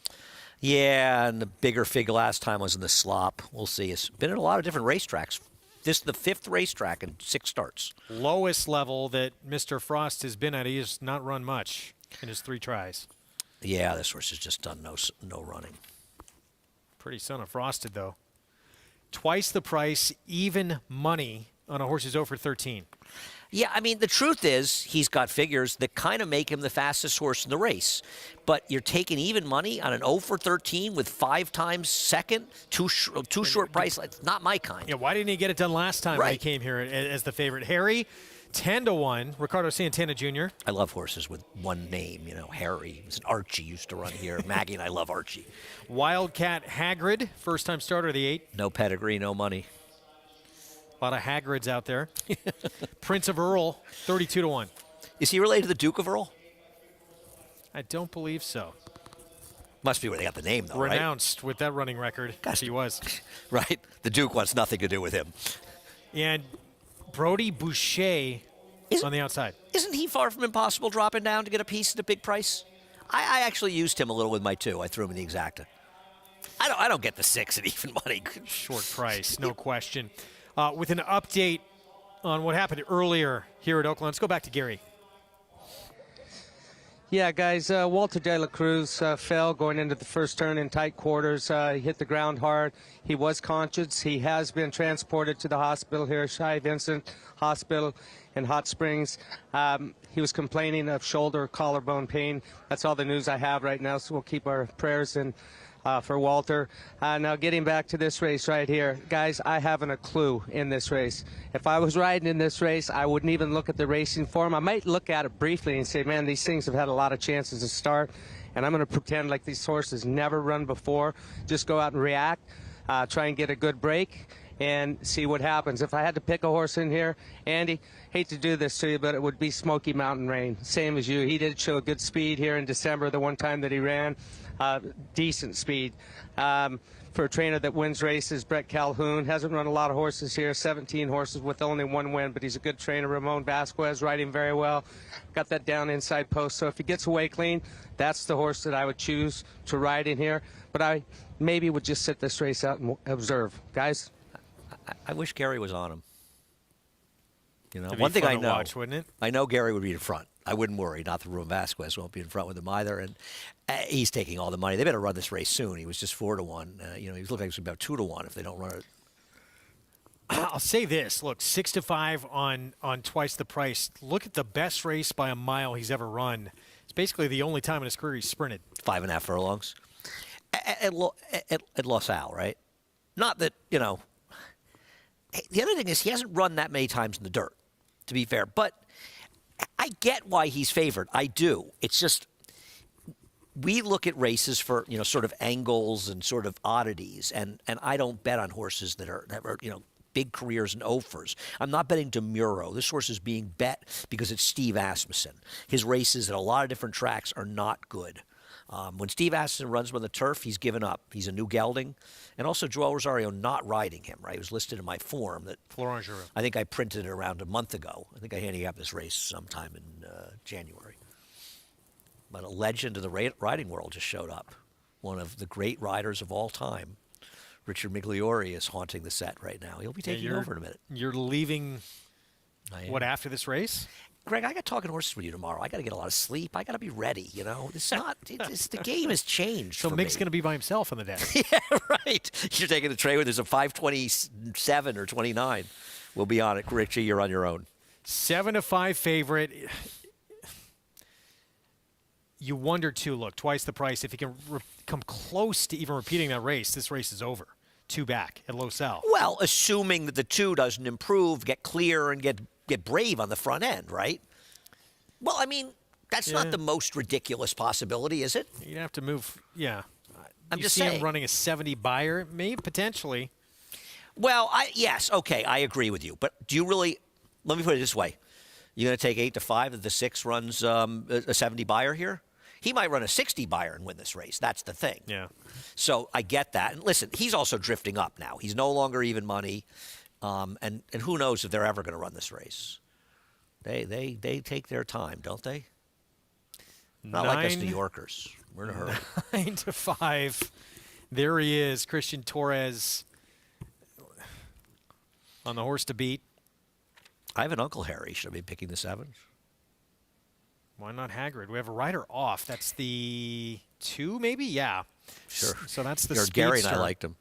Yeah, and the bigger fig last time was in the slop. We'll see. It's been at a lot of different racetracks. This is the 5th racetrack in 6 starts. Lowest level that Mr. Frost has been at. He has not run much in his 3 tries. Yeah, this horse has just done no running. Pretty son of Frosted, though. Twice the price, even money on a horse who's 0 for 13. Yeah, I mean, the truth is he's got figures that kind of make him the fastest horse in the race. But you're taking even money on an 0 for 13 with 5 times second, too short price. It's not my kind. Yeah, why didn't he get it done last time when he came here as the favorite? Harry, 10-1, Ricardo Santana Jr. I love horses with one name, you know, Harry. It's an Archie used to run here. Maggie and I love Archie. Wildcat Hagrid, first-time starter of the 8. No pedigree, no money. A lot of Hagrids out there. Prince of Earl, 32-1. Is he related to the Duke of Earl? I don't believe so. Must be where they got the name, though, Renounced with that running record. Yes, he was. Right? The Duke wants nothing to do with him. And Brody Boucher on the outside. Isn't he far from impossible dropping down to get a piece at a big price? I actually used him a little with my 2. I threw him in the exacta. I don't get the 6 at even money. Short price, no question. With an update on what happened earlier here at Oaklawn. Let's go back to Gary. Yeah, guys, Walter De La Cruz fell going into the first turn in tight quarters. He hit the ground hard. He was conscious. He has been transported to the hospital here, Shai Vincent Hospital in Hot Springs. He was complaining of shoulder, collarbone pain. That's all the news I have right now, so we'll keep our prayers in for Walter. Now getting back to this race right here. Guys, I haven't a clue in this race. If I was riding in this race, I wouldn't even look at the racing form. I might look at it briefly and say, man, these things have had a lot of chances to start, and I'm going to pretend like these horses never run before. Just go out and react, try and get a good break, and see what happens. If I had to pick a horse in here, Andy, hate to do this to you, but it would be Smoky Mountain Rain, same as you. He did show good speed here in December, the one time that he ran. Decent speed. For a trainer that wins races, Brett Calhoun hasn't run a lot of horses here, 17 horses with only 1 win, but he's a good trainer. Ramon Vasquez riding very well. Got that down inside post. So if he gets away clean, that's the horse that I would choose to ride in here. But I maybe would just sit this race out and observe. Guys? I wish Gary was on him. You know, It'd one be thing fun I to know, watch, wouldn't it? I know Gary would be in front. I wouldn't worry. Not that Ruben Vasquez won't be in front with him either. And he's taking all the money. They better run this race soon. He was just 4-1. You know, he's looking like he's about 2-1 if they don't run it. I'll say this. Look, 6-5 on twice the price. Look at the best race by a mile he's ever run. It's basically the only time in his career he's sprinted. 5.5 furlongs. At Los Al, right? Not that, you know. The other thing is he hasn't run that many times in the dirt, to be fair. But I get why he's favored. I do. It's just we look at races for, you know, sort of angles and sort of oddities, and I don't bet on horses that are you know, big careers and offers. I'm not betting DeMuro. This horse is being bet because it's Steve Asmussen. His races at a lot of different tracks are not good. When Steve Asmussen runs on the turf, he's given up. He's a new gelding. And also Joel Rosario not riding him, right? It was listed in my form that Florent Giroux. I think I printed it around a month ago. I think I handicapped this race sometime in January. But a legend of the riding world just showed up. One of the great riders of all time. Richard Migliore is haunting the set right now. He'll be taking over in a minute. You're leaving, what, after this race? Greg, I got talking horses with you tomorrow. I got to get a lot of sleep. I got to be ready. You know, it's not. The game has changed. So for Mick's me. going to be by himself on the deck. Yeah, right. You're taking the trade where there's a 527 or 29. We'll be on it. Richie, you're on your own. 7-5 favorite. You wonder too. Look, twice the price. If he can come close to even repeating that race, this race is over. 2 back at Los Al. Well, assuming that the 2 doesn't improve, get clear, and get brave on the front end, right? Well, I mean, that's not the most ridiculous possibility, is it? You'd have to move. Yeah. I'm you just see saying. him running a 70 buyer, maybe potentially. Well, yes, okay, I agree with you. But do you really? Let me put it this way: you're going to take 8-5 if the 6 runs a 70 buyer here? He might run a 60 buyer and win this race. That's the thing. Yeah. So I get that. And listen, he's also drifting up now. He's no longer even money. And who knows if they're ever going to run this race. They take their time, don't they? Not like us New Yorkers. We're in a hurry. 9-5. There he is, Christian Torres on the horse to beat. I have an Uncle Harry. Should I be picking the 7s? Why not Hagrid? We have a rider off. That's the 2, maybe? Yeah. Sure. So that's the speedster. Gary and I liked him.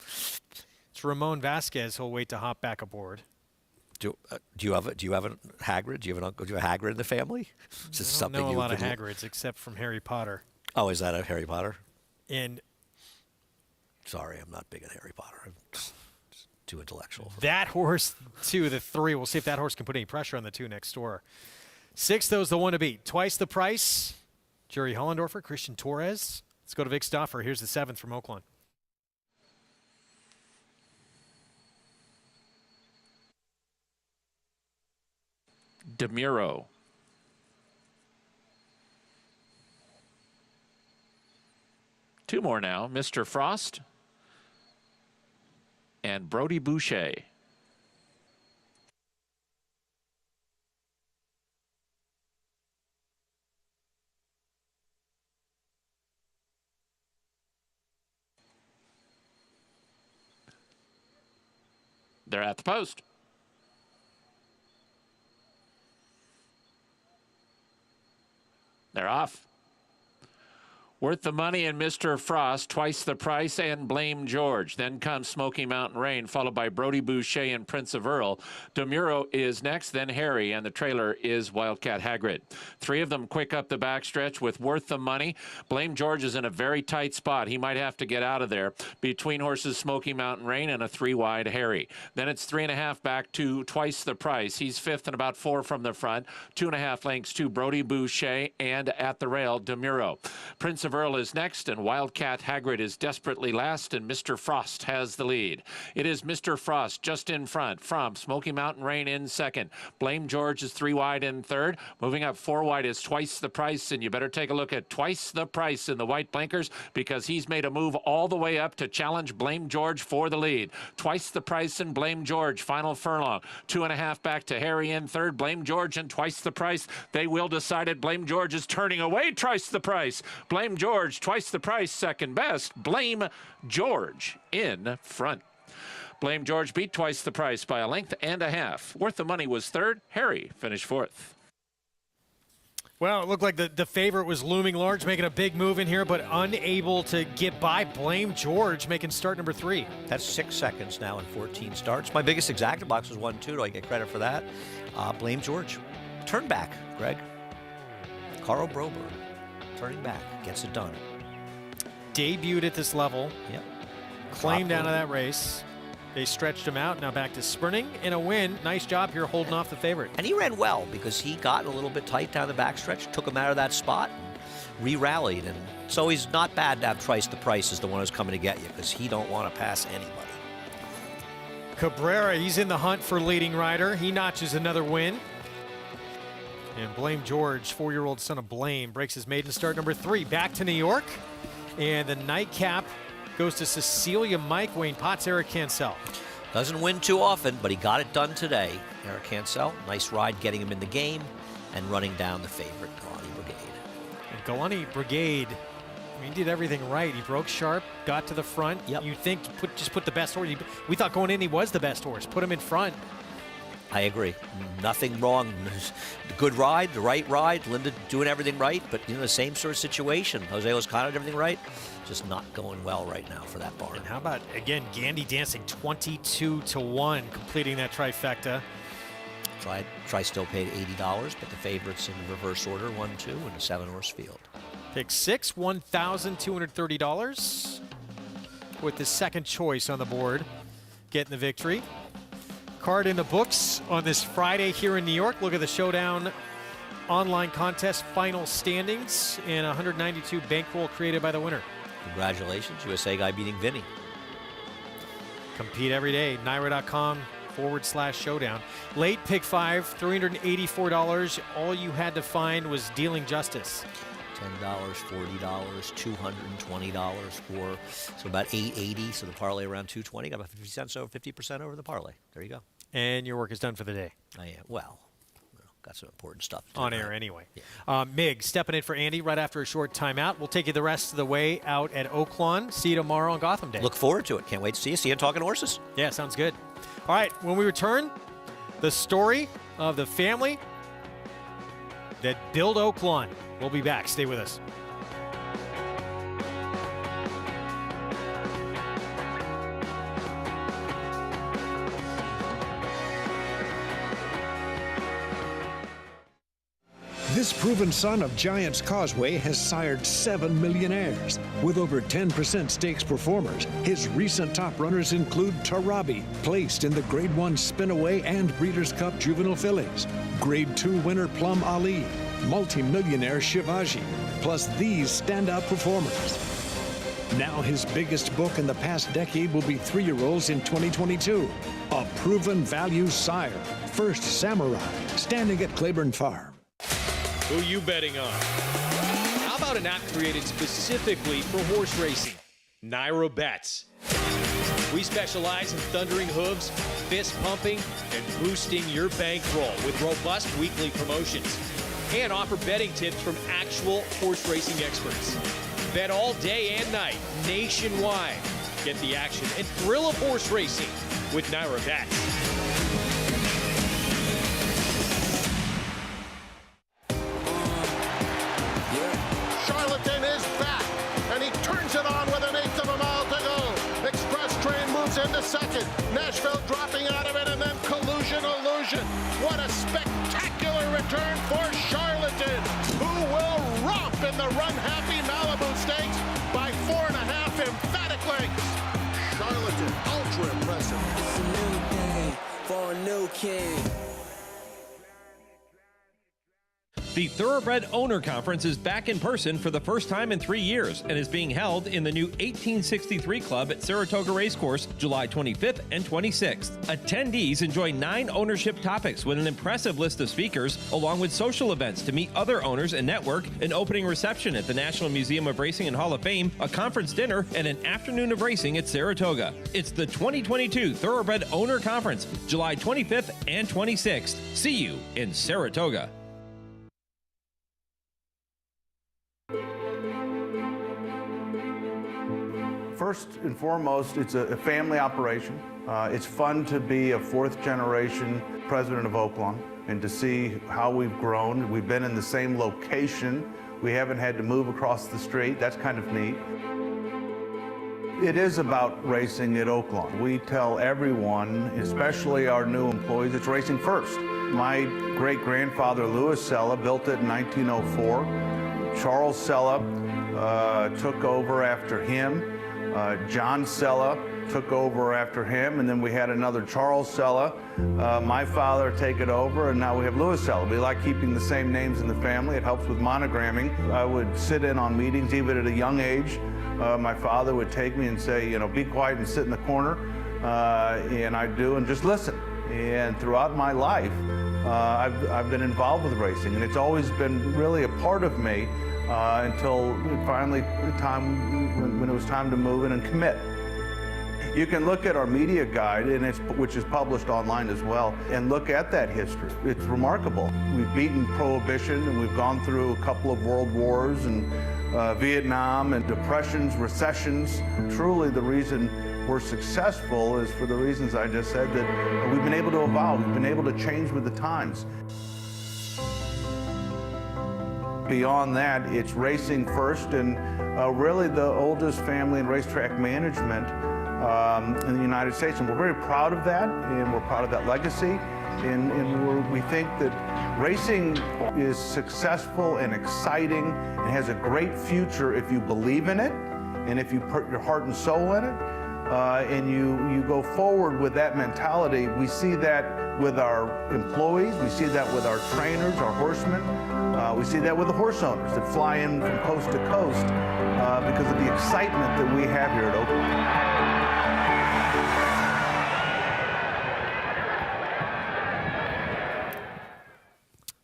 It's Ramon Vasquez who'll wait to hop back aboard. Do you have a Hagrid? Do you have an uncle? Do you have a Hagrid in the family? Is this something I don't know a lot of could Hagrids except from Harry Potter. Oh, is that a Harry Potter? And sorry, I'm not big at Harry Potter. I'm too intellectual. That horse, 2, the 3. We'll see if that horse can put any pressure on the 2 next door. 6, though, is the 1 to beat. Twice the price. Jerry Hollendorfer, Christian Torres. Let's go to Vic Stauffer. Here's the 7th from Oaklawn. DeMuro. Two more now. Mr. Frost and Brody Boucher. They're at the post. They're off. Worth the money and Mr. Frost, twice the price, and Blame George. Then comes Smoky Mountain Rain, followed by Brody Boucher and Prince of Earl. DeMuro is next, then Harry, and the trailer is Wildcat Hagrid. 3 of them quick up the backstretch with Worth the Money. Blame George is in a very tight spot. He might have to get out of there. Between horses Smoky Mountain Rain and a 3-wide Harry. Then it's 3.5 back to Twice the Price. He's 5th and about 4 from the front. 2.5 lengths to Brody Boucher and at the rail, DeMuro. Prince of Earl is next, and Wildcat Hagrid is desperately last, and Mr. Frost has the lead. It is Mr. Frost just in front from Smoky Mountain Rain in second. Blame George is 3-wide in third. Moving up 4-wide is Twice the Price, and you better take a look at Twice the Price in the white blinkers because he's made a move all the way up to challenge Blame George for the lead. Twice the Price and Blame George, final furlong. 2.5 back to Harry in third. Blame George and Twice the Price. They will decide it. Blame George is turning away Twice the Price. Blame George, Twice the Price, second best. Blame George in front. Blame George beat Twice the Price by a length and a half. Worth the Money was third. Harry finished 4th. Well, it looked like the favorite was looming large, making a big move in here, but unable to get by. Blame George making start number 3. That's 6 seconds now in 14 starts. My biggest exacta box was 1-2. Do I get credit for that? Blame George. Turn back, Greg. Carl Broberg. Turning back. Gets it done. Debuted at this level. Yep. Claimed out of that race. They stretched him out. Now back to sprinting in a win. Nice job here holding off the favorite. And he ran well because he got a little bit tight down the backstretch, took him out of that spot, and re-rallied. And so he's not bad to have Twice the Price as the one who's coming to get you because he don't want to pass anybody. Cabrera, he's in the hunt for leading rider. He notches another win. And Blame George, 4-year-old son of Blame, breaks his maiden start number 3. Back to New York. And the nightcap goes to Cecilia Mike, Wayne Potts, Eric Cancel. Doesn't win too often, but he got it done today. Eric Cancel, nice ride getting him in the game and running down the favorite, Galani Brigade. And Galani Brigade, I mean, he did everything right. He broke sharp, got to the front. Yep. You think just put the best horse. We thought going in he was the best horse. Put him in front. I agree. Nothing wrong. Good ride, the right ride. Linda doing everything right, but the same sort of situation. Jose Lozcano did everything right. Just not going well right now for that barn. And how about, again, Gandy dancing 22-1, completing that trifecta. Try still paid $80, but the favorites in reverse order, 1-2, in a 7-horse field. Pick 6, $1,230, with the second choice on the board, getting the victory. Card in the books on this Friday here in New York. Look at the Showdown online contest final standings and 192 bankroll created by the winner. Congratulations, USA guy beating Vinny. Compete every day, NYRA.com/showdown. Late pick 5, $384. All you had to find was Dealing Justice. $10, $40, $220 for, so about $880. So the parlay around $220. Got about 50 cents over, 50% over the parlay. There you go. And your work is done for the day. I am. Well, got some important stuff to do on air anyway. Yeah. Mig stepping in for Andy right after a short timeout. We'll take you the rest of the way out at Oaklawn. See you tomorrow on Gotham Day. Look forward to it. Can't wait to see you. See you Talking Horses. Yeah, sounds good. All right, when we return, the story of the family that built Oaklawn. We'll be back. Stay with us. This proven son of Giants Causeway has sired 7 millionaires. With over 10% stakes performers, his recent top runners include Tarabi, placed in the Grade 1 Spinaway and Breeders' Cup Juvenile Fillies, Grade 2 winner Plum Ali, multi-millionaire Shivaji, plus these standout performers. Now his biggest book in the past decade will be 3-year-olds in 2022. A proven value sire, First Samurai, standing at Claiborne Farm. Who you betting on? How about an app created specifically for horse racing? Nairo Bets. We specialize in thundering hooves, fist pumping, and boosting your bankroll with robust weekly promotions. And offer betting tips from actual horse racing experts. Bet all day and night, nationwide. Get the action and thrill of horse racing with Nairo Bets. Into second, Nashville dropping out of it, and then Collusion Illusion. What a spectacular return for Charlatan, who will romp in the run-happy Malibu Stakes by 4.5 emphatic lengths. Charlatan, ultra impressive. It's a new day for a new king. The Thoroughbred Owner Conference is back in person for the first time in 3 years and is being held in the new 1863 Club at Saratoga Racecourse, July 25th and 26th. Attendees enjoy 9 ownership topics with an impressive list of speakers, along with social events to meet other owners and network, an opening reception at the National Museum of Racing and Hall of Fame, a conference dinner, and an afternoon of racing at Saratoga. It's the 2022 Thoroughbred Owner Conference, July 25th and 26th. See you in Saratoga. First and foremost, it's a family operation. It's fun to be a 4th generation president of Oaklawn and to see how we've grown. We've been in the same location. We haven't had to move across the street. That's kind of neat. It is about racing at Oaklawn. We tell everyone, especially our new employees, it's racing first. My great-grandfather, Louis Sella, built it in 1904. Charles Sella took over after him. John Sella took over after him, and then we had another Charles Sella, my father, take it over, and now we have Louis Sella. We like keeping the same names in the family. It helps with monogramming. I would sit in on meetings even at a young age. My father would take me and say, you know, be quiet and sit in the corner, and I do, and just listen. And throughout my life, I've been involved with racing, and it's always been really a part of me until finally when it was time to move in and commit. You can look at our media guide, which is published online as well, and look at that history. It's remarkable. We've beaten Prohibition, and we've gone through a couple of world wars and Vietnam and depressions, recessions. Truly the reason we're successful is for the reasons I just said, that we've been able to evolve, we've been able to change with the times. Beyond that, it's racing first, and really the oldest family in racetrack management in the United States, and we're very proud of that, and we're proud of that legacy, and we think that racing is successful and exciting and has a great future if you believe in it, and if you put your heart and soul in it, and you go forward with that mentality. We see that with our employees, we see that with our trainers, our horsemen, we see that with the horse owners that fly in from coast to coast because of the excitement that we have here at Oaklawn.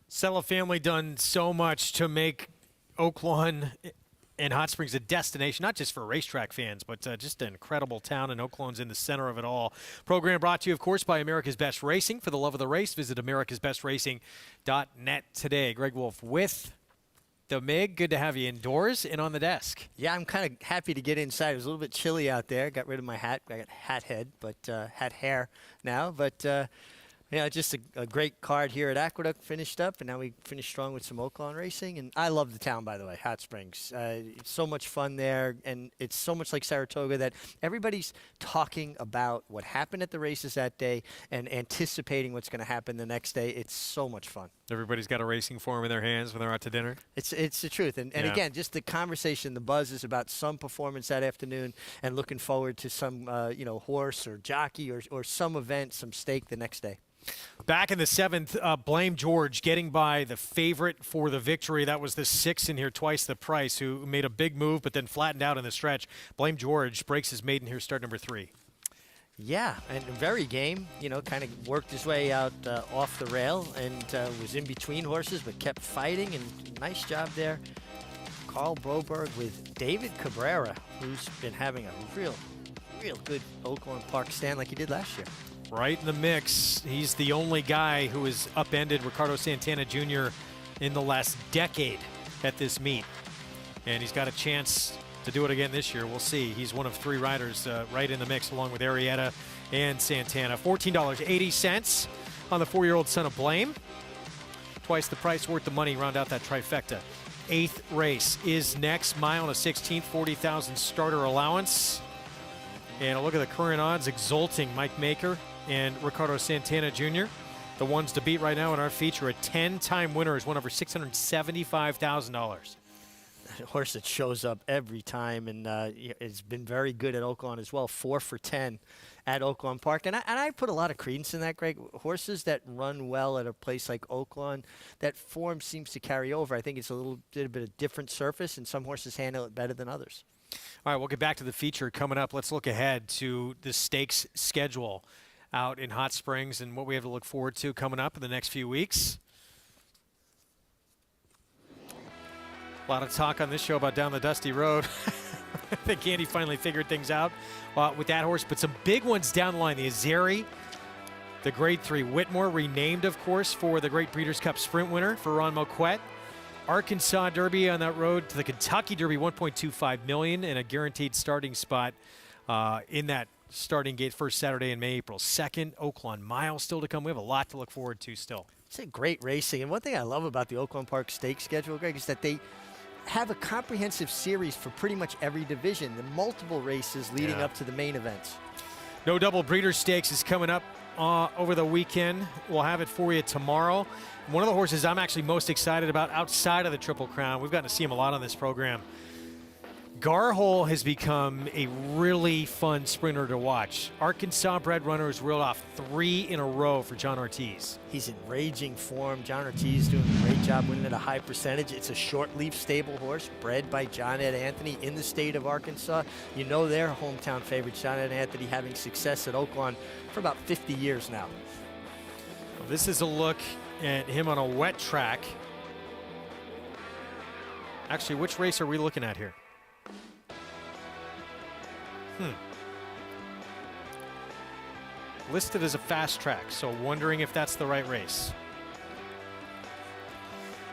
Sella family done so much to make Oaklawn and Hot Springs a destination, not just for racetrack fans, but just an incredible town, and Oaklawn's in the center of it all. Program brought to you, of course, by America's Best Racing. For the love of the race, visit americasbestracing.net today. Greg Wolf with the MIG. Good to have you indoors and on the desk. Yeah, I'm kind of happy to get inside. It was a little bit chilly out there. Got rid of my hat. I got hat head, but hat hair now. But yeah, just a great card here at Aqueduct finished up, and now we finished strong with some Oaklawn racing. And I love the town, by the way, Hot Springs. It's so much fun there, and it's so much like Saratoga that everybody's talking about what happened at the races that day and anticipating what's going to happen the next day. It's so much fun. Everybody's got a racing form in their hands when they're out to dinner. It's the truth. And Yeah. again, just the conversation, the buzz is about some performance that afternoon and looking forward to some, horse or jockey or some event, some stake the next day. Back in the 7th, Blame George getting by the favorite for the victory. That was the 6 in here, twice the price, who made a big move but then flattened out in the stretch. Blame George breaks his maiden here, start number 3. Yeah, and very game, kind of worked his way out off the rail and was in between horses but kept fighting, and nice job there. Carl Broberg with David Cabrera, who's been having a real good Oaklawn Park stand like he did last year. Right in the mix. He's the only guy who has upended Ricardo Santana Jr. in the last decade at this meet. And he's got a chance to do it again this year. We'll see. He's one of 3 riders right in the mix along with Arrieta and Santana. $14.80 on the 4-year-old son of Blame. Twice the price, worth the money. Round out that trifecta. 8th race is next. Mile and a 16th, 40,000 starter allowance. And a look at the current odds. Exulting Mike Maker and Ricardo Santana Jr. The ones to beat right now in our feature. A 10-time winner has won over $675,000. A horse that shows up every time, and it's been very good at Oaklawn as well. 4 for 10 at Oaklawn Park. And I put a lot of credence in that, Greg. Horses that run well at a place like Oaklawn, that form seems to carry over. I think it's a little bit of different surface, and some horses handle it better than others. All right, we'll get back to the feature coming up. Let's look ahead to the stakes schedule out in Hot Springs and what we have to look forward to coming up in the next few weeks. A lot of talk on this show about down the dusty road. I think Andy finally figured things out with that horse, but some big ones down the line. The Azeri, the Grade 3 Whitmore, renamed, of course, for the Great Breeders' Cup Sprint winner for Ron Moquette. Arkansas Derby on that road to the Kentucky Derby, $1.25 million, and a guaranteed starting spot in that starting gate first Saturday in May, April 2nd. Oaklawn Mile still to come. We have a lot to look forward to still. It's a great racing. And one thing I love about the Oaklawn Park Stakes schedule, Greg, is that they have a comprehensive series for pretty much every division. The multiple races leading up to the main events. No Double Breeders' Stakes is coming up over the weekend. We'll have it for you tomorrow. One of the horses I'm actually most excited about outside of the Triple Crown, we've gotten to see him a lot on this program. Garhole has become a really fun sprinter to watch. Arkansas bred runner has reeled off 3 in a row for John Ortiz. He's in raging form. John Ortiz doing a great job winning at a high percentage. It's a short leaf stable horse bred by John Ed Anthony in the state of Arkansas. You know their hometown favorite, John Ed Anthony, having success at Oaklawn for about 50 years now. Well, this is a look at him on a wet track. Actually, which race are we looking at here? Listed as a fast track, so wondering if that's the right race.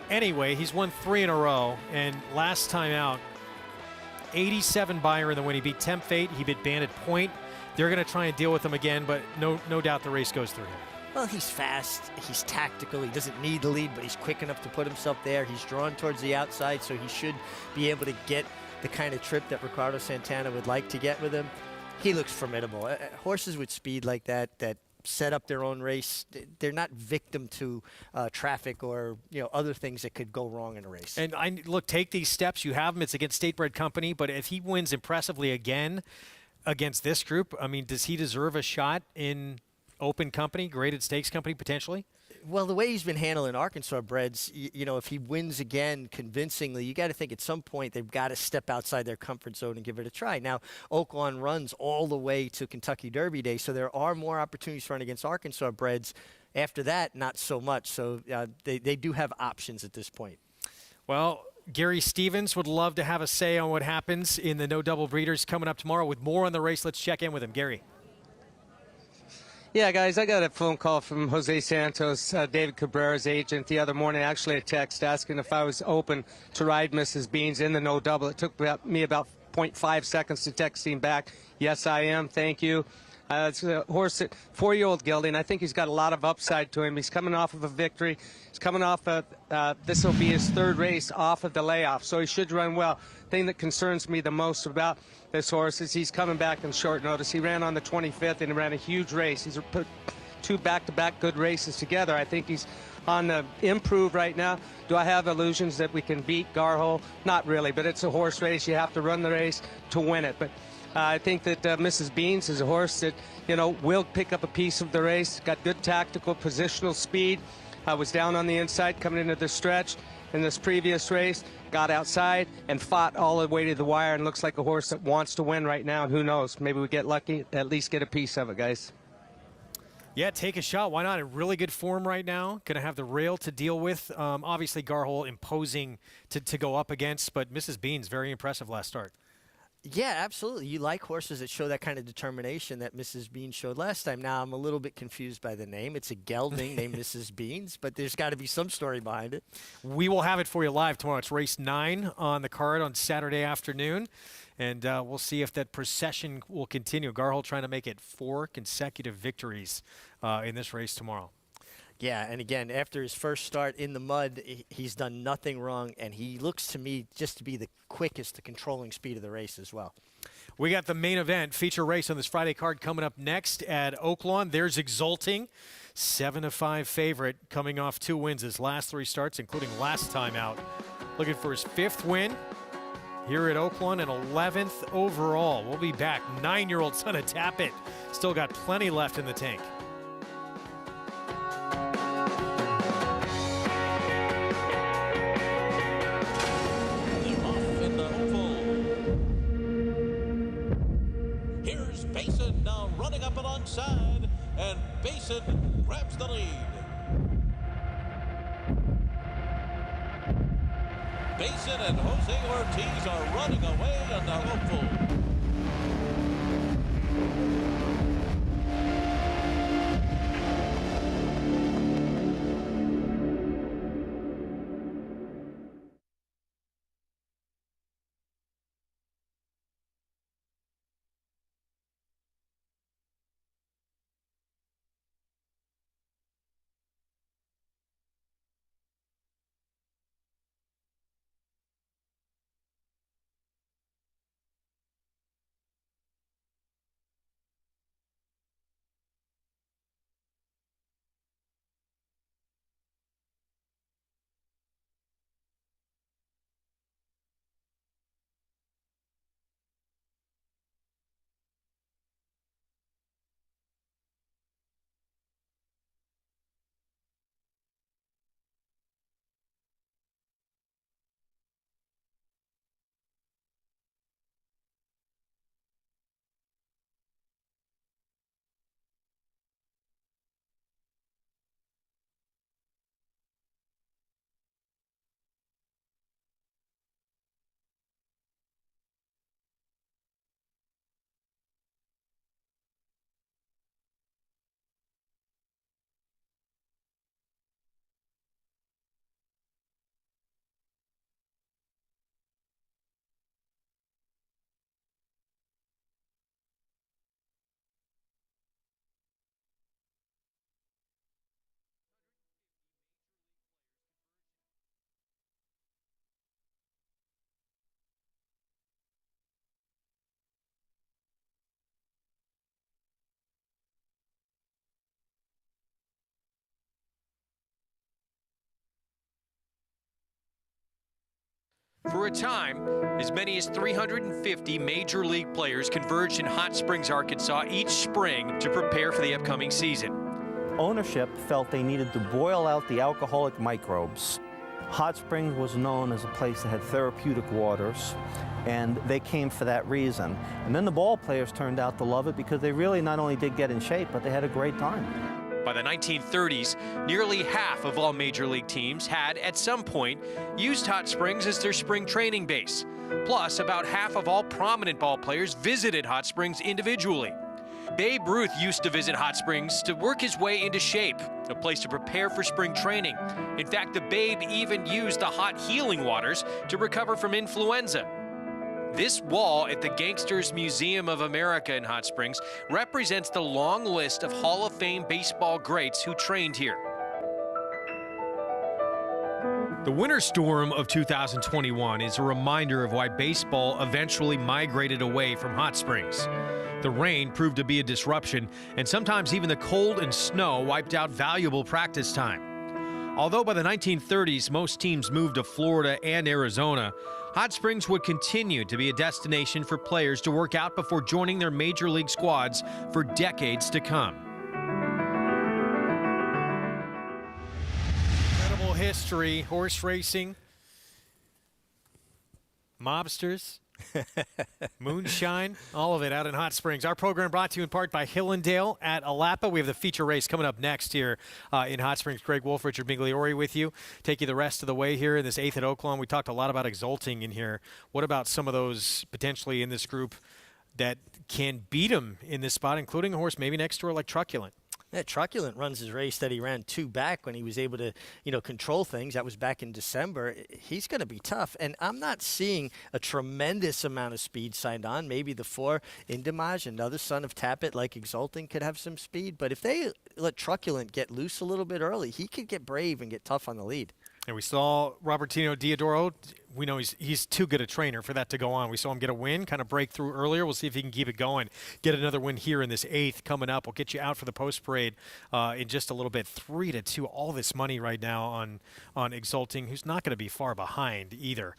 Anyway, he's won 3 in a row, and last time out, 87 Buyer in the win. He beat Temp Fate, he beat Bandit Point, they're going to try and deal with him again, but no doubt the race goes through him. Well, he's fast, he's tactical, he doesn't need the lead, but he's quick enough to put himself there. He's drawn towards the outside, so he should be able to get the kind of trip that Ricardo Santana would like to get with him. He looks formidable. Horses with speed like that set up their own race, they're not victim to traffic or other things that could go wrong in a race. And look, take these steps. You have him. It's against State Bred Company, but if he wins impressively again against this group, I mean, does he deserve a shot in Open Company, Graded Stakes Company, potentially? Well, the way he's been handling Arkansas breds, if he wins again convincingly, you got to think at some point they've got to step outside their comfort zone and give it a try. Now, Oaklawn runs all the way to Kentucky Derby Day, so there are more opportunities to run against Arkansas breds. After that, not so much. So they do have options at this point. Well, Gary Stevens would love to have a say on what happens in the No Double Breeders coming up tomorrow. With more on the race, let's check in with him. Gary. Yeah, guys, I got a phone call from Jose Santos, David Cabrera's agent, the other morning, actually a text asking if I was open to ride Mrs. Beans in the no double. It took me about 0.5 seconds to text him back. Yes, I am. Thank you. It's a horse, 4-year-old gelding. I think he's got a lot of upside to him. He's coming off of a victory. He's coming off this will be his third race off of the layoff, so he should run well. The thing that concerns me the most about this horse is he's coming back in short notice. He ran on the 25th and he ran a huge race. He's put 2 back-to-back good races together. I think he's on the improve right now. Do I have illusions that we can beat Garhole? Not really, but it's a horse race. You have to run the race to win it. But I think that Mrs. Beans is a horse that, will pick up a piece of the race. Got good tactical, positional speed. Was down on the inside coming into the stretch in this previous race. Got outside and fought all the way to the wire and looks like a horse that wants to win right now. And who knows? Maybe we get lucky, at least get a piece of it, guys. Yeah, take a shot. Why not? In really good form right now. Going to have the rail to deal with. Obviously, Garhole imposing to go up against, but Mrs. Beans, very impressive last start. Yeah, absolutely. You like horses that show that kind of determination that Mrs. Beans showed last time. Now, I'm a little bit confused by the name. It's a gelding named Mrs. Beans, but there's got to be some story behind it. We will have it for you live tomorrow. It's race 9 on the card on Saturday afternoon, and we'll see if that procession will continue. Garhole trying to make it 4 consecutive victories in this race tomorrow. Yeah, and again, after his first start in the mud, he's done nothing wrong, and he looks to me just to be the quickest, the controlling speed of the race as well. We got the main event feature race on this Friday card coming up next at Oaklawn. There's Exulting, 7-5 favorite, coming off 2 wins his last 3 starts, including last time out. Looking for his 5th win here at Oaklawn and 11th overall. We'll be back. 9-year-old son of Tappet. Still got plenty left in the tank. Side, and Basin grabs the lead. Basin and Jose Ortiz are running away on the hopeful. For a time, as many as 350 major league players converged in Hot Springs, Arkansas each spring to prepare for the upcoming season. Ownership felt they needed to boil out the alcoholic microbes. Hot Springs was known as a place that had therapeutic waters, and they came for that reason. And then the ball players turned out to love it because they really not only did get in shape, but they had a great time. By the 1930s, nearly half of all major league teams had, at some point, used Hot Springs as their spring training base. Plus, about half of all prominent ball players visited Hot Springs individually. Babe Ruth used to visit Hot Springs to work his way into shape, a place to prepare for spring training. In fact, the Babe even used the hot healing waters to recover from influenza. This wall at the Gangsters Museum of America in Hot Springs represents the long list of Hall of Fame baseball greats who trained here. The winter storm of 2021 is a reminder of why baseball eventually migrated away from Hot Springs. The rain proved to be a disruption, and sometimes even the cold and snow wiped out valuable practice time. Although by the 1930s most teams moved to Florida and Arizona, Hot Springs would continue to be a destination for players to work out before joining their major league squads for decades to come. Incredible history, horse racing, mobsters, moonshine, all of it out in Hot Springs. Our program brought to you in part by Hillendale at Alapa. We have the feature race coming up next here in Hot Springs. Greg Wolf, Richard Migliori with you. Take you the rest of the way here in this 8th at Oaklawn. We talked a lot about exulting in here. What about some of those potentially in this group that can beat them in this spot, including a horse maybe next door like Truculent? Yeah, Truculent runs his race that he ran 2 back when he was able to, control things. That was back in December. He's going to be tough. And I'm not seeing a tremendous amount of speed signed on. Maybe the 4, Indamage, another son of Tappet like Exulting, could have some speed. But if they let Truculent get loose a little bit early, he could get brave and get tough on the lead. And we saw Robertino Diodoro. We know he's too good a trainer for that to go on. We saw him get a win, kind of break through earlier. We'll see if he can keep it going. Get another win here in this 8th coming up. We'll get you out for the post parade in just a little bit. 3-2. All this money right now on Exulting, who's not going to be far behind either.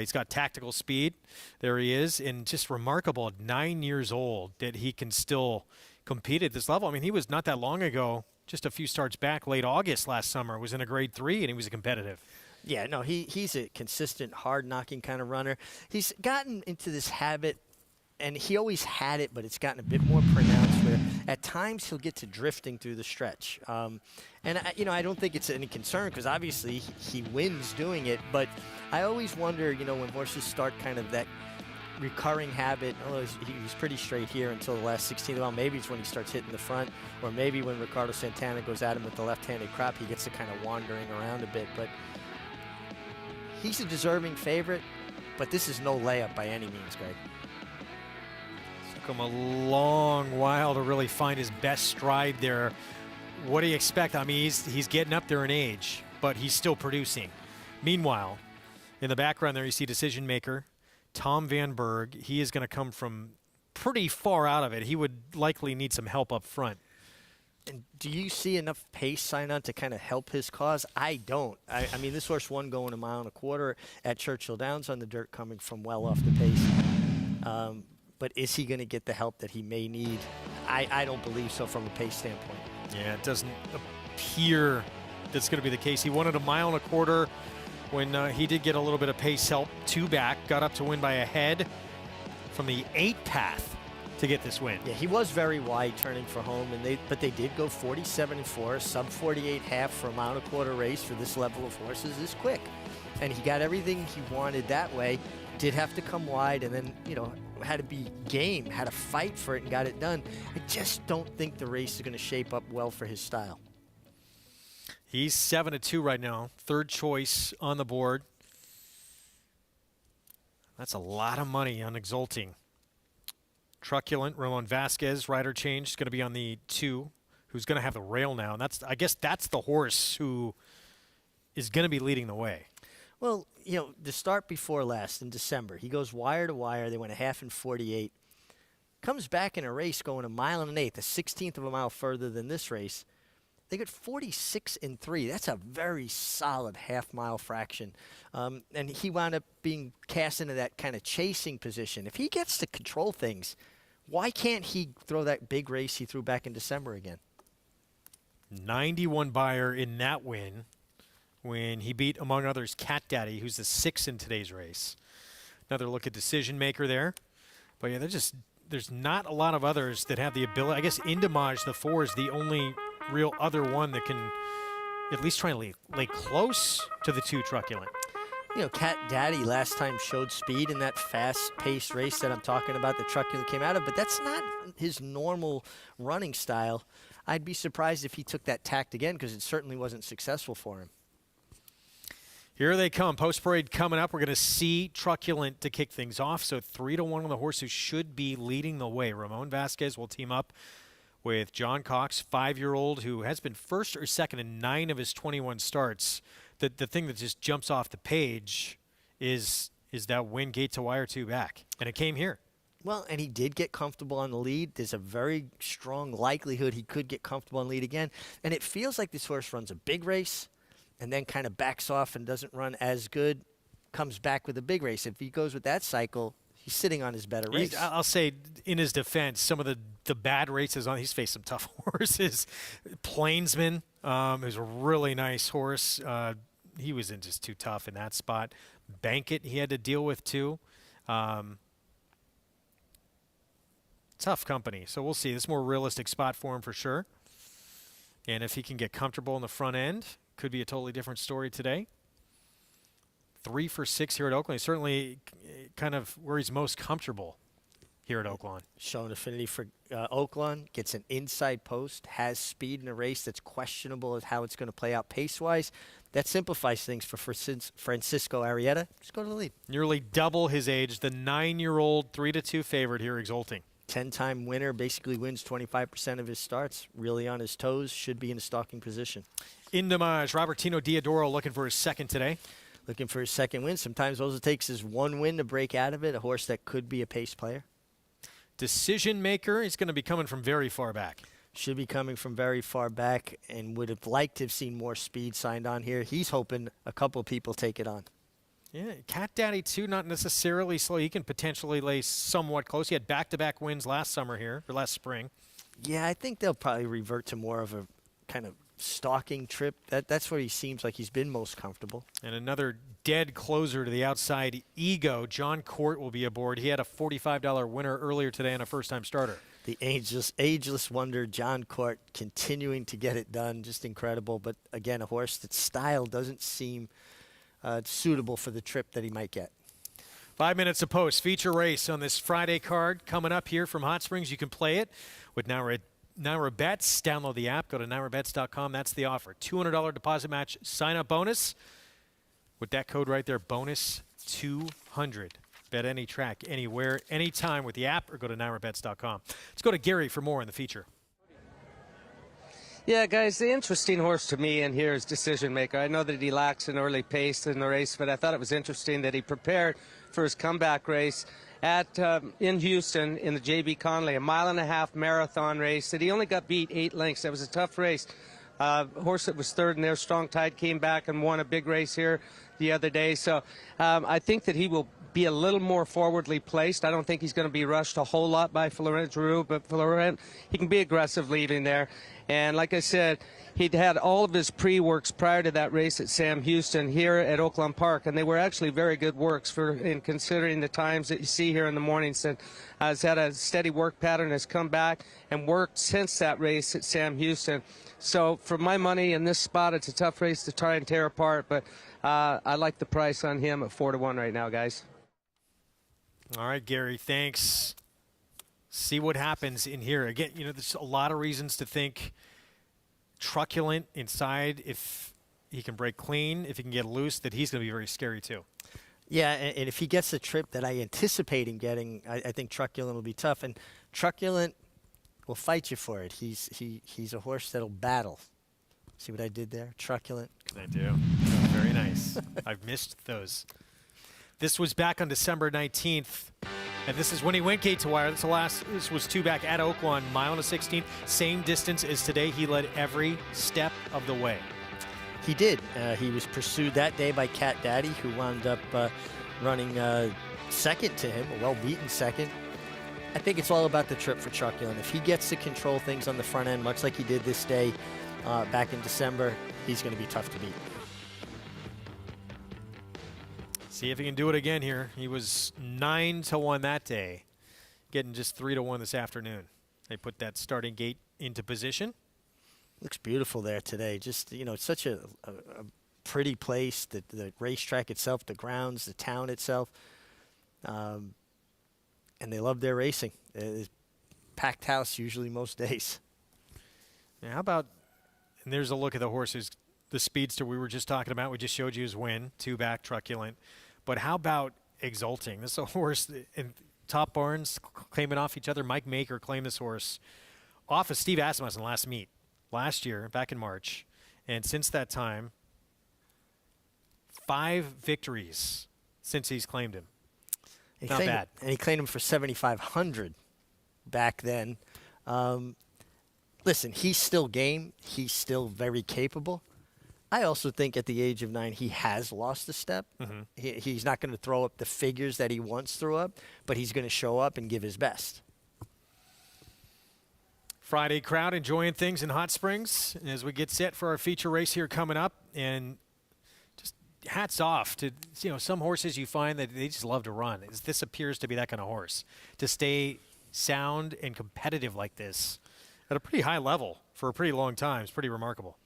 He's got tactical speed. There he is, and just remarkable at 9 years old that he can still compete at this level. I mean, he was not that long ago. Just a few starts back, late August last summer, was in a grade 3, and he was competitive. Yeah, no, he's a consistent, hard-knocking kind of runner. He's gotten into this habit, and he always had it, but it's gotten a bit more pronounced where at times he'll get to drifting through the stretch. And, I don't think it's any concern because obviously he wins doing it, but I always wonder, when horses start kind of that recurring habit. He was pretty straight here until the last 16th mile. Maybe it's when he starts hitting the front, or maybe when Ricardo Santana goes at him with the left-handed crop, he gets to kind of wandering around a bit. But he's a deserving favorite, but this is no layup by any means, Greg. It took him a long while to really find his best stride there. What do you expect? I mean, he's getting up there in age, but he's still producing. Meanwhile, in the background there you see decision maker Tom Van Berg. He is going to come from pretty far out of it. He would likely need some help up front. And do you see enough pace sign on to kind of help his cause? I don't. I mean, this horse won going 1.25 miles at Churchill Downs on the dirt, coming from well off the pace. But is he going to get the help that he may need? I don't believe so from a pace standpoint. Yeah, it doesn't appear that's going to be the case. He won at 1.25 miles when he did get a little bit of pace help. 2 back, got up to win by a head from the 8 path to get this win. Yeah, he was very wide turning for home, but they did go 47-4, sub 48 half for 1.25 mile race for this level of horses is quick. And he got everything he wanted that way. Did have to come wide, and then, had to be game, had to fight for it and got it done. I just don't think the race is going to shape up well for his style. He's 7-2 right now, 3rd choice on the board. That's a lot of money on Exulting. Truculent, Ramon Vasquez, rider change, is going to be on the 2, who's going to have the rail now. And I guess that's the horse who is going to be leading the way. Well, the start before last in December, he goes wire to wire. They went 1/2 in 48. Comes back in a race going 1.1 1/8, a 16th of a mile further than this race. They got 46-3. That's a very solid half-mile fraction. And he wound up being cast into that kind of chasing position. If he gets to control things, why can't he throw that big race he threw back in December again? 91 buyer in that win when he beat, among others, Cat Daddy, who's the 6 in today's race. Another look at decision maker there. But yeah, there's not a lot of others that have the ability. I guess Indamage, the 4, is the only real other one that can at least try and lay close to the 2 Truculent. You know, Cat Daddy last time showed speed in that fast-paced race that I'm talking about that Truculent came out of, but that's not his normal running style. I'd be surprised if he took that tact again because it certainly wasn't successful for him. Here they come. Post parade coming up. We're going to see Truculent to kick things off. So 3-1 on the horse who should be leading the way. Ramon Vasquez will team up with John Cox, 5-year-old who has been first or second in 9 of his 21 starts. The thing that just jumps off the page is that win gate to wire 2 back. And it came here. Well, and he did get comfortable on the lead. There's a very strong likelihood he could get comfortable on lead again. And it feels like this horse runs a big race and then kind of backs off and doesn't run as good, comes back with a big race. If he goes with that cycle, he's sitting on his better race. I'll say, in his defense, some of the bad races he's faced some tough horses. Plainsman, who's a really nice horse. He was in just too tough in that spot. Bankit he had to deal with too. Tough company. So we'll see. This is a more realistic spot for him for sure. And if he can get comfortable in the front end, could be a totally different story today. 3 for 6 here at Oaklawn. Certainly kind of where he's most comfortable here at Oaklawn. Showing affinity for Oaklawn, gets an inside post, has speed in a race that's questionable as how it's going to play out pace-wise. That simplifies things for Francisco Arrieta. Just go to the lead. Nearly double his age. The 9-year-old 3-2 favorite here, Exulting. 10-time winner, basically wins 25% of his starts. Really on his toes, should be in a stalking position. Indamage, Robertino Diodoro looking for his second today. Looking for his second win. Sometimes all it takes is one win to break out of it. A horse that could be a pace player. Decision maker, he's going to be coming from very far back. Should be coming from very far back and would have liked to have seen more speed signed on here. He's hoping a couple of people take it on. Yeah, Cat Daddy, too, not necessarily slow. He can potentially lay somewhat close. He had back-to-back wins last spring. Yeah, I think they'll probably revert to more of a kind of stalking trip. That's where he seems like he's been most comfortable. And another dead closer to the outside, Ego. John Court will be aboard. He had a $45 winner earlier today on a first-time starter. The ageless wonder, John Court, continuing to get it done. Just incredible. But, again, a horse that style doesn't seem suitable for the trip that he might get. 5 minutes apost. Feature race on this Friday card coming up here from Hot Springs. You can play it with Naira Bets. Download the app. Go to nairabets.com. That's the offer. $200 deposit match sign-up bonus. With that code right there, bonus 200. Bet any track, anywhere, anytime with the app, or go to nairabets.com. Let's go to Gary for more on the feature. Yeah, guys, the interesting horse to me in here is Decision Maker. I know that he lacks an early pace in the race, but I thought it was interesting that he prepared for his comeback race in Houston in the J.B. Conley, a 1.5-mile marathon race that he only got beat 8 lengths. That was a tough race. Horse that was third in there, Strong Tide, came back and won a big race here the other day. So I think that he will be a little more forwardly placed. I don't think he's going to be rushed a whole lot by Florent Giroux, but Florent, he can be aggressive leading there. And like I said, he'd had all of his pre-works prior to that race at Sam Houston here at Oaklawn Park, and they were actually very good works in considering the times that you see here in the mornings. And has had a steady work pattern, has come back and worked since that race at Sam Houston. So for my money in this spot, it's a tough race to try and tear apart, but I like the price on him at 4-1 right now, guys. All right, Gary, thanks. See what happens in here. Again, there's a lot of reasons to think Truculent inside, if he can break clean, if he can get loose, that he's going to be very scary too. Yeah, and if he gets the trip that I anticipate him getting, I think Truculent will be tough. And Truculent will fight you for it. He's a horse that'll battle. See what I did there? Truculent. I do. Very nice. I've missed those. This was back on December 19th. And this is when he went gate to wire. This was 2 back at Oaklawn, mile and a 16th. Same distance as today. He led every step of the way. He did. He was pursued that day by Cat Daddy, who wound up running second to him, a well-beaten second. I think it's all about the trip for Truculent. If he gets to control things on the front end, much like he did this day back in December, he's going to be tough to beat. See if he can do it again here. He was 9-1 that day, getting just 3-1 this afternoon. They put that starting gate into position. Looks beautiful there today. Just, you know, it's such a pretty place, the racetrack itself, the grounds, the town itself. And they love their racing. Packed house usually most days. Now, how about, and there's a look at the horses, the speedster we were just talking about. We just showed you his win, 2 back, Truculent. But how about Exulting? This is a horse in Top Barns claiming off each other. Mike Maker claimed this horse off of Steve Asmussen last meet, last year, back in March. And since that time, 5 victories since he's claimed him. Not bad. And he claimed him for $7,500 back then. Listen, he's still game. He's still very capable. I also think at the age of 9, he has lost a step. Mm-hmm. He's not going to throw up the figures that he once threw up, but he's going to show up and give his best. Friday crowd enjoying things in Hot Springs as we get set for our feature race here coming up. And just hats off to, you know, some horses you find that they just love to run. This appears to be that kind of horse. To stay sound and competitive like this at a pretty high level for a pretty long time is pretty remarkable.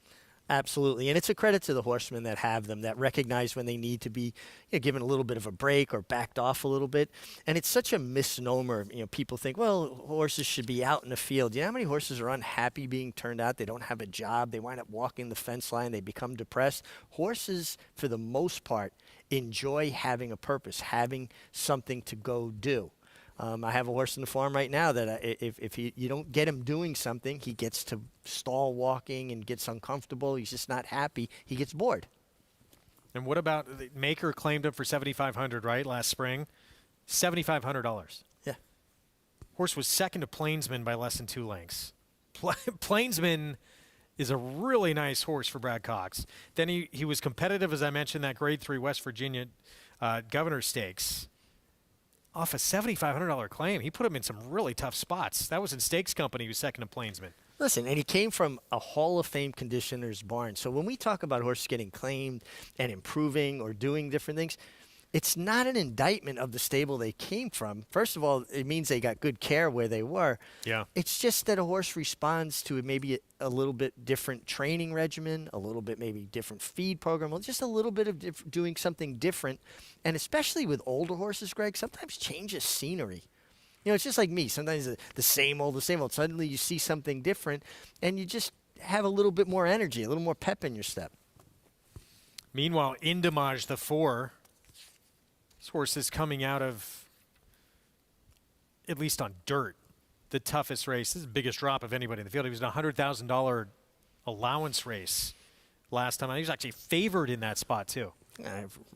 Absolutely, and it's a credit to the horsemen that have them, that recognize when they need to be, you know, given a little bit of a break or backed off a little bit. And it's such a misnomer. You know, people think, well, horses should be out in the field. You know how many horses are unhappy being turned out? They don't have a job. They wind up walking the fence line. They become depressed. Horses, for the most part, enjoy having a purpose, having something to go do. I have a horse in the farm right now that if you don't get him doing something, he gets to stall walking and gets uncomfortable. He's just not happy. He gets bored. And what about Maker claimed him for $7,500, right, last spring? $7,500. Yeah. Horse was second to Plainsman by less than 2 lengths. Plainsman is a really nice horse for Brad Cox. Then he was competitive, as I mentioned, that Grade 3 West Virginia Governor Stakes. Off a $7,500 claim, he put him in some really tough spots. That was in Stakes Company. He was second to Plainsman. Listen, and he came from a Hall of Fame conditioner's barn. So when we talk about horses getting claimed and improving or doing different things, it's not an indictment of the stable they came from. First of all, it means they got good care where they were. Yeah. It's just that a horse responds to maybe a little bit different training regimen, a little bit maybe different feed program, just a little bit of doing something different. And especially with older horses, Greg, sometimes change of scenery. You know, it's just like me. Sometimes the same old. Suddenly you see something different, and you just have a little bit more energy, a little more pep in your step. Meanwhile, Indamage, the 4, this horse is coming out of, at least on dirt, the toughest race. This is the biggest drop of anybody in the field. He was in a $100,000 allowance race last time. He was actually favored in that spot, too.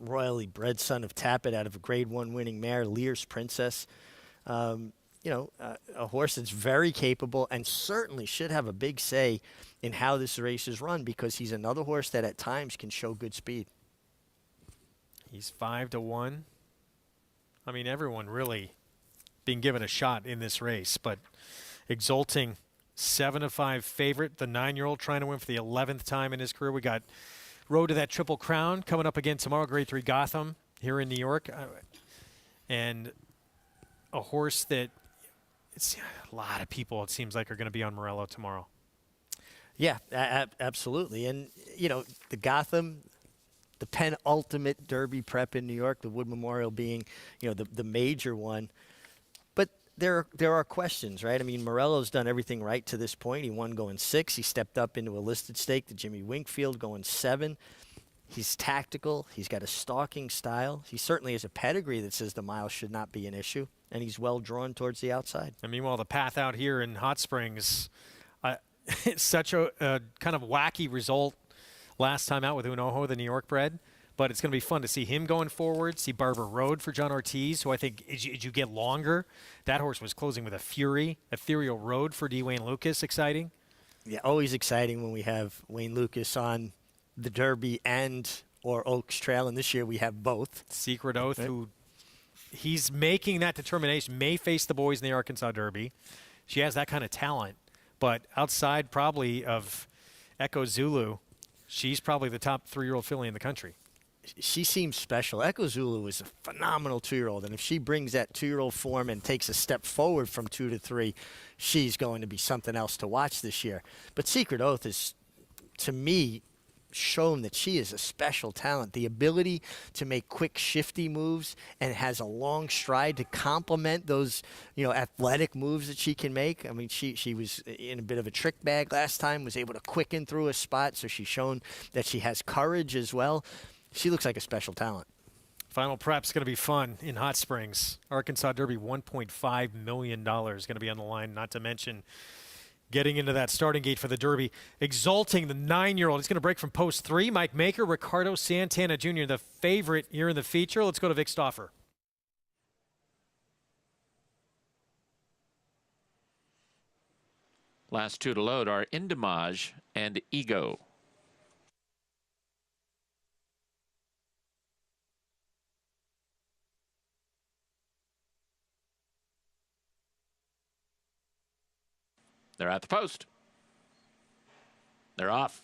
Royally bred son of Tappet out of a Grade 1 winning mare, Lear's Princess. You know, a horse that's very capable and certainly should have a big say in how this race is run, because he's another horse that at times can show good speed. He's 5-1. I mean, everyone really being given a shot in this race, but Exulting, 7-5 favorite, the 9-year-old trying to win for the 11th time in his career. We got road to that Triple Crown coming up again tomorrow, Grade 3 Gotham here in New York. And a horse that it's a lot of people, it seems like, are going to be on Morello tomorrow. Yeah, absolutely. And, you know, the Gotham, the penultimate Derby prep in New York, the Wood Memorial being, you know, the major one. But there are questions, right? I mean, Morello's done everything right to this point. He won going 6. He stepped up into a listed stake to Jimmy Winkfield going 7. He's tactical. He's got a stalking style. He certainly has a pedigree that says the mile should not be an issue. And he's well drawn towards the outside. And meanwhile, the path out here in Hot Springs, it's such a kind of wacky result last time out with Unoho, the New York bred. but it's going to be fun to see him going forward, see Barber Road for John Ortiz, who I think as you get longer, that horse was closing with a fury. Ethereal Road for D. Wayne Lucas, exciting. Yeah, always exciting when we have Wayne Lucas on the Derby and or Oaks Trail, and this year we have both. Secret Oath, who he's making that determination, may face the boys in the Arkansas Derby. She has that kind of talent, but outside probably of Echo Zulu, she's probably the top 3-year-old filly in the country. She seems special. Echo Zulu is a phenomenal 2-year-old, and if she brings that 2-year-old form and takes a step forward from 2 to 3, she's going to be something else to watch this year. But Secret Oath is, to me, shown that she is a special talent. The ability to make quick, shifty moves and has a long stride to complement those, athletic moves that she can make. I mean, she was in a bit of a trick bag last time, was able to quicken through a spot, so she's shown that she has courage as well. She looks like a special talent. Final prep's going to be fun in Hot Springs. Arkansas Derby, $1.5 million going to be on the line, not to mention getting into that starting gate for the Derby. Exalting the 9-year-old. He's going to break from post 3. Mike Maker, Ricardo Santana Jr., the favorite here in the feature. Let's go to Vic Stauffer. Last 2 to load are Indamage and Ego. They're at the post. They're off.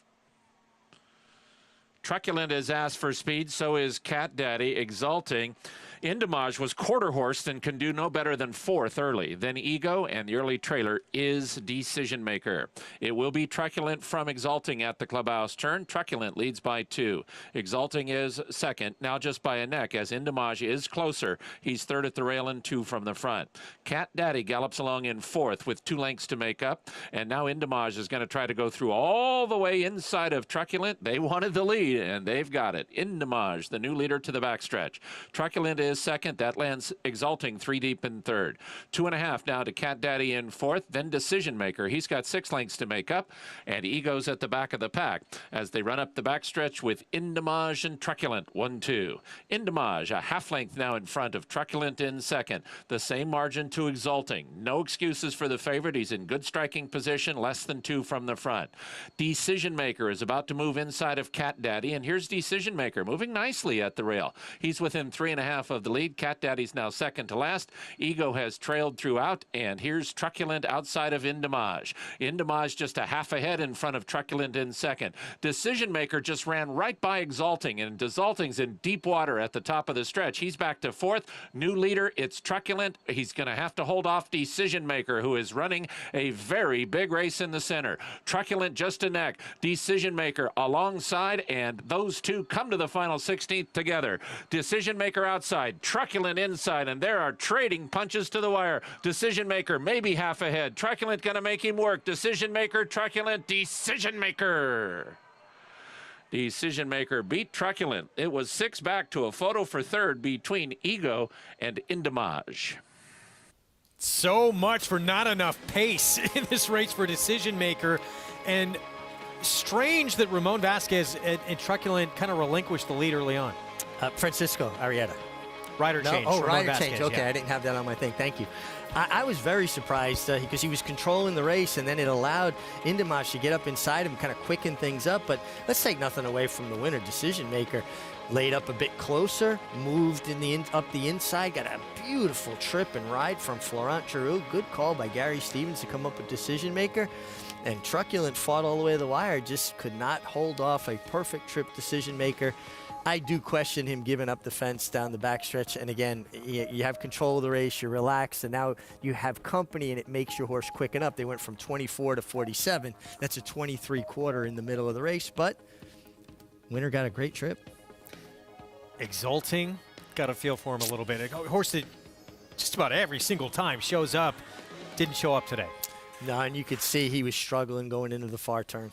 Truculent is asked for speed, so is Cat Daddy. Exalting. Indamage was quarter horsed and can do no better than 4th early. Then Ego, and the early trailer is Decision Maker. It will be Truculent from Exalting at the clubhouse turn. Truculent leads by 2. Exalting is 2nd, now just by a neck, as Indamage is closer. He's 3rd at the rail and 2 from the front. Cat Daddy gallops along in 4th with 2 lengths to make up, and now Indamage is going to try to go through all the way inside of Truculent. They wanted the lead, and they've got it. Indamage, the new leader to the backstretch. Truculent is 2nd. That lands Exalting 3 deep in 3rd. 2.5 now to Cat Daddy in 4th. Then Decision Maker. He's got 6 lengths to make up, and Ego's at the back of the pack as they run up the backstretch with Indamage and Truculent 1-2. Indamage a half length now in front of Truculent in 2nd. The same margin to Exalting. No excuses for the favorite. He's in good striking position, less than 2 from the front. Decision Maker is about to move inside of Cat Daddy, and here's Decision Maker moving nicely at the rail. He's within 3.5 of the lead. Cat Daddy's now 2nd to last. Ego has trailed throughout, and here's Truculent outside of Indamage. Indamage just a half ahead in front of Truculent in 2nd. Decision Maker just ran right by Exalting, and Exalting's in deep water at the top of the stretch. He's back to 4th. New leader, it's Truculent. He's going to have to hold off Decision Maker, who is running a very big race in the center. Truculent just a neck. Decision Maker alongside, and those two come to the final 16th together. Decision Maker outside. Truculent inside, and there are trading punches to the wire. Decision Maker maybe half ahead. Truculent going to make him work. Decision Maker, Truculent, Decision Maker. Decision Maker beat Truculent. It was 6 back to a photo for 3rd between Ego and Indamage. So much for not enough pace in this race for Decision Maker, and strange that Ramon Vasquez and Truculent kind of relinquished the lead early on. Francisco Arrieta. Rider change. Oh, rider Vasquez, change. Okay, yeah. I didn't have that on my thing. Thank you. I was very surprised because he was controlling the race, and then it allowed Indamage to get up inside him, kind of quicken things up. But let's take nothing away from the winner. Decision Maker laid up a bit closer, moved up the inside, got a beautiful trip and ride from Florent Giroux. Good call by Gary Stevens to come up with Decision Maker. And Truculent fought all the way to the wire, just could not hold off a perfect trip Decision Maker. I do question him giving up the fence down the backstretch. And again, you have control of the race, you're relaxed, and now you have company, and it makes your horse quicken up. They went from 24 to 47. That's a 23-quarter in the middle of the race, but winner got a great trip. Exalting, got a feel for him a little bit. A horse that just about every single time shows up, didn't show up today. No, and you could see he was struggling going into the far turn.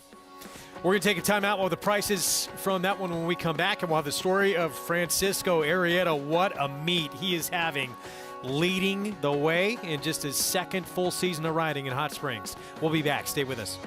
We're going to take a timeout while the prices from that one when we come back, and we'll have the story of Francisco Arrieta. What a meet he is having, leading the way in just his 2nd full season of riding in Hot Springs. We'll be back. Stay with us.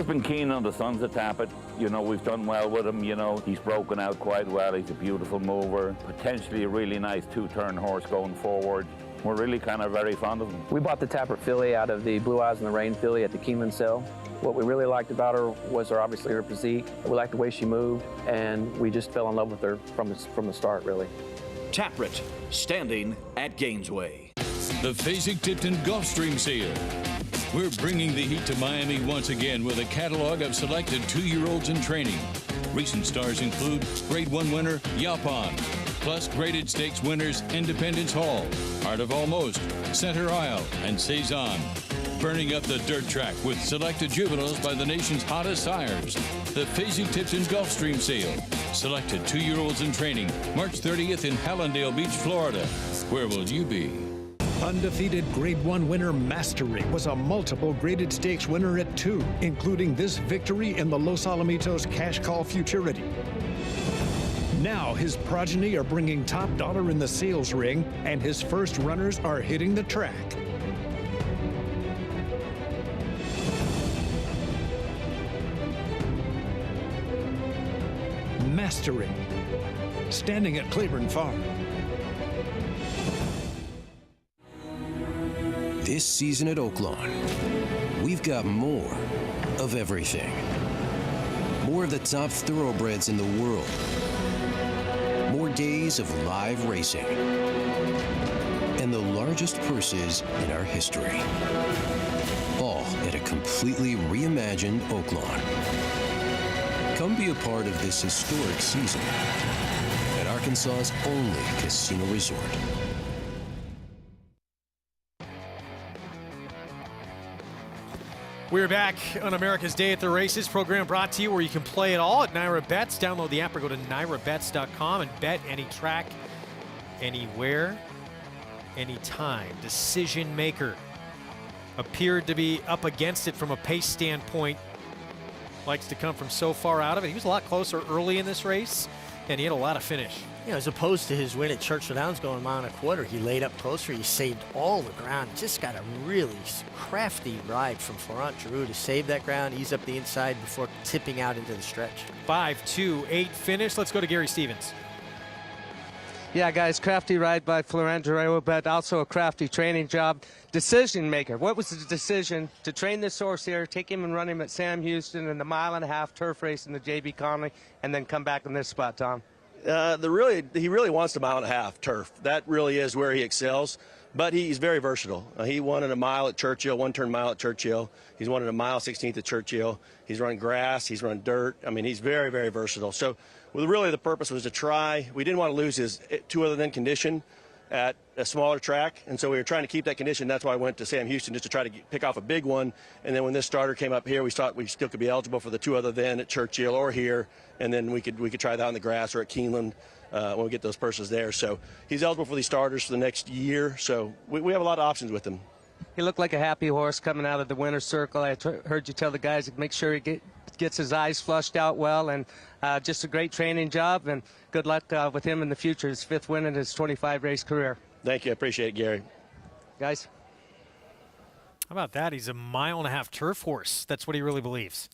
I've been keen on the sons of Tappet. You know, we've done well with him. You know, he's broken out quite well. He's a beautiful mover, potentially a really nice two-turn horse going forward. We're really kind of very fond of him. We bought the Tappet filly out of the Blue Eyes in the Rain filly at the Keeneland sale. What we really liked about her was obviously her physique. We liked the way she moved, and we just fell in love with her from the start, really. Tappet, standing at Gainesway. The Fasig-Tipton Gulfstream Sale. We're bringing the heat to Miami once again with a catalog of selected 2-year-olds in training. Recent stars include Grade 1 winner Yaupon, plus graded stakes winners Independence Hall, Heart of Almost, Center Isle, and Cezanne. Burning up the dirt track with selected juveniles by the nation's hottest sires. The Fasig-Tipton Gulfstream Sale. Selected 2-year-olds in training, March 30th in Hallandale Beach, Florida. Where will you be? Undefeated Grade 1 winner Mastery was a multiple graded stakes winner at 2, including this victory in the Los Alamitos Cash Call Futurity. Now his progeny are bringing top dollar in the sales ring, and his first runners are hitting the track. Mastery, standing at Claiborne Farm. This season at Oaklawn, we've got more of everything. More of the top thoroughbreds in the world. More days of live racing. And the largest purses in our history. All at a completely reimagined Oaklawn. Come be a part of this historic season at Arkansas's only casino resort. We're back on America's Day at the Races, program brought to you where you can play it all at Naira Bets. Download the app or go to nairabets.com and bet any track, anywhere, anytime. Decision Maker appeared to be up against it from a pace standpoint. Likes to come from so far out of it. He was a lot closer early in this race, and he had a lot of finish. You know, as opposed to his win at Churchill Downs going a mile and a quarter, he laid up closer. He saved all the ground. Just got a really crafty ride from Florent Giroux to save that ground, ease up the inside before tipping out into the stretch. 5-2-8 finish. Let's go to Gary Stevens. Yeah, guys, crafty ride by Florent Giroux, but also a crafty training job. Decision maker. What was the decision to train this horse here, take him and run him at Sam Houston in the 1.5-mile turf race in the J.B. Conley, and then come back in this spot, Tom? He really wants the 1.5-mile turf. That really is where he excels. But he's very versatile. He won in a mile at Churchill, 1-turn mile at Churchill. He's won in a mile 16th at Churchill. He's run grass. He's run dirt. I mean, he's very, very versatile. So really the purpose was to try. We didn't want to lose his 2 other than condition at a smaller track, and so we were trying to keep that condition. That's why I went to Sam Houston, just to try to pick off a big one. And then when this starter came up here, we thought we still could be eligible for the 2 other than at Churchill or here, and then we could try that on the grass or at Keeneland when we get those purses there. So he's eligible for these starters for the next year. So we have a lot of options with him. He looked like a happy horse coming out of the winner's circle. I heard you tell the guys to make sure he gets his eyes flushed out well, and just a great training job, and good luck with him in the future. His 5th win in his 25-race career. Thank you. I appreciate it, Gary. Guys. How about that? He's a 1.5-mile turf horse. That's what he really believes.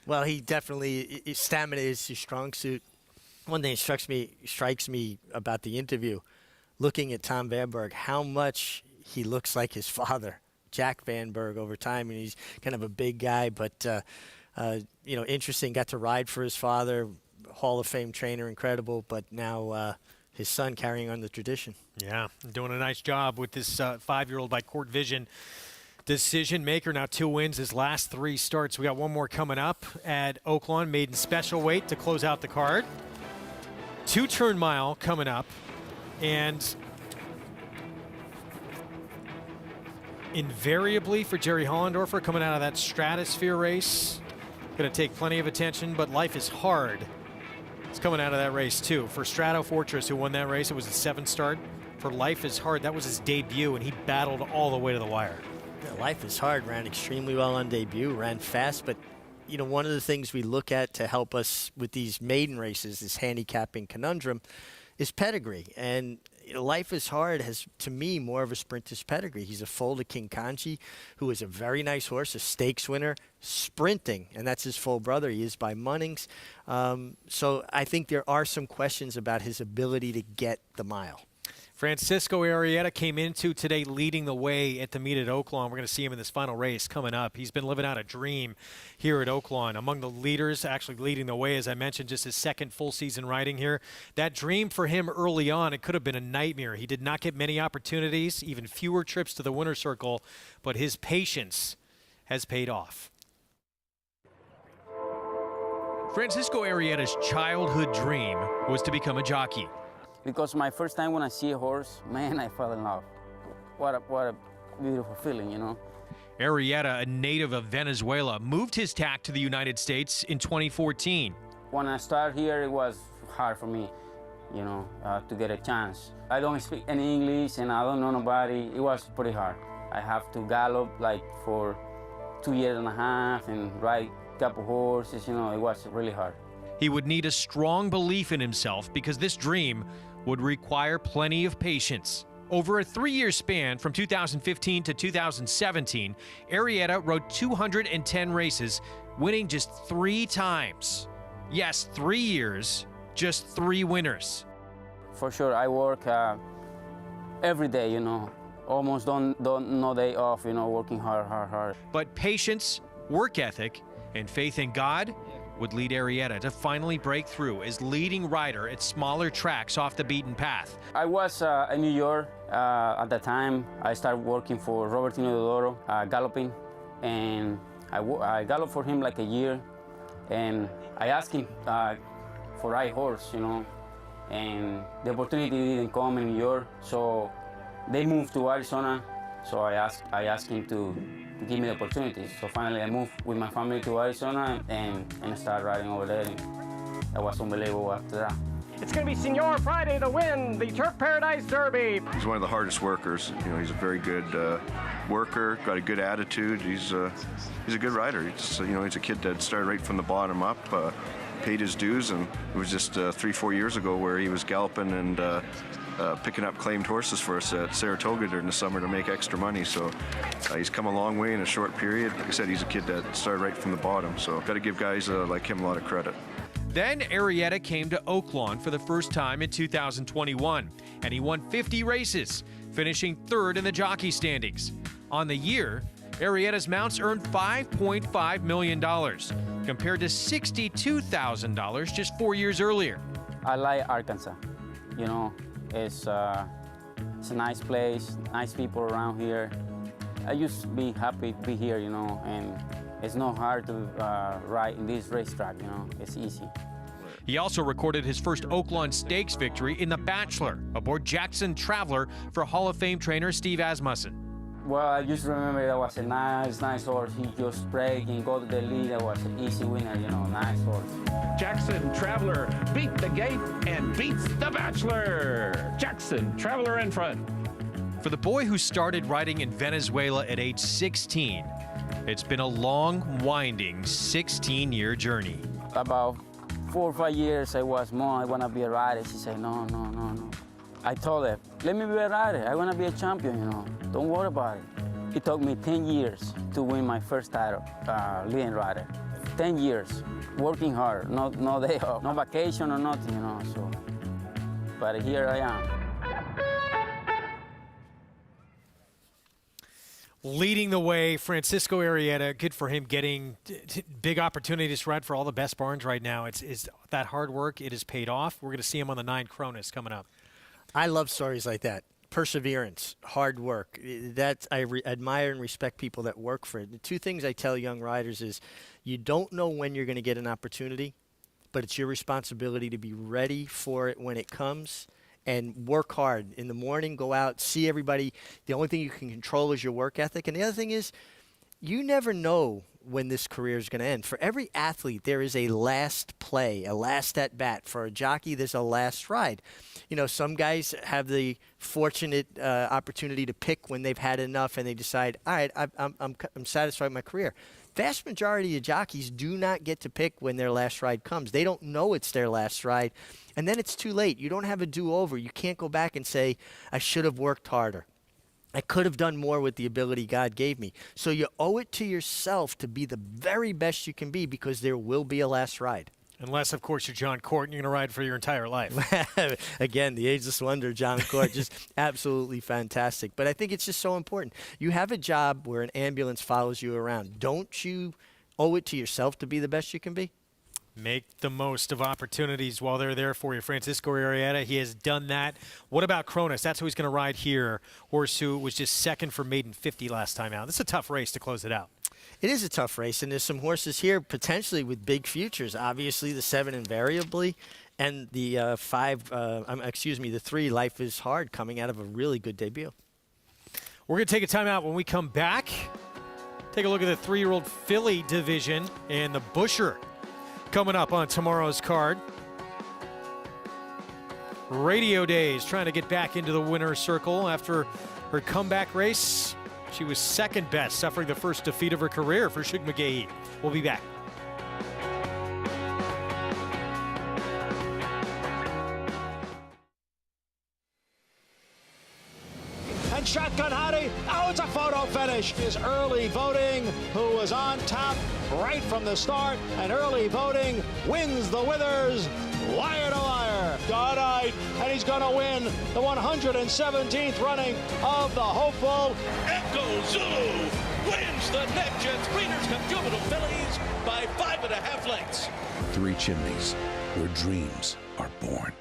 Well, he definitely, stamina is his strong suit. One thing that strikes me about the interview, looking at Tom Vanberg, how much he looks like his father, Jack Vanberg, over time. And he's kind of a big guy, but interesting. Got to ride for his father, Hall of Fame trainer, incredible. But now his son carrying on the tradition. Yeah, doing a nice job with this 5-year-old by Court Vision. Decision Maker, now 2 wins his last 3 starts. We got one more coming up at Oaklawn, maiden special weight to close out the card. 2-turn mile coming up, and invariably for Jerry Hollendorfer coming out of that Stratosphere race, going to take plenty of attention, but Life is Hard. It's coming out of that race too. For Strato Fortress, who won that race, it was a 7 start. For Life is Hard, that was his debut, and he battled all the way to the wire. Yeah, Life is Hard ran extremely well on debut, ran fast, but one of the things we look at to help us with these maiden races, this handicapping conundrum, is pedigree. And Life is Hard has, to me, more of a sprinter's pedigree. He's a foal to King Kanji, who is a very nice horse, a stakes winner, sprinting, and that's his full brother. He is by Munnings. So I think there are some questions about his ability to get the mile. Francisco Arrieta came into today leading the way at the meet at Oaklawn. We're going to see him in this final race coming up. He's been living out a dream here at Oaklawn. Among the leaders, actually leading the way, as I mentioned, just his second full season riding here. That dream for him early on, it could have been a nightmare. He did not get many opportunities, even fewer trips to the winner's circle, but his patience has paid off. Francisco Arrieta's childhood dream was to become a jockey. Because my first time when I see a horse, man, I fell in love. What a beautiful feeling, you know. Arrieta, a native of Venezuela, moved his tack to the United States in 2014. When I started here, it was hard for me, you know, to get a chance. I don't speak any English and I don't know nobody. It was pretty hard. I have to gallop like for 2.5 years and ride a couple horses, you know, it was really hard. He would need a strong belief in himself because this dream would require plenty of patience. Over a 3-year span from 2015 to 2017, Arrieta rode 210 races, winning just 3 times. Yes, 3 years, just 3 winners. For sure, I work every day, you know, almost don't no day off, you know, working hard. But patience, work ethic, and faith in God would lead Arrieta to finally break through as leading rider at smaller tracks off the beaten path. I was in New York at the time. I started working for Robertino Dodoro, galloping, and I galloped for him like a year, and I asked him for ride horse, you know, and the opportunity didn't come in New York, so they moved to Arizona, so I asked him to give me the opportunity. So finally I moved with my family to Arizona and I started riding over there. And that was unbelievable after that. It's going to be Senor Friday to win the Turf Paradise Derby. He's one of the hardest workers. You know, he's a very good worker, got a good attitude. He's a good rider. He's, you know, he's a kid that started right from the bottom up, paid his dues, and it was just 3-4 years ago where he was galloping and picking up claimed horses for us at Saratoga during the summer to make extra money. So he's come a long way in a short period. Like I said, he's a kid that started right from the bottom. So got to give guys like him a lot of credit. Then Arrieta came to Oaklawn for the first time in 2021, and he won 50 races, finishing 3rd in the jockey standings. On the year, Arrieta's mounts earned $5.5 million, compared to $62,000 just 4 years earlier. I like Arkansas, you know. It's a nice place, nice people around here. I used to be happy to be here, you know, and it's not hard to ride in this racetrack, you know, it's easy. He also recorded his first Oaklawn Stakes victory in The Bachelor, aboard Jackson Traveler for Hall of Fame trainer Steve Asmussen. Well, I just remember that was a nice horse. He just break and go to the lead. That was an easy winner, you know, nice horse. Jackson Traveler beat the gate and beats The Bachelor. Jackson Traveler in front. For the boy who started riding in Venezuela at age 16, it's been a long, winding 16-year journey. About 4 or 5 years, I was, Mom, I want to be a rider. She said, no. I told her, let me be a rider. I want to be a champion, you know. Don't worry about it. It took me 10 years to win my first title, leading rider. 10 years, working hard, no day off, no vacation or nothing, you know. So, but here I am. Leading the way, Francisco Arrieta, good for him getting big opportunities to ride for all the best barns right now. It's that hard work, it has paid off. We're going to see him on the 9 Cronus coming up. I love stories like that. Perseverance, hard work. I admire and respect people that work for it. The 2 things I tell young riders is you don't know when you're going to get an opportunity, but it's your responsibility to be ready for it when it comes and work hard. In the morning, go out, see everybody. The only thing you can control is your work ethic. And the other thing is you never know when this career is going to end. For every athlete, there is a last play, a last at bat. For a jockey, there's a last ride. You know, some guys have the fortunate opportunity to pick when they've had enough and they decide, all right, I'm satisfied with my career. Vast majority of jockeys do not get to pick when their last ride comes. They don't know it's their last ride, and then it's too late. You don't have a do-over. You can't go back and say, I should have worked harder. I could have done more with the ability God gave me. So you owe it to yourself to be the very best you can be, because there will be a last ride. Unless, of course, you're John Court and you're going to ride for your entire life. Again, the ageless wonder, John Court, just absolutely fantastic. But I think it's just so important. You have a job where an ambulance follows you around. Don't you owe it to yourself to be the best you can be? Make the most of opportunities while they're there for you. Francisco Arrieta, he has done that. What about Cronus? That's who he's going to ride here. Horse who was just second for maiden 50 last time out. This is a tough race to close it out. It is a tough race, and there's some horses here potentially with big futures. Obviously, the 7 Invariably, and the the 3 Life is Hard, coming out of a really good debut. We're going to take a timeout. When we come back, take a look at the 3-year-old filly division and the Busher coming up on tomorrow's card. Radio Days trying to get back into the winner's circle after her comeback race. She was second best, suffering the first defeat of her career for Shug McGahee. We'll be back. And Shotgun Hottie, oh, it's a photo finish. Is early voting, who was on top right from the start, and early voting wins the Withers, wire to wire. God-eyed, and he's going to win the 117th running of the hopeful Echo Zulu wins the NetJets Breeders' Cup Juvenile Fillies by 5.5 lengths. 3 Chimneys, where dreams are born.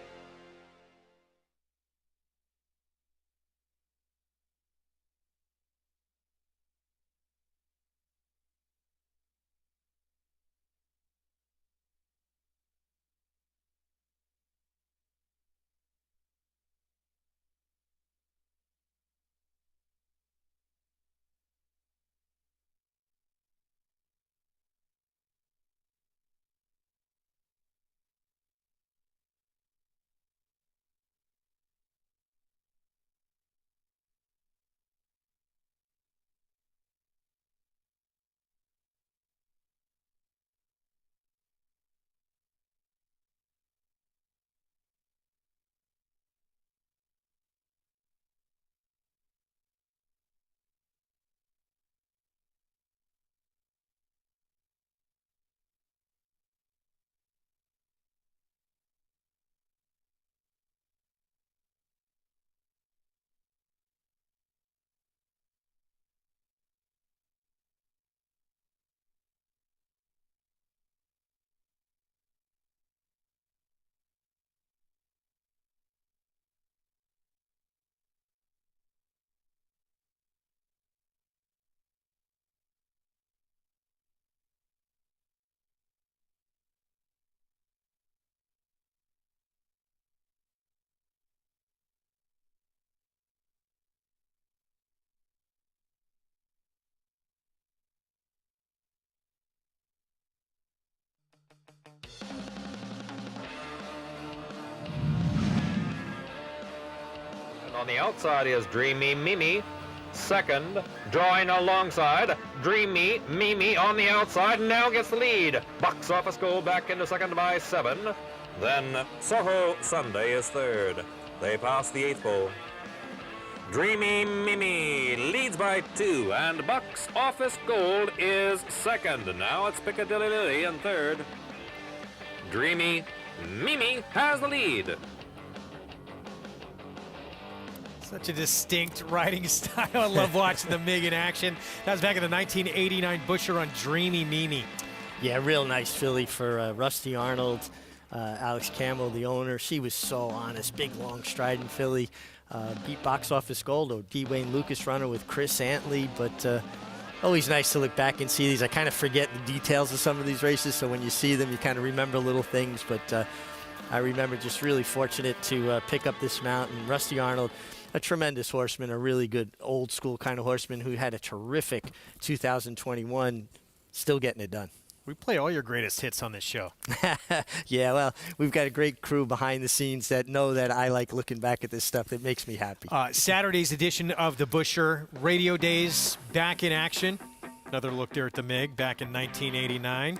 On the outside is Dreamy Mimi. Second, drawing alongside, Dreamy Mimi on the outside, now gets the lead. Box Office Gold back into second by 7. Then Soho Sunday is third. They pass the 8th pole. Dreamy Mimi leads by 2, and Box Office Gold is second. Now it's Piccadilly Lily in third. Dreamy Mimi has the lead. Such a distinct riding style. I love watching the Mig in action. That was back in the 1989 Busher on Dreamy Mimi. Yeah, real nice filly for Rusty Arnold. Alex Campbell, the owner, she was so honest. Big, long, strident filly. Beat Box Office Gold, D. Wayne Lucas runner with Chris Antley. But always nice to look back and see these. I kind of forget the details of some of these races, so when you see them, you kind of remember little things. But I remember just really fortunate to pick up this mount. And Rusty Arnold, a tremendous horseman, a really good old school kind of horseman who had a terrific 2021 still getting it done. We play all your greatest hits on this show. Yeah, well, we've got a great crew behind the scenes that know that I like looking back at this stuff. That makes me happy. Saturday's edition of the Busher Radio Days back in action. Another look there at the MiG back in 1989.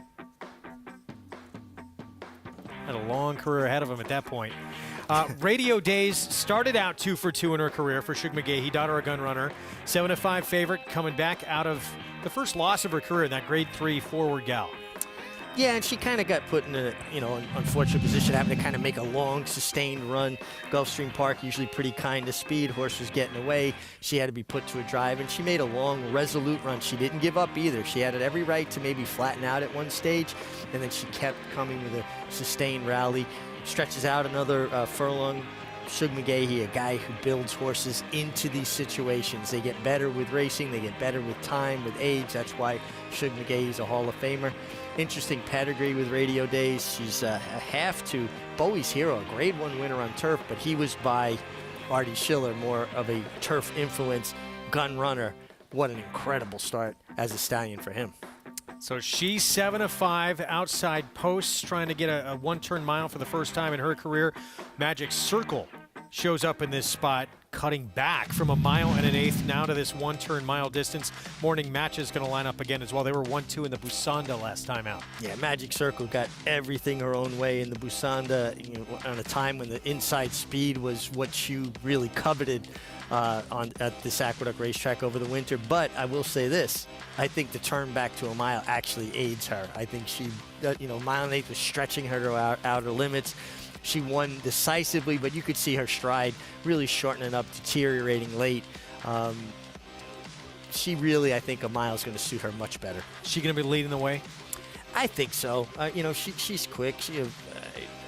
Had a long career ahead of him at that point. Radio Days started out 2 for 2 in her career for Shug McGahee, daughter of gun runner. 7-5 favorite, coming back out of the first loss of her career in that grade 3 forward gal. Yeah, and she kind of got put in a, unfortunate position, having to kind of make a long, sustained run. Gulfstream Park, usually pretty kind of speed. Horse was getting away. She had to be put to a drive, and she made a long, resolute run. She didn't give up either. She had every right to maybe flatten out at one stage, and then she kept coming with a sustained rally. Stretches out another furlong. Shug McGahee, a guy who builds horses into these situations. They get better with racing. They get better with time, with age. That's why Shug McGahee is a Hall of Famer. Interesting pedigree with Radio Days. She's a half to Bowie's hero, a grade 1 winner on turf, but he was by Artie Schiller, more of a turf influence gun runner. What an incredible start as a stallion for him. So she's 7-5 outside posts, trying to get a one-turn mile for the first time in her career. Magic Circle shows up in this spot, cutting back from 1 1/8 miles now to this one-turn mile distance. Morning Match is going to line up again as well. They were 1-2 in the Busanda last time out. Yeah, Magic Circle got everything her own way in the Busanda, on a time when the inside speed was what you really coveted at this Aqueduct racetrack over the winter. But I will say this, I think the turn back to 1 mile actually aids her. I think she, 1 1/8 was stretching her to our outer limits. She won decisively, but you could see her stride really shortening up, deteriorating late. She really, I think 1 mile is going to suit her much better. She going to be leading the way? I think so. She's quick.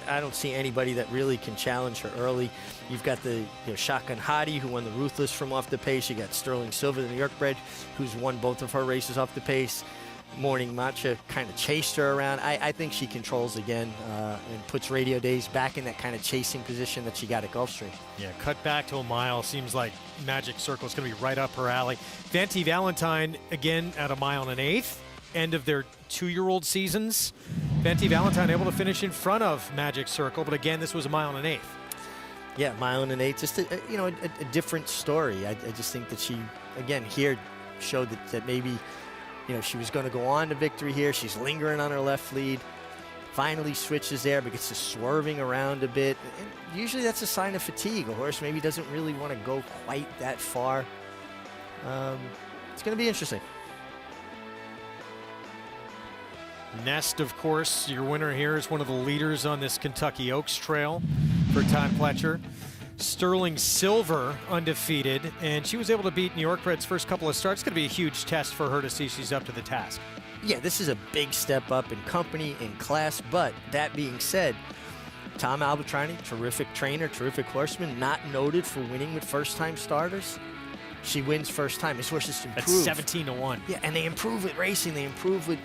I don't see anybody that really can challenge her early. You've got the Shotgun Hottie, who won the Ruthless from off the pace. You got Sterling Silver, the New York bred, who's won both of her races off the pace. Morning Matcha kind of chased her around. I think she controls again and puts Radio Days back in that kind of chasing position that she got at Gulfstream. Yeah, cut back to 1 mile. Seems like Magic Circle is going to be right up her alley. Venti Valentine, again, at 1 1/8 miles. End of their 2-year-old seasons. Venti Valentine able to finish in front of Magic Circle, but again, this was 1 1/8 miles. Yeah, 1 1/8 miles, just a different story. I just think that she, again, here showed that maybe she was going to go on to victory here. She's lingering on her left lead. Finally switches there, but gets to swerving around a bit. And usually that's a sign of fatigue. A horse maybe doesn't really want to go quite that far. It's going to be interesting. Nest, of course, your winner here, is one of the leaders on this Kentucky Oaks Trail for Todd Pletcher. Sterling Silver, undefeated, and she was able to beat New York Red's first couple of starts. It's going to be a huge test for her to see she's up to the task. Yeah, this is a big step up in company, in class, but that being said, Tom Albatrani, terrific trainer, terrific horseman, not noted for winning with first-time starters. She wins first time. His horses improve. That's 17-1. Yeah, and they improve with racing. They improve with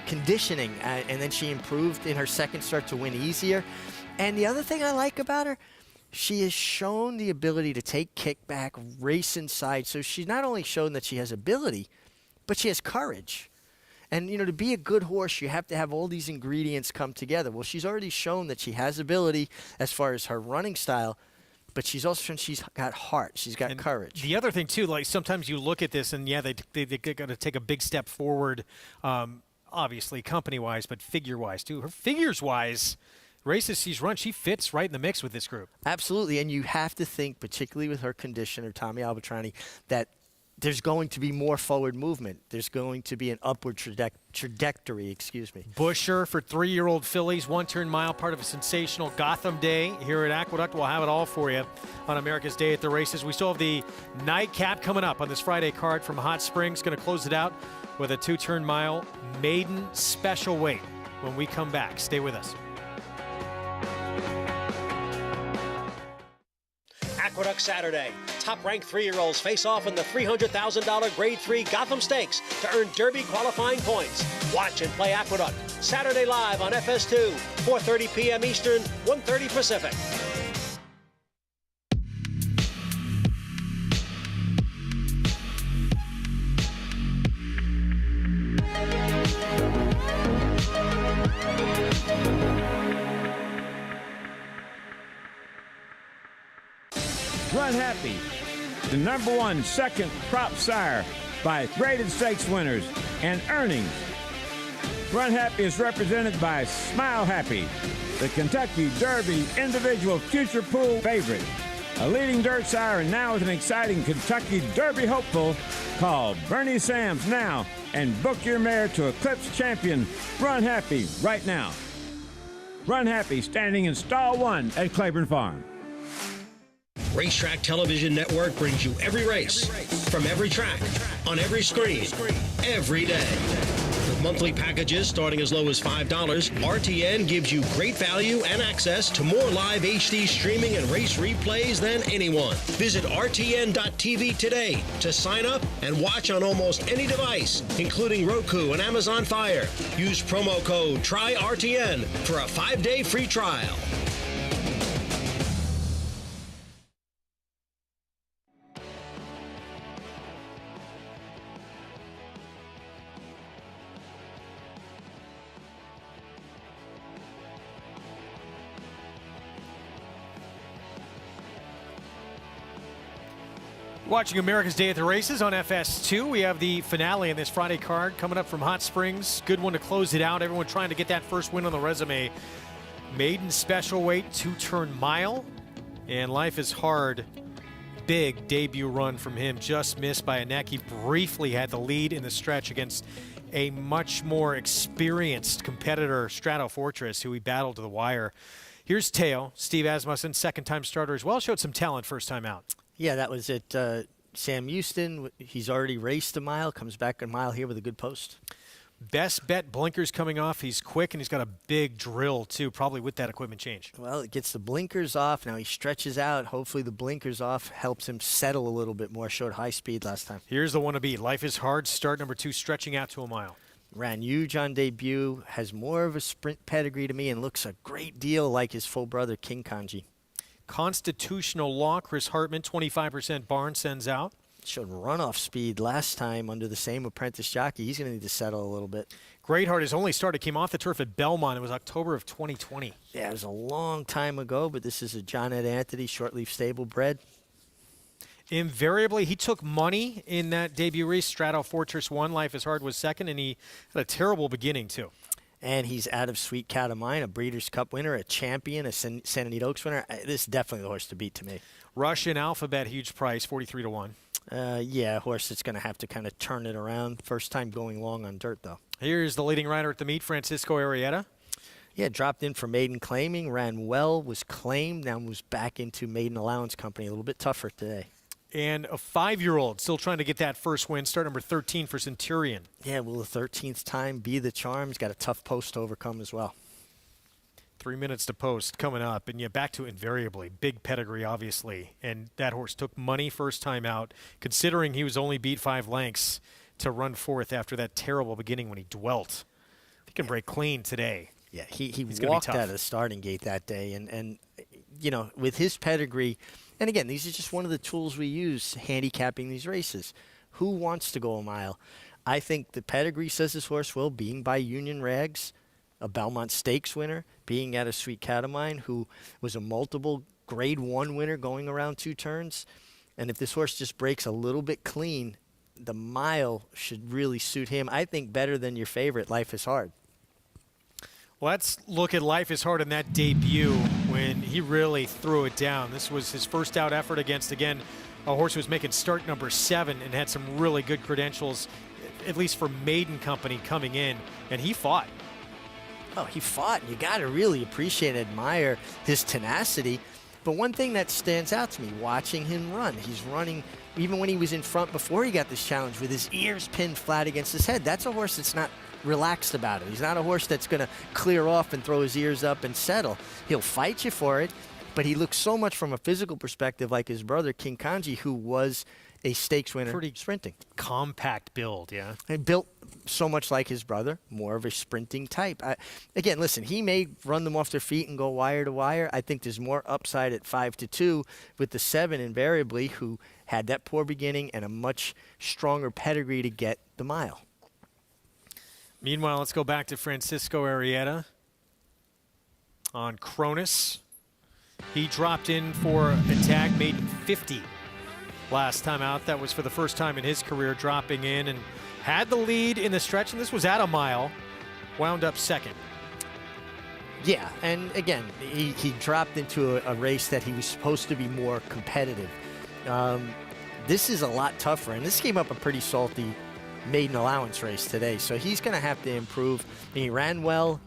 conditioning, and then she improved in her second start to win easier. And the other thing I like about her, she has shown the ability to take kickback, race inside. So she's not only shown that she has ability, but she has courage. And, to be a good horse, you have to have all these ingredients come together. Well, she's already shown that she has ability as far as her running style, but she's also shown she's got heart. She's got courage. The other thing, too, like sometimes you look at this and, yeah, they got to take a big step forward, obviously company-wise, but figure-wise, too. Her figures-wise, races she's run, she fits right in the mix with this group. Absolutely, and you have to think, particularly with her conditioner, Tommy Albatrani, that there's going to be more forward movement. There's going to be an upward trajectory, Busher for 3-year-old fillies, one-turn mile, part of a sensational Gotham Day here at Aqueduct. We'll have it all for you on America's Day at the Races. We still have the nightcap coming up on this Friday card from Hot Springs. Going to close it out with a 2-turn mile maiden special weight when we come back. Stay with us. Aqueduct Saturday. Top-ranked 3-year-olds face off in the $300,000 Grade 3 Gotham Stakes to earn Derby qualifying points. Watch and play Aqueduct. Saturday live on FS2, 4:30 p.m. Eastern, 1:30 Pacific. Run Happy, the #1 second prop sire by graded stakes winners and earnings. Run Happy is represented by Smile Happy, the Kentucky Derby individual future pool favorite. A leading dirt sire and now with an exciting Kentucky Derby hopeful. Call Bernie Sams now and book your mare to Eclipse champion Run Happy right now. Run Happy standing in stall 1 at Claiborne Farm. Racetrack Television Network brings you every race, from every track, on every screen, every day. With monthly packages starting as low as $5, RTN gives you great value and access to more live HD streaming and race replays than anyone. Visit RTN.tv today to sign up and watch on almost any device, including Roku and Amazon Fire. Use promo code TRYRTN for a 5-day free trial. Watching America's Day at the Races on FS2. We have the finale in this Friday card coming up from Hot Springs. Good one to close it out. Everyone trying to get that first win on the resume. Maiden special weight, 2-turn mile. And Life is Hard. Big debut run from him. Just missed by a neck. He briefly had the lead in the stretch against a much more experienced competitor, Strato Fortress, who he battled to the wire. Here's Teo, Steve Asmussen, second-time starter as well. Showed some talent first time out. Yeah, that was it. Sam Houston, he's already raced a mile, comes back a mile here with a good post. Best bet blinkers coming off. He's quick, and he's got a big drill, too, probably with that equipment change. Well, it gets the blinkers off. Now he stretches out. Hopefully the blinkers off helps him settle a little bit more. Showed high speed last time. Here's the one to beat. Life is Hard, start number 2, stretching out to a mile. Ran huge on debut, has more of a sprint pedigree to me, and looks a great deal like his full brother, King Kanji. Constitutional Law, Chris Hartman, 25% barn sends out. Showed runoff speed last time under the same apprentice jockey. He's going to need to settle a little bit. Greatheart, his only start, came off the turf at Belmont. It was October of 2020. Yeah, it was a long time ago, but this is a John Ed Anthony short-leaf stable bred. Invariably, he took money in that debut race. Strato Fortress won, Life is Hard was second, and he had a terrible beginning, too. And he's out of Sweet Cat of Mine, a Breeders' Cup winner, a champion, a Santa Anita Oaks winner. This is definitely the horse to beat to me. Russian Alphabet, huge price, 43 to 1. Yeah, a horse that's going to have to kind of turn it around. First time going long on dirt, though. Here's the leading rider at the meet, Francisco Arrieta. Yeah, dropped in for maiden claiming, ran well, was claimed, now moves back into maiden allowance company. A little bit tougher today. And a 5-year-old still trying to get that first win. Start number 13 for Centurion. Yeah, will the 13th time be the charm? He's got a tough post to overcome as well. 3 minutes to post coming up. And yeah, back to Invariably. Big pedigree, obviously. And that horse took money first time out, considering he was only beat 5 lengths to run fourth after that terrible beginning when he dwelt. He can break clean today. Yeah, he walked out of the starting gate that day. And you know, with his pedigree, and again, these are just one of the tools we use handicapping these races. Who wants to go a mile? I think the pedigree says this horse will, being by Union Rags, a Belmont Stakes winner, being at a Sweet Cat of Mine, who was a multiple Grade 1 winner going around 2 turns. And if this horse just breaks a little bit clean, the mile should really suit him. I think better than your favorite, Life is Hard. Let's look at Life is Hard in that debut when he really threw it down. This was his first out effort against, again, a horse who was making start number 7 and had some really good credentials, at least for maiden company coming in, and he fought. Oh, he fought. You got to really appreciate and admire his tenacity. But one thing that stands out to me, watching him run, he's running, even when he was in front before he got this challenge, with his ears pinned flat against his head. That's a horse that's not relaxed about it. He's not a horse that's going to clear off and throw his ears up and settle. He'll fight you for it, but he looks so much from a physical perspective like his brother, King Kanji, who was a stakes winner. Pretty sprinting. Compact build, yeah. And built so much like his brother, more of a sprinting type. Again, listen, he may run them off their feet and go wire to wire. I think there's more upside at 5-2 with the 7 Invariably, who had that poor beginning and a much stronger pedigree to get the mile. Meanwhile, let's go back to Francisco Arrieta on Cronus. He dropped in for a tag, made 50 last time out. That was for the first time in his career, dropping in and had the lead in the stretch, and this was at a mile, wound up second. Yeah, and again, he dropped into a race that he was supposed to be more competitive. This is a lot tougher, and this came up a pretty salty maiden allowance race today, so he's going to have to improve. And he ran well.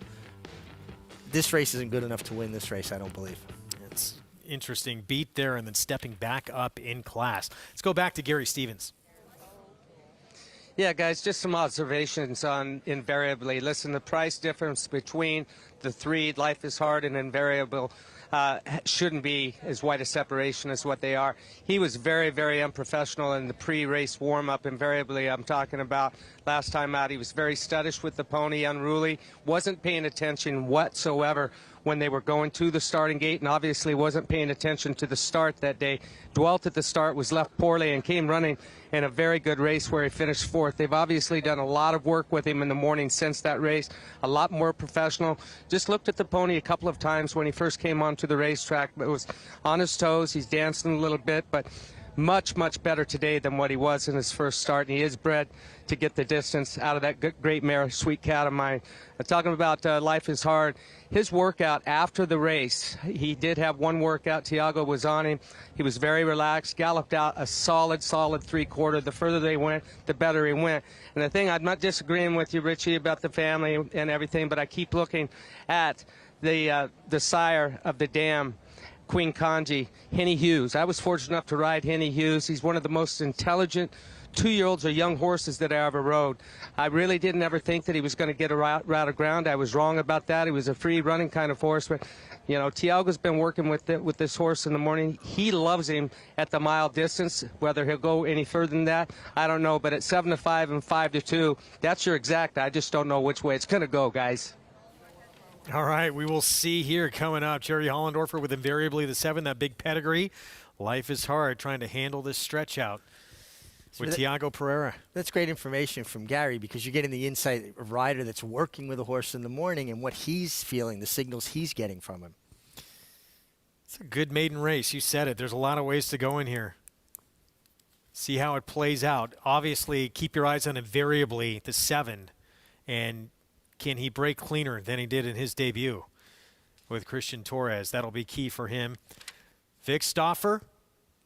This race isn't good enough to win this race, I don't believe. It's interesting beat there and then stepping back up in class. Let's go back to Gary Stevens. Yeah, guys, just some observations on Invariably. Listen, the price difference between the three, Life is Hard and Invariable, shouldn't be as wide a separation as what they are. He was very, very unprofessional in the pre-race warm-up. Invariably, I'm talking about last time out. He was very studdish with the pony, unruly, wasn't paying attention whatsoever when they were going to the starting gate, and obviously wasn't paying attention to the start that day. Dwelt at the start, was left poorly, and came running in a very good race where he finished fourth. They've obviously done a lot of work with him in the morning since that race, a lot more professional. Just looked at the pony a couple of times when he first came onto the racetrack, but was on his toes. He's dancing a little bit, but much, much better today than what he was in his first start, and he is bred to get the distance out of that great mare, Sweet Cat of Mine. Talking about Life is Hard, his workout after the race, he did have one workout. Tiago was on him. He was very relaxed, galloped out a solid three-quarter. The further they went, the better he went. And the thing, I'm not disagreeing with you, Richie, about the family and everything, but I keep looking at the sire of the dam, Queen Kanji, Henny Hughes. I was fortunate enough to ride Henny Hughes. He's one of the most intelligent 2-year-olds or young horses that I ever rode. I really didn't ever think that he was going to get a route of ground. I was wrong about that. He was a free running kind of horse. But, you know, Tiago's been working with this horse in the morning. He loves him at the mile distance. Whether he'll go any further than that, I don't know. But at 7-5 and 5-2, that's your exact. I just don't know which way it's going to go, guys. All right, we will see here coming up. Jerry Hollendorfer with Invariably the 7, that big pedigree. Life is Hard, trying to handle this stretch out with Tiago Pereira. That's great information from Gary, because you're getting the insight of a rider that's working with a horse in the morning and what he's feeling, the signals he's getting from him. It's a good maiden race. You said it. There's a lot of ways to go in here. See how it plays out. Obviously, keep your eyes on Invariably the 7, and can he break cleaner than he did in his debut with Christian Torres? That'll be key for him. Vic Stauffer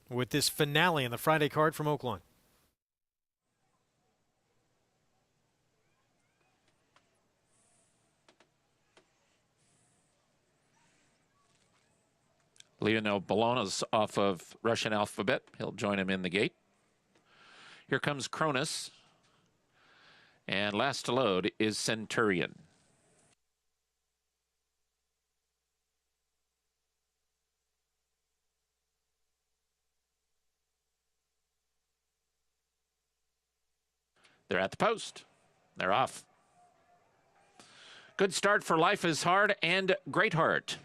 with this finale on the Friday card from Oaklawn. Lionel Bologna's off of Russian Alphabet. He'll join him in the gate. Here comes Cronus. And last to load is Centurion. They're at the post. They're off. Good start for Life is Hard and Greatheart.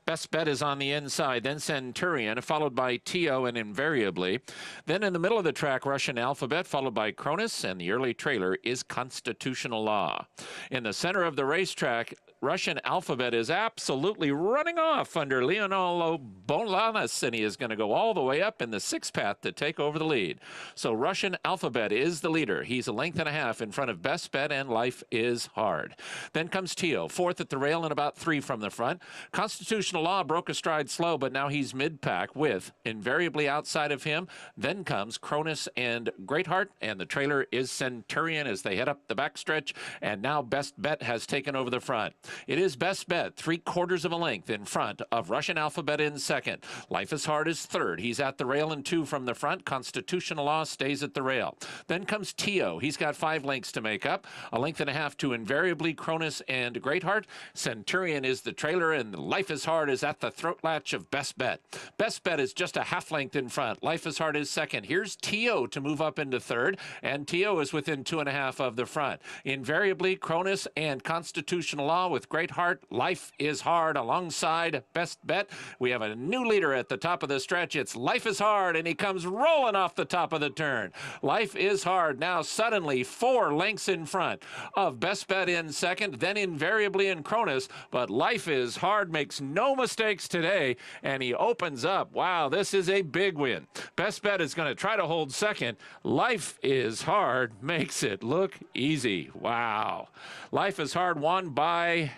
Best Bet is on the inside, then Centurion, followed by Tio and Invariably. Then in the middle of the track, Russian Alphabet, followed by Cronus, and the early trailer is Constitutional Law. In the center of the racetrack, Russian Alphabet is absolutely running off under Leonardo Bolanas, and he is going to go all the way up in the 6th path to take over the lead. So Russian Alphabet is the leader. He's a length and a half in front of Best Bet and Life is Hard. Then comes Tio, 4th at the rail and about 3 from the front. Constitutional Law broke a stride slow, but now he's mid-pack with Invariably outside of him. Then comes Cronus and Greatheart, and the trailer is Centurion as they head up the backstretch, and now Best Bet has taken over the front. It is Best Bet, 3/4 of a length in front of Russian Alphabet in second. Life is Hard is third. He's at the rail and 2 from the front. Constitutional Law stays at the rail. Then comes Tio. He's got 5 lengths to make up. A length and a half to Invariably, Cronus, and Greatheart. Centurion is the trailer, and Life is Hard is at the throat latch of Best Bet. Best Bet is just a half length in front. Life is Hard is second. Here's Tio to move up into third, and Tio is within 2.5 of the front. Invariably, Cronus, and Constitutional Law with with Great Heart. Life is Hard alongside Best Bet. We have a new leader at the top of the stretch. It's Life is Hard, and he comes rolling off the top of the turn. Life is Hard now suddenly 4 lengths in front of Best Bet in second, then Invariably in Cronus. But Life is Hard makes no mistakes today, and he opens up. Wow, this is a big win. Best Bet is going to try to hold second. Life is Hard makes it look easy. Wow. Life is Hard won by,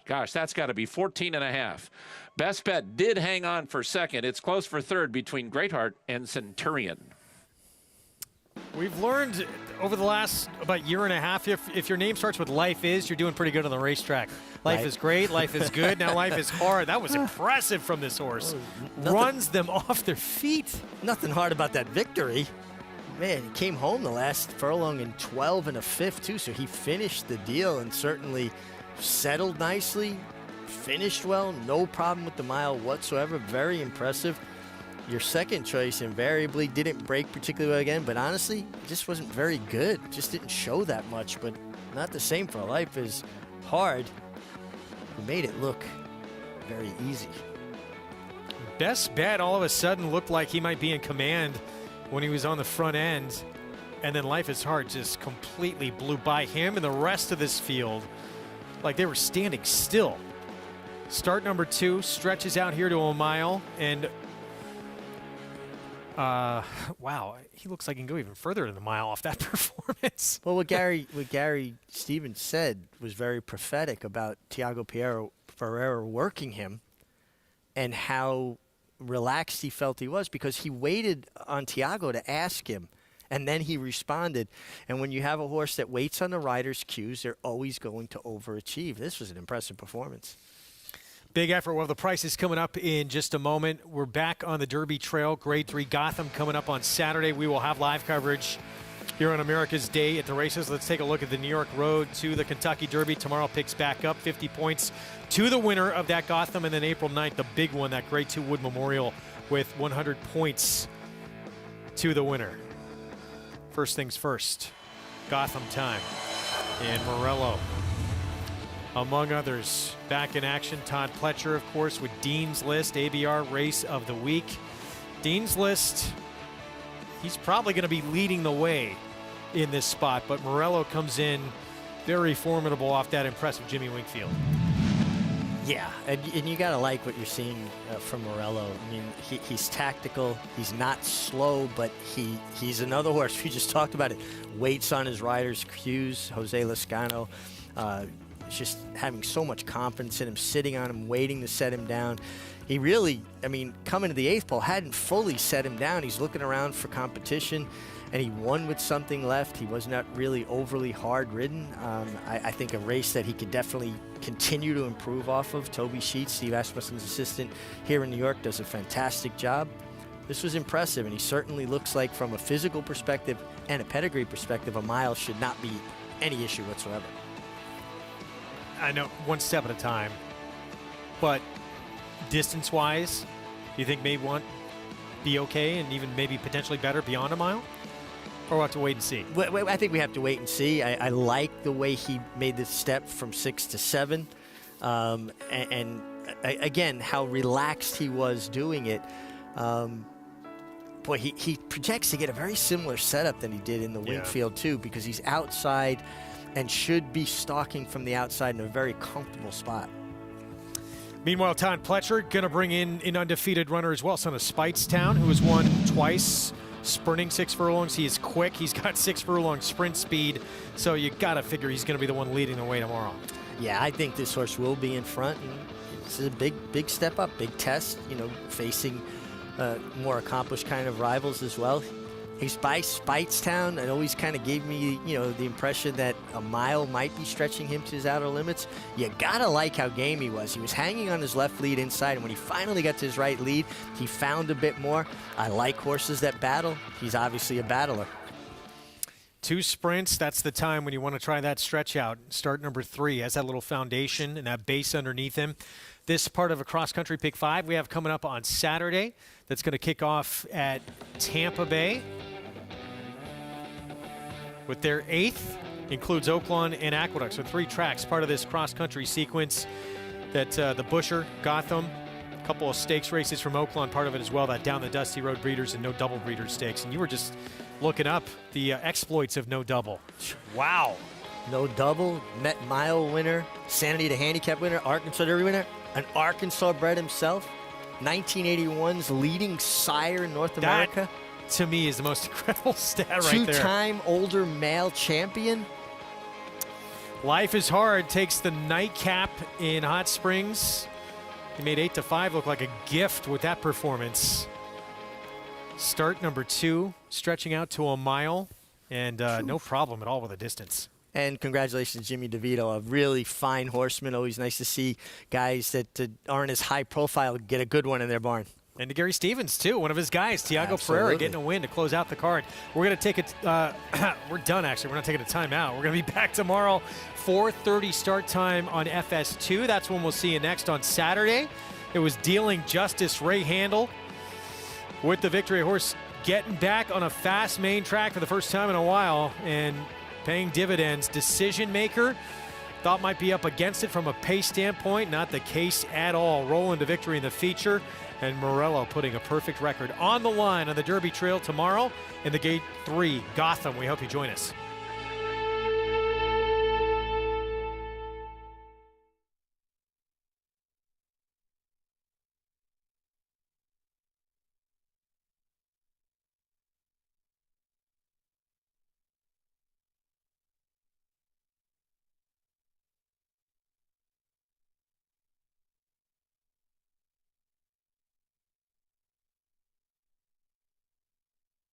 gosh, that's got to be 14.5. Best Bet did hang on for second. It's close for third between Greatheart and Centurion. We've learned over the last about year and a half, if your name starts with Life Is, you're doing pretty good on the racetrack. Life is great, Life is good, now Life is Hard. That was impressive from this horse. Runs them off their feet. Nothing hard about that victory. Man, he came home the last furlong in 12 1/5 too, so he finished the deal and certainly settled nicely, finished well, no problem with the mile whatsoever. Very impressive. Your second choice, Invariably, didn't break particularly well again, but honestly, it just wasn't very good. Just didn't show that much, but not the same for Life is Hard, who made it look very easy. Best Bet all of a sudden looked like he might be in command when he was on the front end, and then Life is Hard just completely blew by him and the rest of this field like they were standing still. Start number 2 stretches out here to a mile, and wow, he looks like he can go even further than a mile off that performance. Well, what Gary Stevens said was very prophetic about Tiago Ferreira working him and how relaxed he felt he was, because he waited on Tiago to ask him, and then he responded. And when you have a horse that waits on the rider's cues, they're always going to overachieve. This was an impressive performance. Big effort. Well, the prices coming up in just a moment. We're back on the Derby Trail. Grade 3 Gotham coming up on Saturday. We will have live coverage here on America's Day at the races. Let's take a look at the New York Road to the Kentucky Derby. Tomorrow picks back up 50 points to the winner of that Gotham. And then April 9th, the big one, that Grade 2 Wood Memorial with 100 points to the winner. First things first, Gotham time. And Morello, among others, back in action. Todd Pletcher, of course, with Dean's List, ABR Race of the Week. Dean's List, he's probably going to be leading the way in this spot, but Morello comes in very formidable off that impressive Jimmy Wingfield. Yeah, and you got to like what you're seeing from Morello. I mean, he's tactical. He's not slow, but he's another horse. We just talked about it. Waits on his rider's cues. Jose Lascano just having so much confidence in him, sitting on him, waiting to set him down. He really, I mean, coming to the 8th pole, hadn't fully set him down. He's looking around for competition, and he won with something left. He was not really overly hard ridden. I think a race that he could definitely continue to improve off of. Toby Sheets, Steve Asmussen's assistant here in New York, does a fantastic job. This was impressive, and he certainly looks like, from a physical perspective and a pedigree perspective, a mile should not be any issue whatsoever. I know, one step at a time, but distance-wise, you think maybe be okay and even maybe potentially better beyond a mile? Or we'll have to wait and see? I think we have to wait and see. I like the way he made the step from 6 to 7. And again, how relaxed he was doing it. Boy, he projects to get a very similar setup than he did in the Wingfield, too, because he's outside and should be stalking from the outside in a very comfortable spot. Meanwhile, Todd Pletcher going to bring in an undefeated runner as well, son of Speightstown, who has won twice, sprinting 6 furlongs. He is quick. He's got 6 furlong sprint speed, so you got to figure he's going to be the one leading the way tomorrow. Yeah, I think this horse will be in front. And it's a big step up, big test, you know, facing more accomplished kind of rivals as well. He's by Speightstown. It always kind of gave me, you know, the impression that a mile might be stretching him to his outer limits. You gotta like how game he was. He was hanging on his left lead inside, and when he finally got to his right lead, he found a bit more. I like horses that battle. He's obviously a battler. 2 sprints, that's the time when you want to try that stretch out. Start number 3 has that little foundation and that base underneath him. This part of a cross-country pick 5 we have coming up on Saturday. That's going to kick off at Tampa Bay with their 8th includes Oaklawn and Aqueduct. So 3 tracks, part of this cross-country sequence that the Busher, Gotham, a couple of stakes races from Oaklawn, part of it as well, that Down the Dusty Road Breeders and No Double Breeders Stakes. And you were just looking up the exploits of No Double. Wow. No Double, Met Mile winner, Sanity to Handicap winner, Arkansas Derby winner, an Arkansas bred himself, 1981's leading sire in North America. To me, is the most incredible stat right there. 2-time older male champion. Life is Hard takes the nightcap in Hot Springs. He made 8-5 look like a gift with that performance. Start number 2, stretching out to a mile, and no problem at all with the distance. And congratulations, Jimmy DeVito, a really fine horseman. Always nice to see guys that aren't as high profile get a good one in their barn. And to Gary Stevens, too, one of his guys, Tiago Ferreira, getting a win to close out the card. We're going to take it, we're done, actually. We're not taking a timeout. We're going to be back tomorrow, 4:30 start time on FS2. That's when we'll see you next on Saturday. It was Dealing Justice, Ray Handel, with the victory. Horse getting back on a fast main track for the first time in a while and paying dividends. Decision Maker, thought might be up against it from a pace standpoint. Not the case at all. Rolling to victory in the feature. And Morello putting a perfect record on the line on the Derby Trail tomorrow in the Gate 3 Gotham. We hope you join us.